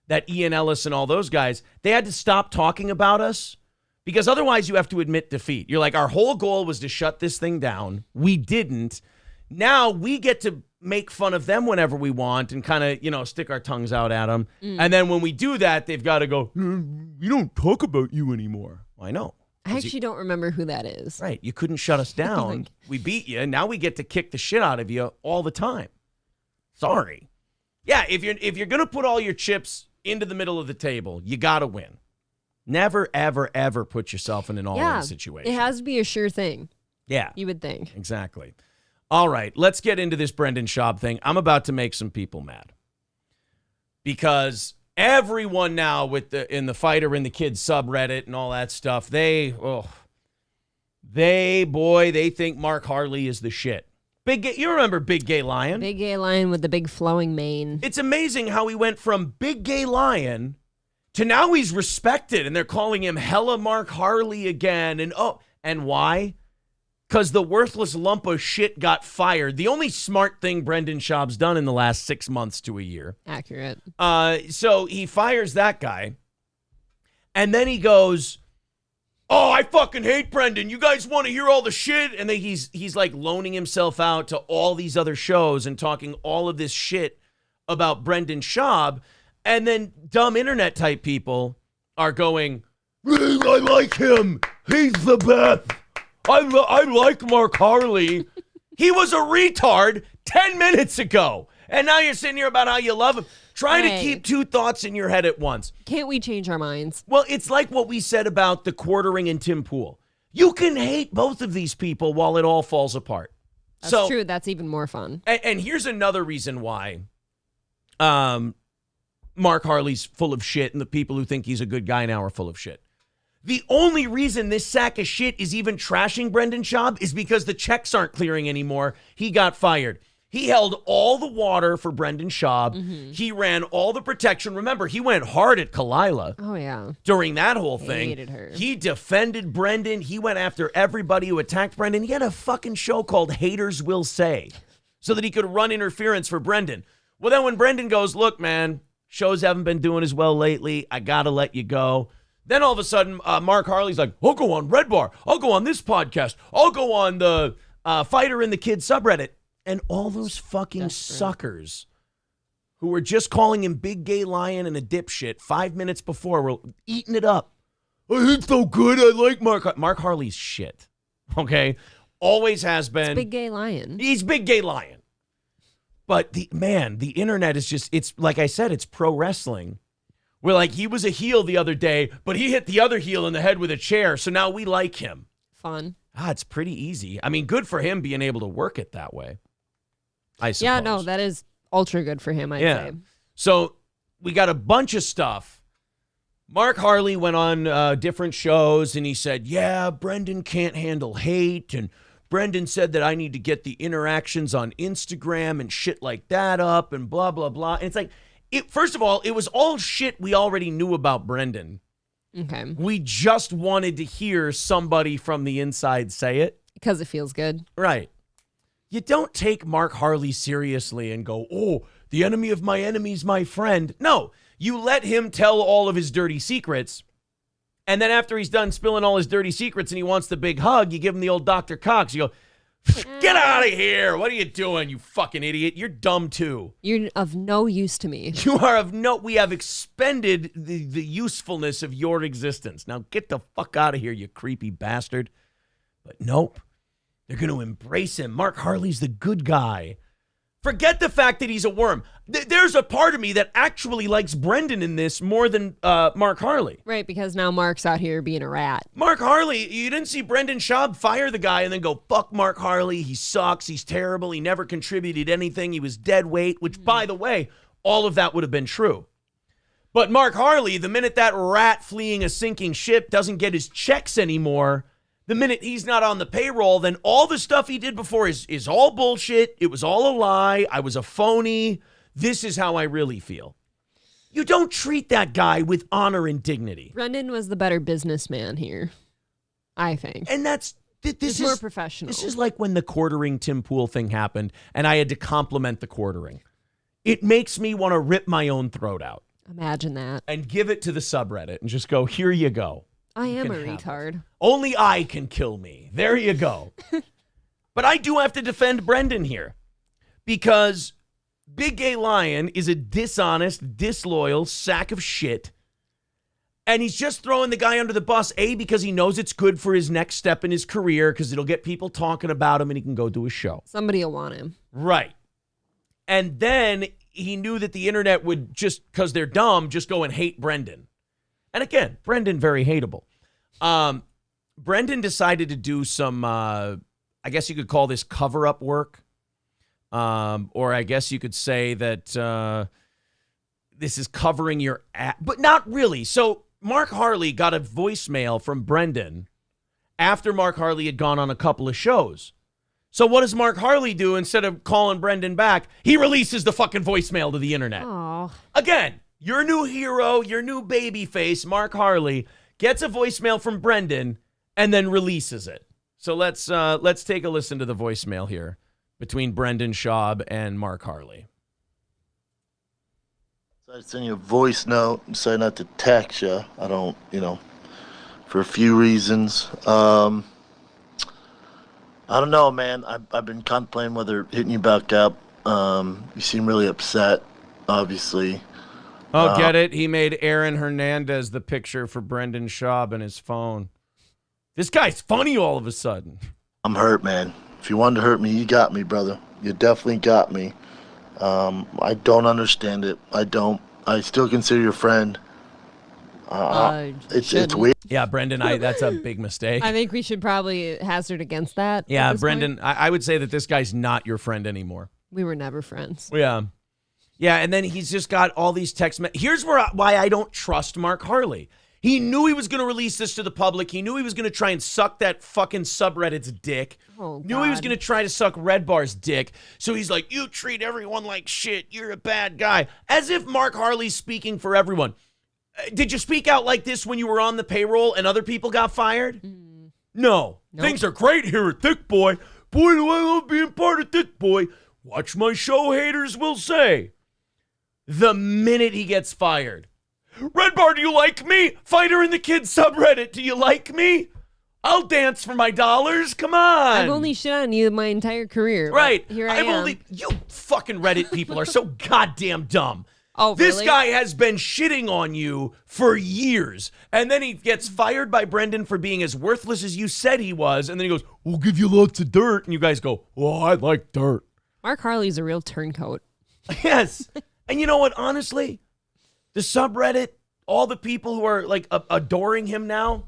that Ian Ellis and all those guys, they had to stop talking about us because otherwise you have to admit defeat. You're like, our whole goal was to shut this thing down. We didn't. Now we get to make fun of them whenever we want and kind of, stick our tongues out at them. And then when we do that, they've got to go, we don't talk about you anymore. Well, I know. I actually don't remember who that is. Right. You couldn't shut us down. We beat you. Now we get to kick the shit out of you all the time. Sorry. Yeah, if you're going to put all your chips into the middle of the table, you got to win. Never, ever, ever put yourself in an all-in situation. It has to be a sure thing. Yeah. You would think. Exactly. All right, let's get into this Brendan Schaub thing. I'm about to make some people mad. Because everyone now in the Fighter and the Kids subreddit and all that stuff, they think Mark Harley is the shit. You remember Big Gay Lion? Big Gay Lion with the big flowing mane. It's amazing how he went from Big Gay Lion to now he's respected and they're calling him hella Mark Harley again. And why? Because the worthless lump of shit got fired. The only smart thing Brendan Schaub's done in the last 6 months to a year. Accurate. So he fires that guy. And then he goes, Oh, I fucking hate Brendan. You guys want to hear all the shit? And then he's like loaning himself out to all these other shows and talking all of this shit about Brendan Schaub. And then dumb internet type people are going, I like him. He's the best. I like Mark Harley. He was a retard 10 minutes ago. And now you're sitting here about how you love him. Try to keep two thoughts in your head at once. Can't we change our minds? Well, it's like what we said about the quartering and Tim Pool. You can hate both of these people while it all falls apart. That's true. That's even more fun. And here's another reason why Mark Harley's full of shit and the people who think he's a good guy now are full of shit. The only reason this sack of shit is even trashing Brendan Schaub is because the checks aren't clearing anymore. He got fired. He held all the water for Brendan Schaub. Mm-hmm. He ran all the protection. Remember, he went hard at Kalila. Oh, yeah. During that whole thing. Hated her. He defended Brendan. He went after everybody who attacked Brendan. He had a fucking show called Haters Will Say so that he could run interference for Brendan. Well, then when Brendan goes, look, man, shows haven't been doing as well lately. I got to let you go. Then all of a sudden, Mark Harley's like, I'll go on Red Bar. I'll go on this podcast. I'll go on the Fighter and the Kid subreddit. And all those fucking suckers who were just calling him Big Gay Lion and a dipshit 5 minutes before were eating it up. Oh, he's so good. I like Mark Harley's shit. Okay? Always has been. It's Big Gay Lion. He's Big Gay Lion. But the internet is just, it's like I said, it's pro wrestling. We're like, he was a heel the other day, but he hit the other heel in the head with a chair, so now we like him. Fun. It's pretty easy. I mean, good for him being able to work it that way. I suppose. Yeah, no, that is ultra good for him, I'd say. So we got a bunch of stuff. Mark Harley went on different shows and he said, yeah, Brendan can't handle hate. And Brendan said that I need to get the interactions on Instagram and shit like that up and blah, blah, blah. And it's like, first of all, it was all shit we already knew about Brendan. Okay. We just wanted to hear somebody from the inside say it. Because it feels good. Right. You don't take Mark Harley seriously and go, oh, the enemy of my enemy is my friend. No, you let him tell all of his dirty secrets. And then after he's done spilling all his dirty secrets and he wants the big hug, you give him the old Dr. Cox. You go, get out of here. What are you doing, you fucking idiot? You're dumb too. You're of no use to me. You are of no, we have expended the usefulness of your existence. Now get the fuck out of here, you creepy bastard. But nope. They're going to embrace him. Mark Harley's the good guy. Forget the fact that he's a worm. There's a part of me that actually likes Brendan in this more than Mark Harley. Right, because now Mark's out here being a rat. Mark Harley, you didn't see Brendan Schaub fire the guy and then go, fuck Mark Harley. He sucks. He's terrible. He never contributed anything. He was dead weight, which, by the way, all of that would have been true. But Mark Harley, the minute that rat fleeing a sinking ship doesn't get his checks anymore, the minute he's not on the payroll, then all the stuff he did before is all bullshit. It was all a lie. I was a phony. This is how I really feel. You don't treat that guy with honor and dignity. Brendan was the better businessman here, I think. And this is more professional. This is like when the quartering Tim Pool thing happened and I had to compliment the quartering. It makes me want to rip my own throat out. Imagine that. And give it to the subreddit and just go, here you go. I am a retard. Only I can kill me. There you go. But I do have to defend Brendan here because Big Gay Lion is a dishonest, disloyal sack of shit. And he's just throwing the guy under the bus, A, because he knows it's good for his next step in his career because it'll get people talking about him and he can go do a show. Somebody will want him. Right. And then he knew that the internet would just, because they're dumb, just go and hate Brendan. And again, Brendan, very hateable. Brendan decided to do some, I guess you could call this cover-up work. Or I guess you could say that this is covering your ass. But not really. So Mark Harley got a voicemail from Brendan after Mark Harley had gone on a couple of shows. So what does Mark Harley do instead of calling Brendan back? He releases the fucking voicemail to the internet. Aww. Again. Your new hero, your new baby face, Mark Harley, gets a voicemail from Brendan and then releases it. So let's take a listen to the voicemail here between Brendan Schaub and Mark Harley. So I send you a voice note and say not to text you. I don't, for a few reasons. I don't know, man. I've been contemplating whether hitting you back up. You seem really upset, obviously. Oh, get it? He made Aaron Hernandez the picture for Brendan Schaub in his phone. This guy's funny all of a sudden. I'm hurt, man. If you wanted to hurt me, you got me, brother. You definitely got me. I don't understand it. I don't. I still consider you a friend. It's weird. Yeah, Brendan, that's a big mistake. I think we should probably hazard against that. Yeah, Brendan, I would say that this guy's not your friend anymore. We were never friends. Yeah. Yeah, and then he's just got all these text messages. Here's why I don't trust Mark Harley. He knew he was going to release this to the public. He knew he was going to try and suck that fucking subreddit's dick. Oh, knew he was going to try to suck Red Bar's dick. So he's like, you treat everyone like shit. You're a bad guy. As if Mark Harley's speaking for everyone. Did you speak out like this when you were on the payroll and other people got fired? No. Nope. Things are great here at Thick Boy. Boy, do I love being part of Thick Boy. Watch my show, haters will say. The minute he gets fired. Red Bar, do you like me? Fighter in the Kids subreddit, do you like me? I'll dance for my dollars. Come on. I've only shit on you my entire career. Right. Here I am. You fucking Reddit people are so goddamn dumb. Oh, This really? guy has been shitting on you for years. And then he gets fired by Brendan for being as worthless as you said he was. And then he goes, we'll give you lots of dirt. And you guys go, oh, I like dirt. Mark Harley's a real turncoat. Yes. And you know what? Honestly, the subreddit, all the people who are like adoring him now,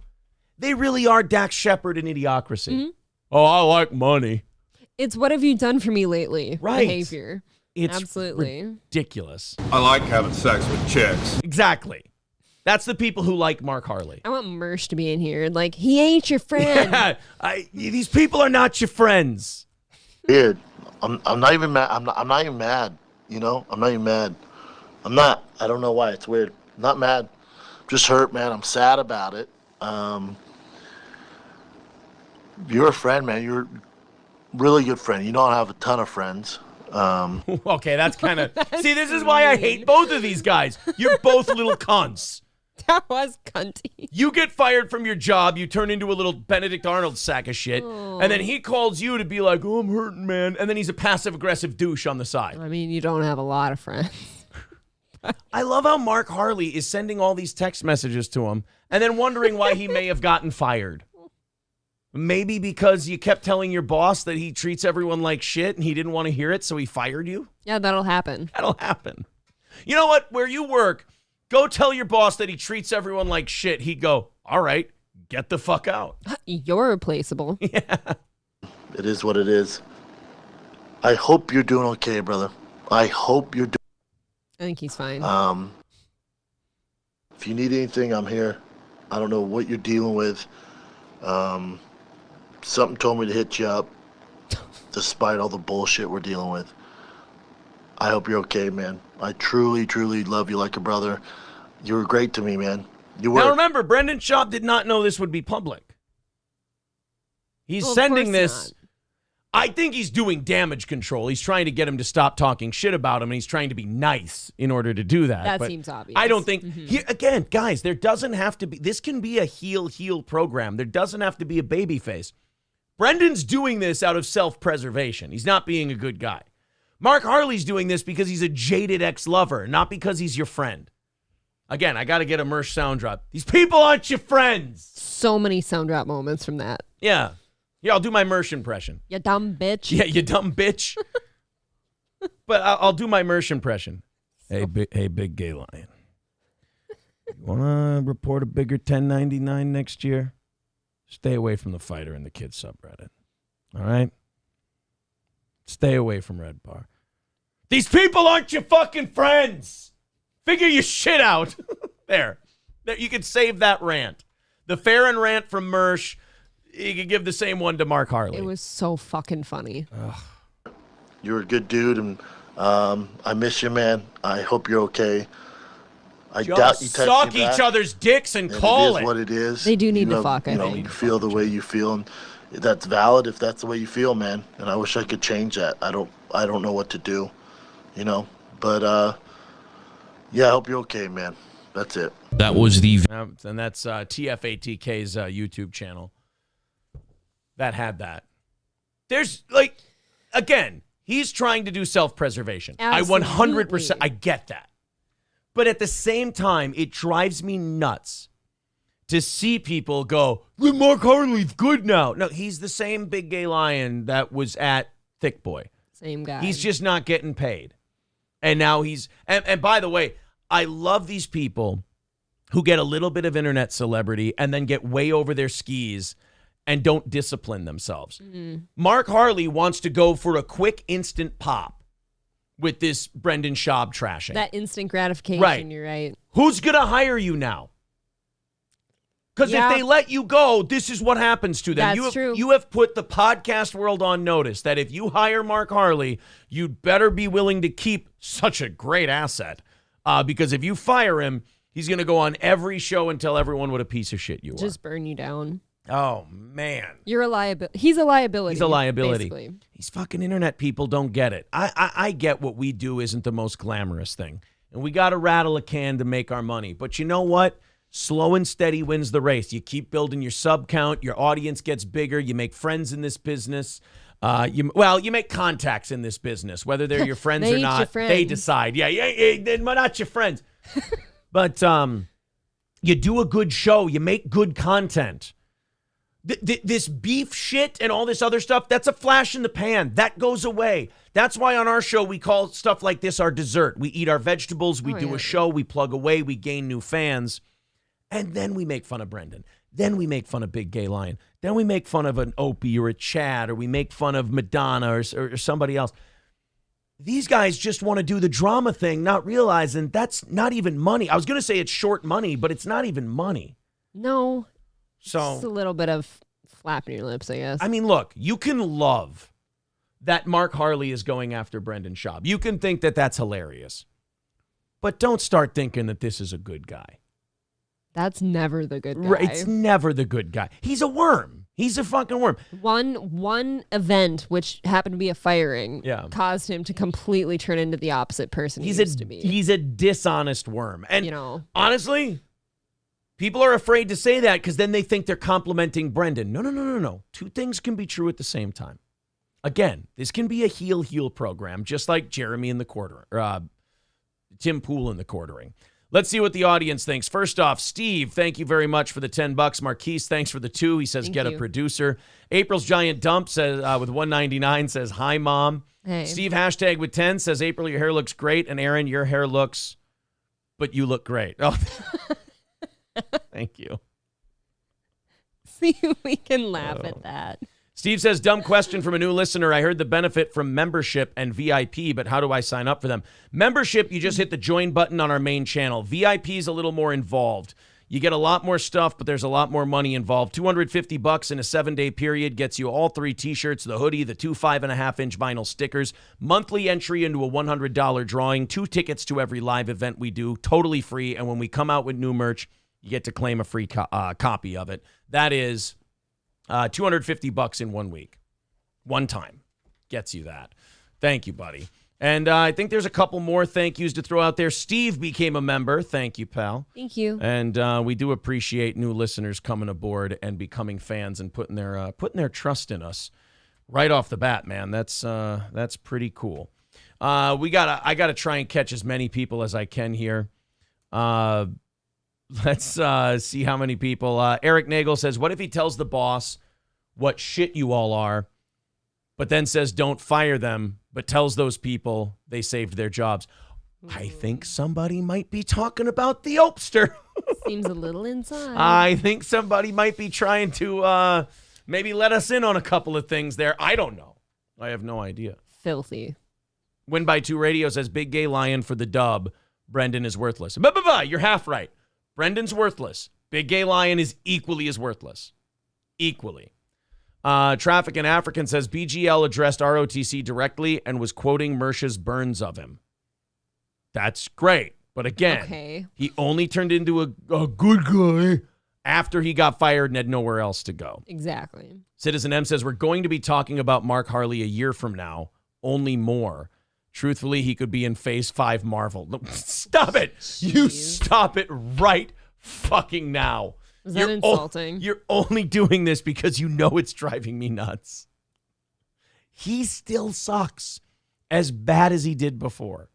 they really are Dax Shepard and Idiocracy. Mm-hmm. Oh, I like money. It's what have you done for me lately? Right. Behavior. It's absolutely ridiculous. I like having sex with chicks. Exactly. That's the people who like Mark Harley. I want Mersh to be in here. Like, he ain't your friend. Yeah, these people are not your friends. Weird. I'm not even mad. I'm not even mad. You know, I'm not even mad. I'm not. I don't know why. It's weird. I'm not mad. I'm just hurt, man. I'm sad about it. You're a friend, man. You're a really good friend. You don't have a ton of friends. Okay, that's kind of... See, this is why I hate both of these guys. You're both little cunts. That was cunty. You get fired from your job, you turn into a little Benedict Arnold sack of shit, and then he calls you to be like, oh, I'm hurting, man, and then he's a passive-aggressive douche on the side. I mean, you don't have a lot of friends. I love how Mark Harley is sending all these text messages to him and then wondering why he may have gotten fired. Maybe because you kept telling your boss that he treats everyone like shit and he didn't want to hear it, so he fired you? Yeah, that'll happen. That'll happen. You know what? Where you work, go tell your boss that he treats everyone like shit. He'd go, all right, get the fuck out. You're replaceable. Yeah. It is what it is. I hope you're doing okay, brother. I hope you're doing. I think he's fine. If you need anything, I'm here. I don't know what you're dealing with. Something told me to hit you up, despite all the bullshit we're dealing with. I hope you're okay, man. I truly, truly love you like a brother. You were great to me, man. You were. Now remember, Brendan Schaub did not know this would be public. He's Well, of sending course this. I think he's doing damage control. He's trying to get him to stop talking shit about him, and he's trying to be nice in order to do that. That But seems obvious. I don't think, here, again, guys, there doesn't have to be, this can be a heel program. There doesn't have to be a baby face. Brendan's doing this out of self-preservation. He's not being a good guy. Mark Harley's doing this because he's a jaded ex-lover, not because he's your friend. Again, I got to get a Mersh sound drop. These people aren't your friends. So many sound drop moments from that. Yeah. Yeah, I'll do my Mersh impression. You dumb bitch. Yeah, you dumb bitch. But I'll do my Mersh impression. Hey, big gay lion. You want to report a bigger 1099 next year? Stay away from the fighter in the kids subreddit. All right? Stay away from Red Bar. These people aren't your fucking friends. Figure your shit out. There. You can save that rant. The Farron rant from Mersh, you could give the same one to Mark Harley. It was so fucking funny. You're a good dude, and I miss you, man. I hope you're okay. I doubt you text suck me back, each other's dicks and call it. It is what it is. They do need to have, fuck, I think. You feel the way you feel, and that's valid if that's the way you feel, man. And I wish I could change that. I don't know what to do, But yeah, I hope you're okay, man. That's it. That was the... and that's TFATK's YouTube channel. That had that. There's, like, again, he's trying to do self-preservation. Absolutely. I 100%, I get that. But at the same time, it drives me nuts to see people go, Mark Harley's good now. No, he's the same big gay lion that was at Thick Boy. Same guy. He's just not getting paid. And now he's, and by the way, I love these people who get a little bit of internet celebrity and then get way over their skis and don't discipline themselves. Mm-hmm. Mark Harley wants to go for a quick instant pop with this Brendan Schaub trashing. That instant gratification, Right. You're right. Who's going to hire you now? Because if they let you go, this is what happens to them. That's true. You have put the podcast world on notice that if you hire Mark Harley, you'd better be willing to keep such a great asset. Because if you fire him, he's going to go on every show and tell everyone what a piece of shit you are. Just burn you down. Oh, man. You're a liability. He's a liability. He's a liability. Basically. These fucking internet people don't get it. I get what we do isn't the most glamorous thing. And we got to rattle a can to make our money. But you know what? Slow and steady wins the race. You keep building your sub count. Your audience gets bigger. You make friends in this business. You make contacts in this business. Whether they're your friends or not, they decide. Yeah, they're not your friends. But you do a good show. You make good content. This beef shit and all this other stuff, that's a flash in the pan. That goes away. That's why on our show we call stuff like this our dessert. We eat our vegetables. We do a show. We plug away. We gain new fans. And then we make fun of Brendan. Then we make fun of Big Gay Lion. Then we make fun of an Opie or a Chad, or we make fun of Madonna or somebody else. These guys just want to do the drama thing, not realizing that's not even money. I was going to say it's short money, but it's not even money. No. So just a little bit of flapping your lips, I guess. I mean, look, you can love that Mark Harley is going after Brendan Schaub. You can think that that's hilarious. But don't start thinking that this is a good guy. That's never the good guy. It's never the good guy. He's a worm. He's a fucking worm. One event, which happened to be a firing, Yeah. caused him to completely turn into the opposite person he He's used to be. He's a dishonest worm. And You know. honestly, people are afraid to say that because then they think they're complimenting Brendan. No. Two things can be true at the same time. Again, this can be a heel program, just like Jeremy in the quarter, Tim Pool in the quartering. Let's see what the audience thinks. First off, Steve, thank you very much for the $10. Marquise, thanks for the 2. He says, get a producer. April's Giant Dump says with $1.99 says, hi, Mom. Hey. Steve, hashtag with 10 says, April, your hair looks great. And Aaron, your hair looks, but you look great. Oh, thank you. See if we can laugh at that. Steve says, dumb question from a new listener. I heard the benefit from membership and VIP, but how do I sign up for them? Membership, you just hit the join button on our main channel. VIP is a little more involved. You get a lot more stuff, but there's a lot more money involved. $250 in a 7-day period gets you all 3 t-shirts, the hoodie, the 2 5.5-inch vinyl stickers, monthly entry into a $100 drawing, 2 tickets to every live event we do, totally free. And when we come out with new merch, you get to claim a free copy of it. That is $250 in 1 week. One time gets you that. Thank you, buddy. And I think there's a couple more thank yous to throw out there. Steve became a member. Thank you, pal. Thank you. And we do appreciate new listeners coming aboard and becoming fans and putting their trust in us right off the bat, man. That's pretty cool. I gotta try and catch as many people as I can here. Let's see how many people. Eric Nagel says, what if he tells the boss what shit you all are, but then says don't fire them, but tells those people they saved their jobs? I think somebody might be talking about the Opster. Seems a little inside. I think somebody might be trying to maybe let us in on a couple of things there. I don't know. I have no idea. Filthy. Win by 2 Radio says Big Gay Lion for the dub. Brendan is worthless. You're half right. Brendan's worthless. Big Gay Lion is equally as worthless. Equally. Traffic in African says BGL addressed ROTC directly and was quoting Mersha's burns of him. That's great. But again, he only turned into a good guy after he got fired and had nowhere else to go. Exactly. Citizen M says we're going to be talking about Mark Harley a year from now, only more. Truthfully, he could be in Phase 5 Marvel. Stop it. You stop it right fucking now. Is that insulting? You're only doing this because you know it's driving me nuts. He still sucks as bad as he did before.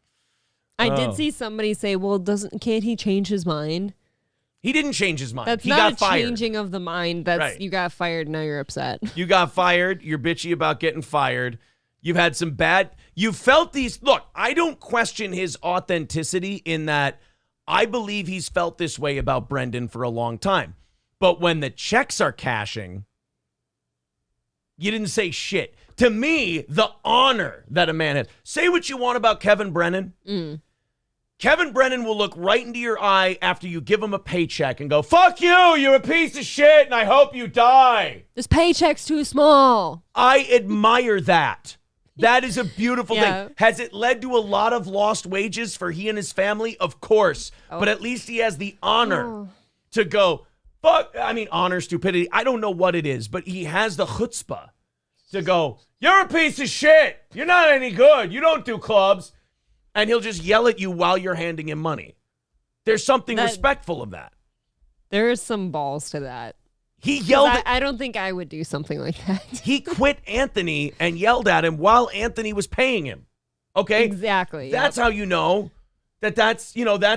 I did see somebody say, well, can't he change his mind? He didn't change his mind. That's he not got fired. changing of the mind. That's Right. You got fired, now you're upset. You got fired. You're bitchy about getting fired. You've had some bad... You felt these... Look, I don't question his authenticity in that I believe he's felt this way about Brendan for a long time. But when the checks are cashing, you didn't say shit. To me, the honor that a man has... Say what you want about Kevin Brennan. Kevin Brennan will look right into your eye after you give him a paycheck and go, fuck you, you're a piece of shit, and I hope you die. This paycheck's too small. I admire that. That is a beautiful thing. Has it led to a lot of lost wages for he and his family? Of course. But at least he has the honor to go, fuck, I mean, honor, stupidity. I don't know what it is, but he has the chutzpah to go, you're a piece of shit. You're not any good. You don't do clubs. And he'll just yell at you while you're handing him money. There's something respectful of that. There is some balls to that. He yelled at... I don't think I would do something like that. He quit Anthony and yelled at him while Anthony was paying him. Okay? Exactly. That's how you know that's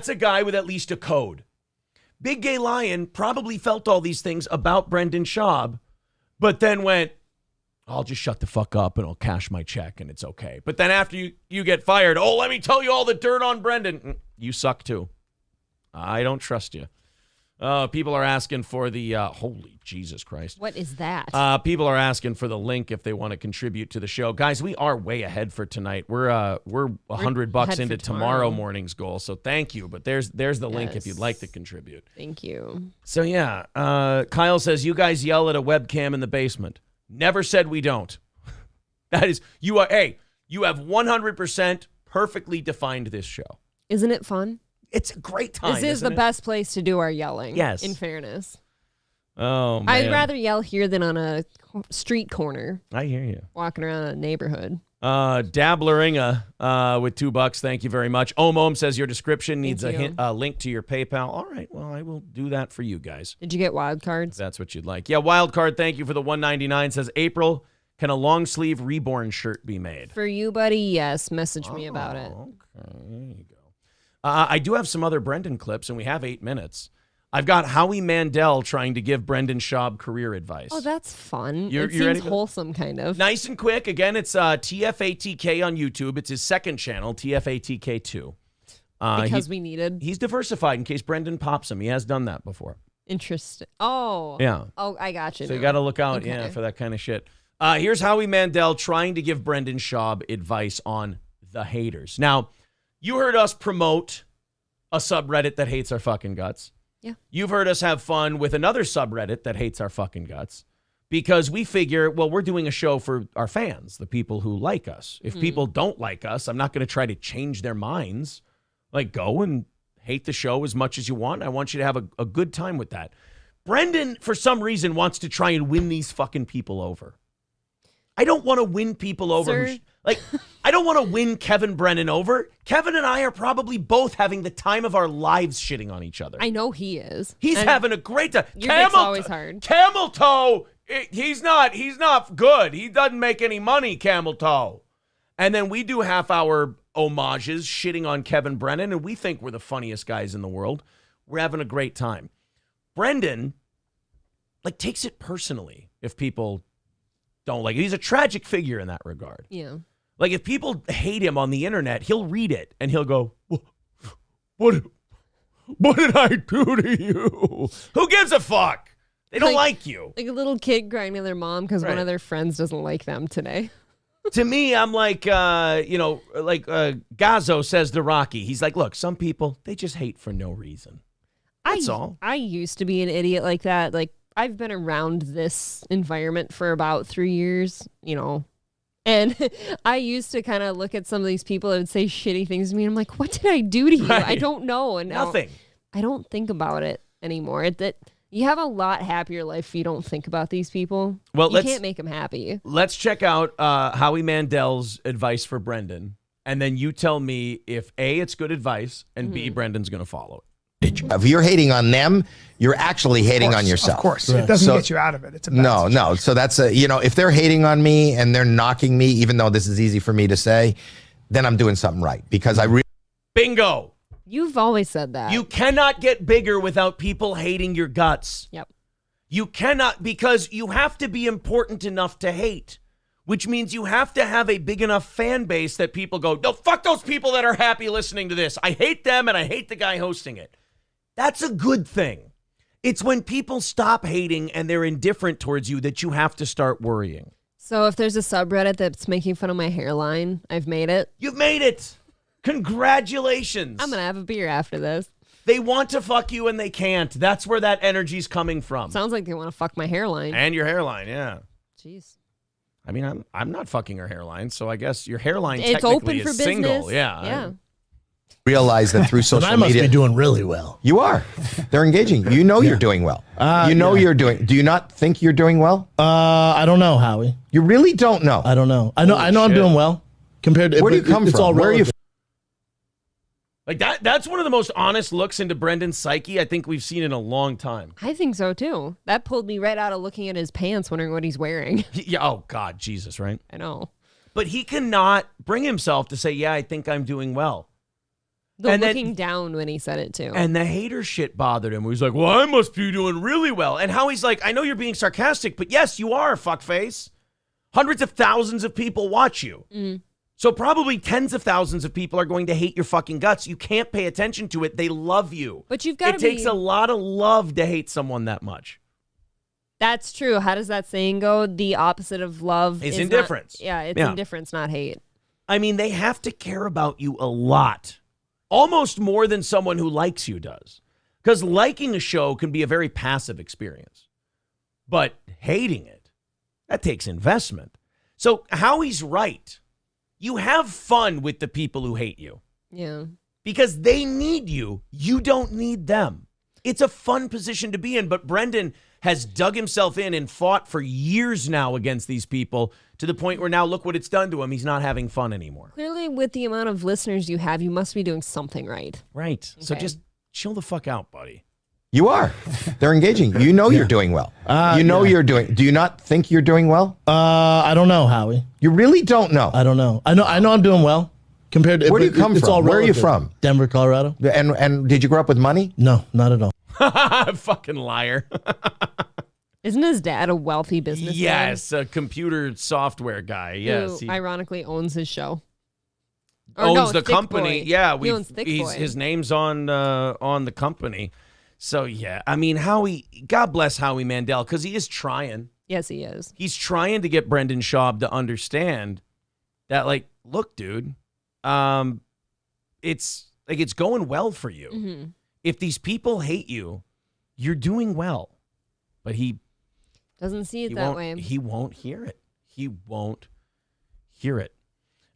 a guy with at least a code. Big Gay Lion probably felt all these things about Brendan Schaub, but then went, I'll just shut the fuck up and I'll cash my check and it's okay. But then after you get fired, let me tell you all the dirt on Brendan. You suck too. I don't trust you. People are asking for the, holy Jesus Christ. What is that? People are asking for the link if they want to contribute to the show. Guys, we are way ahead for tonight. We're $100 into tomorrow morning's goal. So thank you. But there's the link if you'd like to contribute. Thank you. So yeah, Kyle says, you guys yell at a webcam in the basement. Never said we don't. That is, you have 100% perfectly defined this show. Isn't it fun? It's a great time. This is the best place to do our yelling. Yes. In fairness. Oh, man. I'd rather yell here than on a street corner. I hear you. Walking around a neighborhood. Dabbleringa with $2. Thank you very much. Om says your description needs a link to your PayPal. All right. Well, I will do that for you guys. Did you get wild cards? If that's what you'd like. Yeah, wild card. Thank you for the $1.99. Says April, can a long sleeve Reborn shirt be made? For you, buddy, yes. Message me about it. Okay, there you go. I do have some other Brendan clips, and we have 8 minutes. I've got Howie Mandel trying to give Brendan Schaub career advice. Oh, that's fun. It seems wholesome, kind of. Nice and quick. Again, it's TFATK on YouTube. It's his second channel, TFATK2. Because we needed. He's diversified in case Brendan pops him. He has done that before. Interesting. Oh. Yeah. Oh, I got you. So you got to look out, for that kind of shit. Here's Howie Mandel trying to give Brendan Schaub advice on the haters. Now, you heard us promote a subreddit that hates our fucking guts. Yeah. You've heard us have fun with another subreddit that hates our fucking guts because we figure, well, we're doing a show for our fans, the people who like us. If people don't like us, I'm not going to try to change their minds. Like, go and hate the show as much as you want. I want you to have a good time with that. Brendan, for some reason, wants to try and win these fucking people over. I don't want to win people over. I don't want to win Kevin Brennan over. Kevin and I are probably both having the time of our lives shitting on each other. I know he is. He's having a great time. Your dick's always hard. Camel Toe, he's not good. He doesn't make any money, Camel Toe. And then we do half-hour homages shitting on Kevin Brennan, and we think we're the funniest guys in the world. We're having a great time. Brendan, takes it personally if people don't like it. He's a tragic figure in that regard. Yeah. If people hate him on the internet, he'll read it and he'll go, what did I do to you? Who gives a fuck? They don't like you. Like a little kid crying to their mom because one of their friends doesn't like them today. To me, I'm like, Gazzo says to Rocky. He's like, look, some people, they just hate for no reason. That's all. I used to be an idiot like that. I've been around this environment for about 3 years, and I used to kind of look at some of these people that would say shitty things to me. And I'm like, what did I do to you? Right. I don't know. And nothing. I don't think about it anymore. That you have a lot happier life if you don't think about these people. Well, you can't make them happy. Let's check out Howie Mandel's advice for Brendan and then you tell me if A, it's good advice, and B, Brendan's going to follow it. If you're hating on them, you're actually hating on yourself. Of course. It doesn't get you out of it. It's a bad situation. No. So that's if they're hating on me and they're knocking me, even though this is easy for me to say, then I'm doing something right because I really. Bingo. You've always said that. You cannot get bigger without people hating your guts. Yep. You cannot, because you have to be important enough to hate, which means you have to have a big enough fan base that people go, no, fuck those people that are happy listening to this. I hate them and I hate the guy hosting it. That's a good thing. It's when people stop hating and they're indifferent towards you that you have to start worrying. So if there's a subreddit that's making fun of my hairline, I've made it. You've made it. Congratulations. I'm going to have a beer after this. They want to fuck you and they can't. That's where that energy's coming from. Sounds like they want to fuck my hairline. And your hairline, yeah. Jeez. I mean, I'm not fucking her hairline, so I guess your hairline It's technically open for is business. single. Yeah. Yeah. Realize that through social I must media. be doing really well. You are. They're engaging. You know you're doing well. You're doing. Do you not think you're doing well? I don't know, Howie. You really don't know. I don't know. I know I'm doing well compared to. Where do you come it's from? all Where are you relative. Like that's one of the most honest looks into Brendan's psyche I think we've seen in a long time. I think so, too. That pulled me right out of looking at his pants, wondering what he's wearing. Yeah. Oh, God, Jesus, right? I know. But he cannot bring himself to say, yeah, I think I'm doing well. The looking down when he said it, too. And the hater shit bothered him. He's like, well, I must be doing really well. And how he's like, I know you're being sarcastic, but yes, you are, fuckface. Hundreds of thousands of people watch you. Mm. So probably tens of thousands of people are going to hate your fucking guts. You can't pay attention to it. They love you. But you've got to It takes a lot of love to hate someone that much. That's true. How does that saying go? The opposite of love is not- indifference. It's indifference, not hate. I mean, they have to care about you a lot. Almost more than someone who likes you does. Because liking a show can be a very passive experience. But hating it, that takes investment. So Howie's right. You have fun with the people who hate you. Yeah. Because they need you. You don't need them. It's a fun position to be in. But Brendan has dug himself in and fought for years now against these people to the point where now look what it's done to him. He's not having fun anymore. Clearly, with the amount of listeners you have, you must be doing something right. Right. So Okay. just chill the fuck out, buddy. You are. They're engaging. You know you're doing well. You're doing. Do you not think you're doing well? I don't know, Howie. You really don't know. I don't know. I know I'm doing well compared to. Where do you come it's from? all Where are you relative. from? Denver, Colorado. And did you grow up with money? No, not at all. Fucking liar. Isn't his dad a wealthy businessman? Yes, a computer software guy. Yes, Who ironically owns his show. owns the Thick company. Boy. Yeah, He owns Thick Boy. his name's on the company. So yeah, I mean Howie. God bless Howie Mandel because he is trying. Yes, he is. He's trying to get Brendan Schaub to understand that, like, look, dude, it's going well for you. Mm-hmm. If these people hate you, you're doing well. But he Doesn't see it that way. He won't hear it. He won't hear it.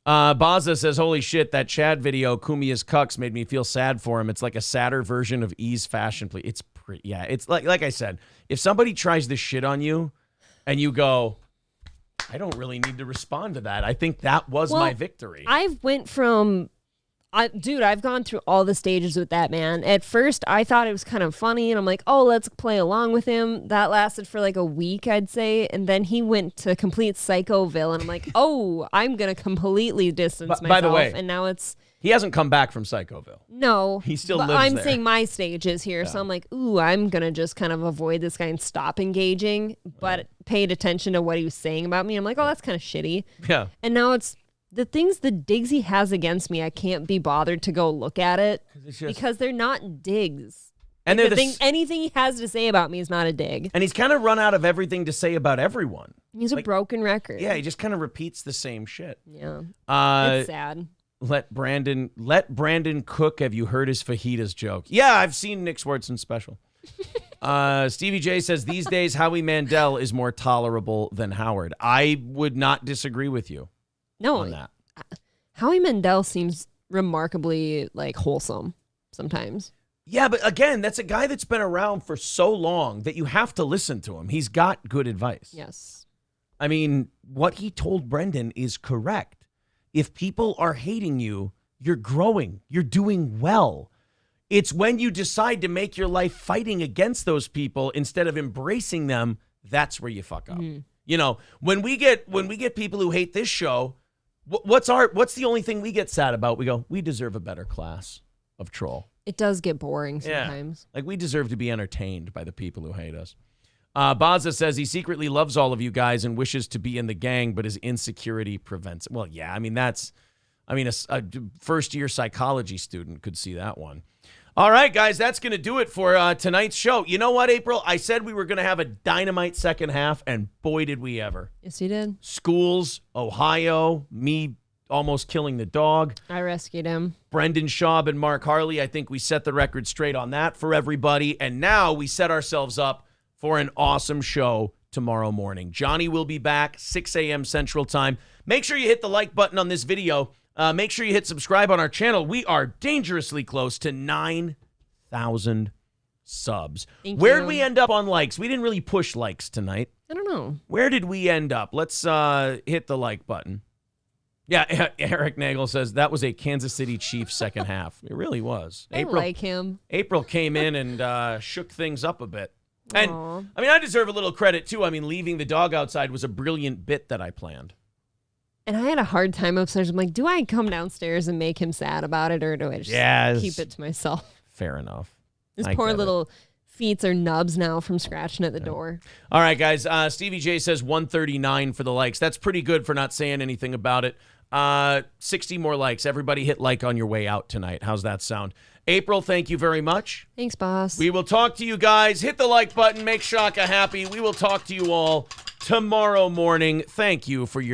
Baza says, holy shit, that Chad video, Kumia's Cucks, made me feel sad for him. It's like a sadder version of E's fashion plea. It's pretty, yeah. It's like I said, if somebody tries to shit on you and you go, I don't really need to respond to that. I think that was my victory. I've gone through all the stages with that man. At first, I thought it was kind of funny, and I'm like, oh, let's play along with him. That lasted for like a week, I'd say, and then he went to complete Psychoville, and I'm like, oh, I'm going to completely distance myself. By the way, and now it's... He hasn't come back from Psychoville. No. He still but lives I'm there. saying my stages here, so I'm like, ooh, I'm going to just kind of avoid this guy and stop engaging, but paid attention to what he was saying about me. I'm like, oh, that's kind of shitty. Yeah. And now it's the digs he has against me, I can't be bothered to go look at it because they're not digs. And Like, they're anything he has to say about me is not a dig. And he's kind of run out of everything to say about everyone. He's a broken record. Yeah, he just kind of repeats the same shit. Yeah. It's sad. Let Brandon cook. Have you heard his fajitas joke? Yeah, I've seen Nick Swartzen's special. Stevie J says, these days, Howie Mandel is more tolerable than Howard. I would not disagree with you on that. Howie Mandel seems remarkably like wholesome sometimes. Yeah, but again, that's a guy that's been around for so long that you have to listen to him. He's got good advice. Yes. I mean, what he told Brendan is correct. if people are hating you, you're growing, you're doing well. It's when you decide to make your life fighting against those people instead of embracing them, that's where you fuck up. You know, when we get people who hate this show, what's the only thing we get sad about? We go, we deserve a better class of troll. It does get boring sometimes. Yeah. Like, we deserve to be entertained by the people who hate us. Baza says he secretly loves all of you guys and wishes to be in the gang, but his insecurity prevents it. Well, yeah, a first-year psychology student could see that one. All right, guys, that's going to do it for tonight's show. You know what, April? I said we were going to have a dynamite second half, and boy, did we ever. Yes, you did. Schools, Ohio, me almost killing the dog. I rescued him. Brendan Schaub and Mark Harley. I think we set the record straight on that for everybody. And now we set ourselves up for an awesome show tomorrow morning. Johnny will be back 6 a.m. Central Time. Make sure you hit the like button on this video. Make sure you hit subscribe on our channel. We are dangerously close to 9,000 subs. Where'd we end up on likes? We didn't really push likes tonight. I don't know. Where did we end up? Let's hit the like button. Yeah, Eric Nagel says that was a Kansas City Chiefs second half. It really was. I like him. April came in and shook things up a bit. And, I deserve a little credit, too. Leaving the dog outside was a brilliant bit that I planned. And I had a hard time upstairs. I'm like, do I come downstairs and make him sad about it, or do I just keep it to myself? Fair enough. His poor little feet are nubs now from scratching at the door. All right, guys. Stevie J says 139 for the likes. That's pretty good for not saying anything about it. 60 more likes. Everybody hit like on your way out tonight. How's that sound? April, thank you very much. Thanks, boss. We will talk to you guys. Hit the like button. Make Shaka happy. We will talk to you all tomorrow morning. Thank you for your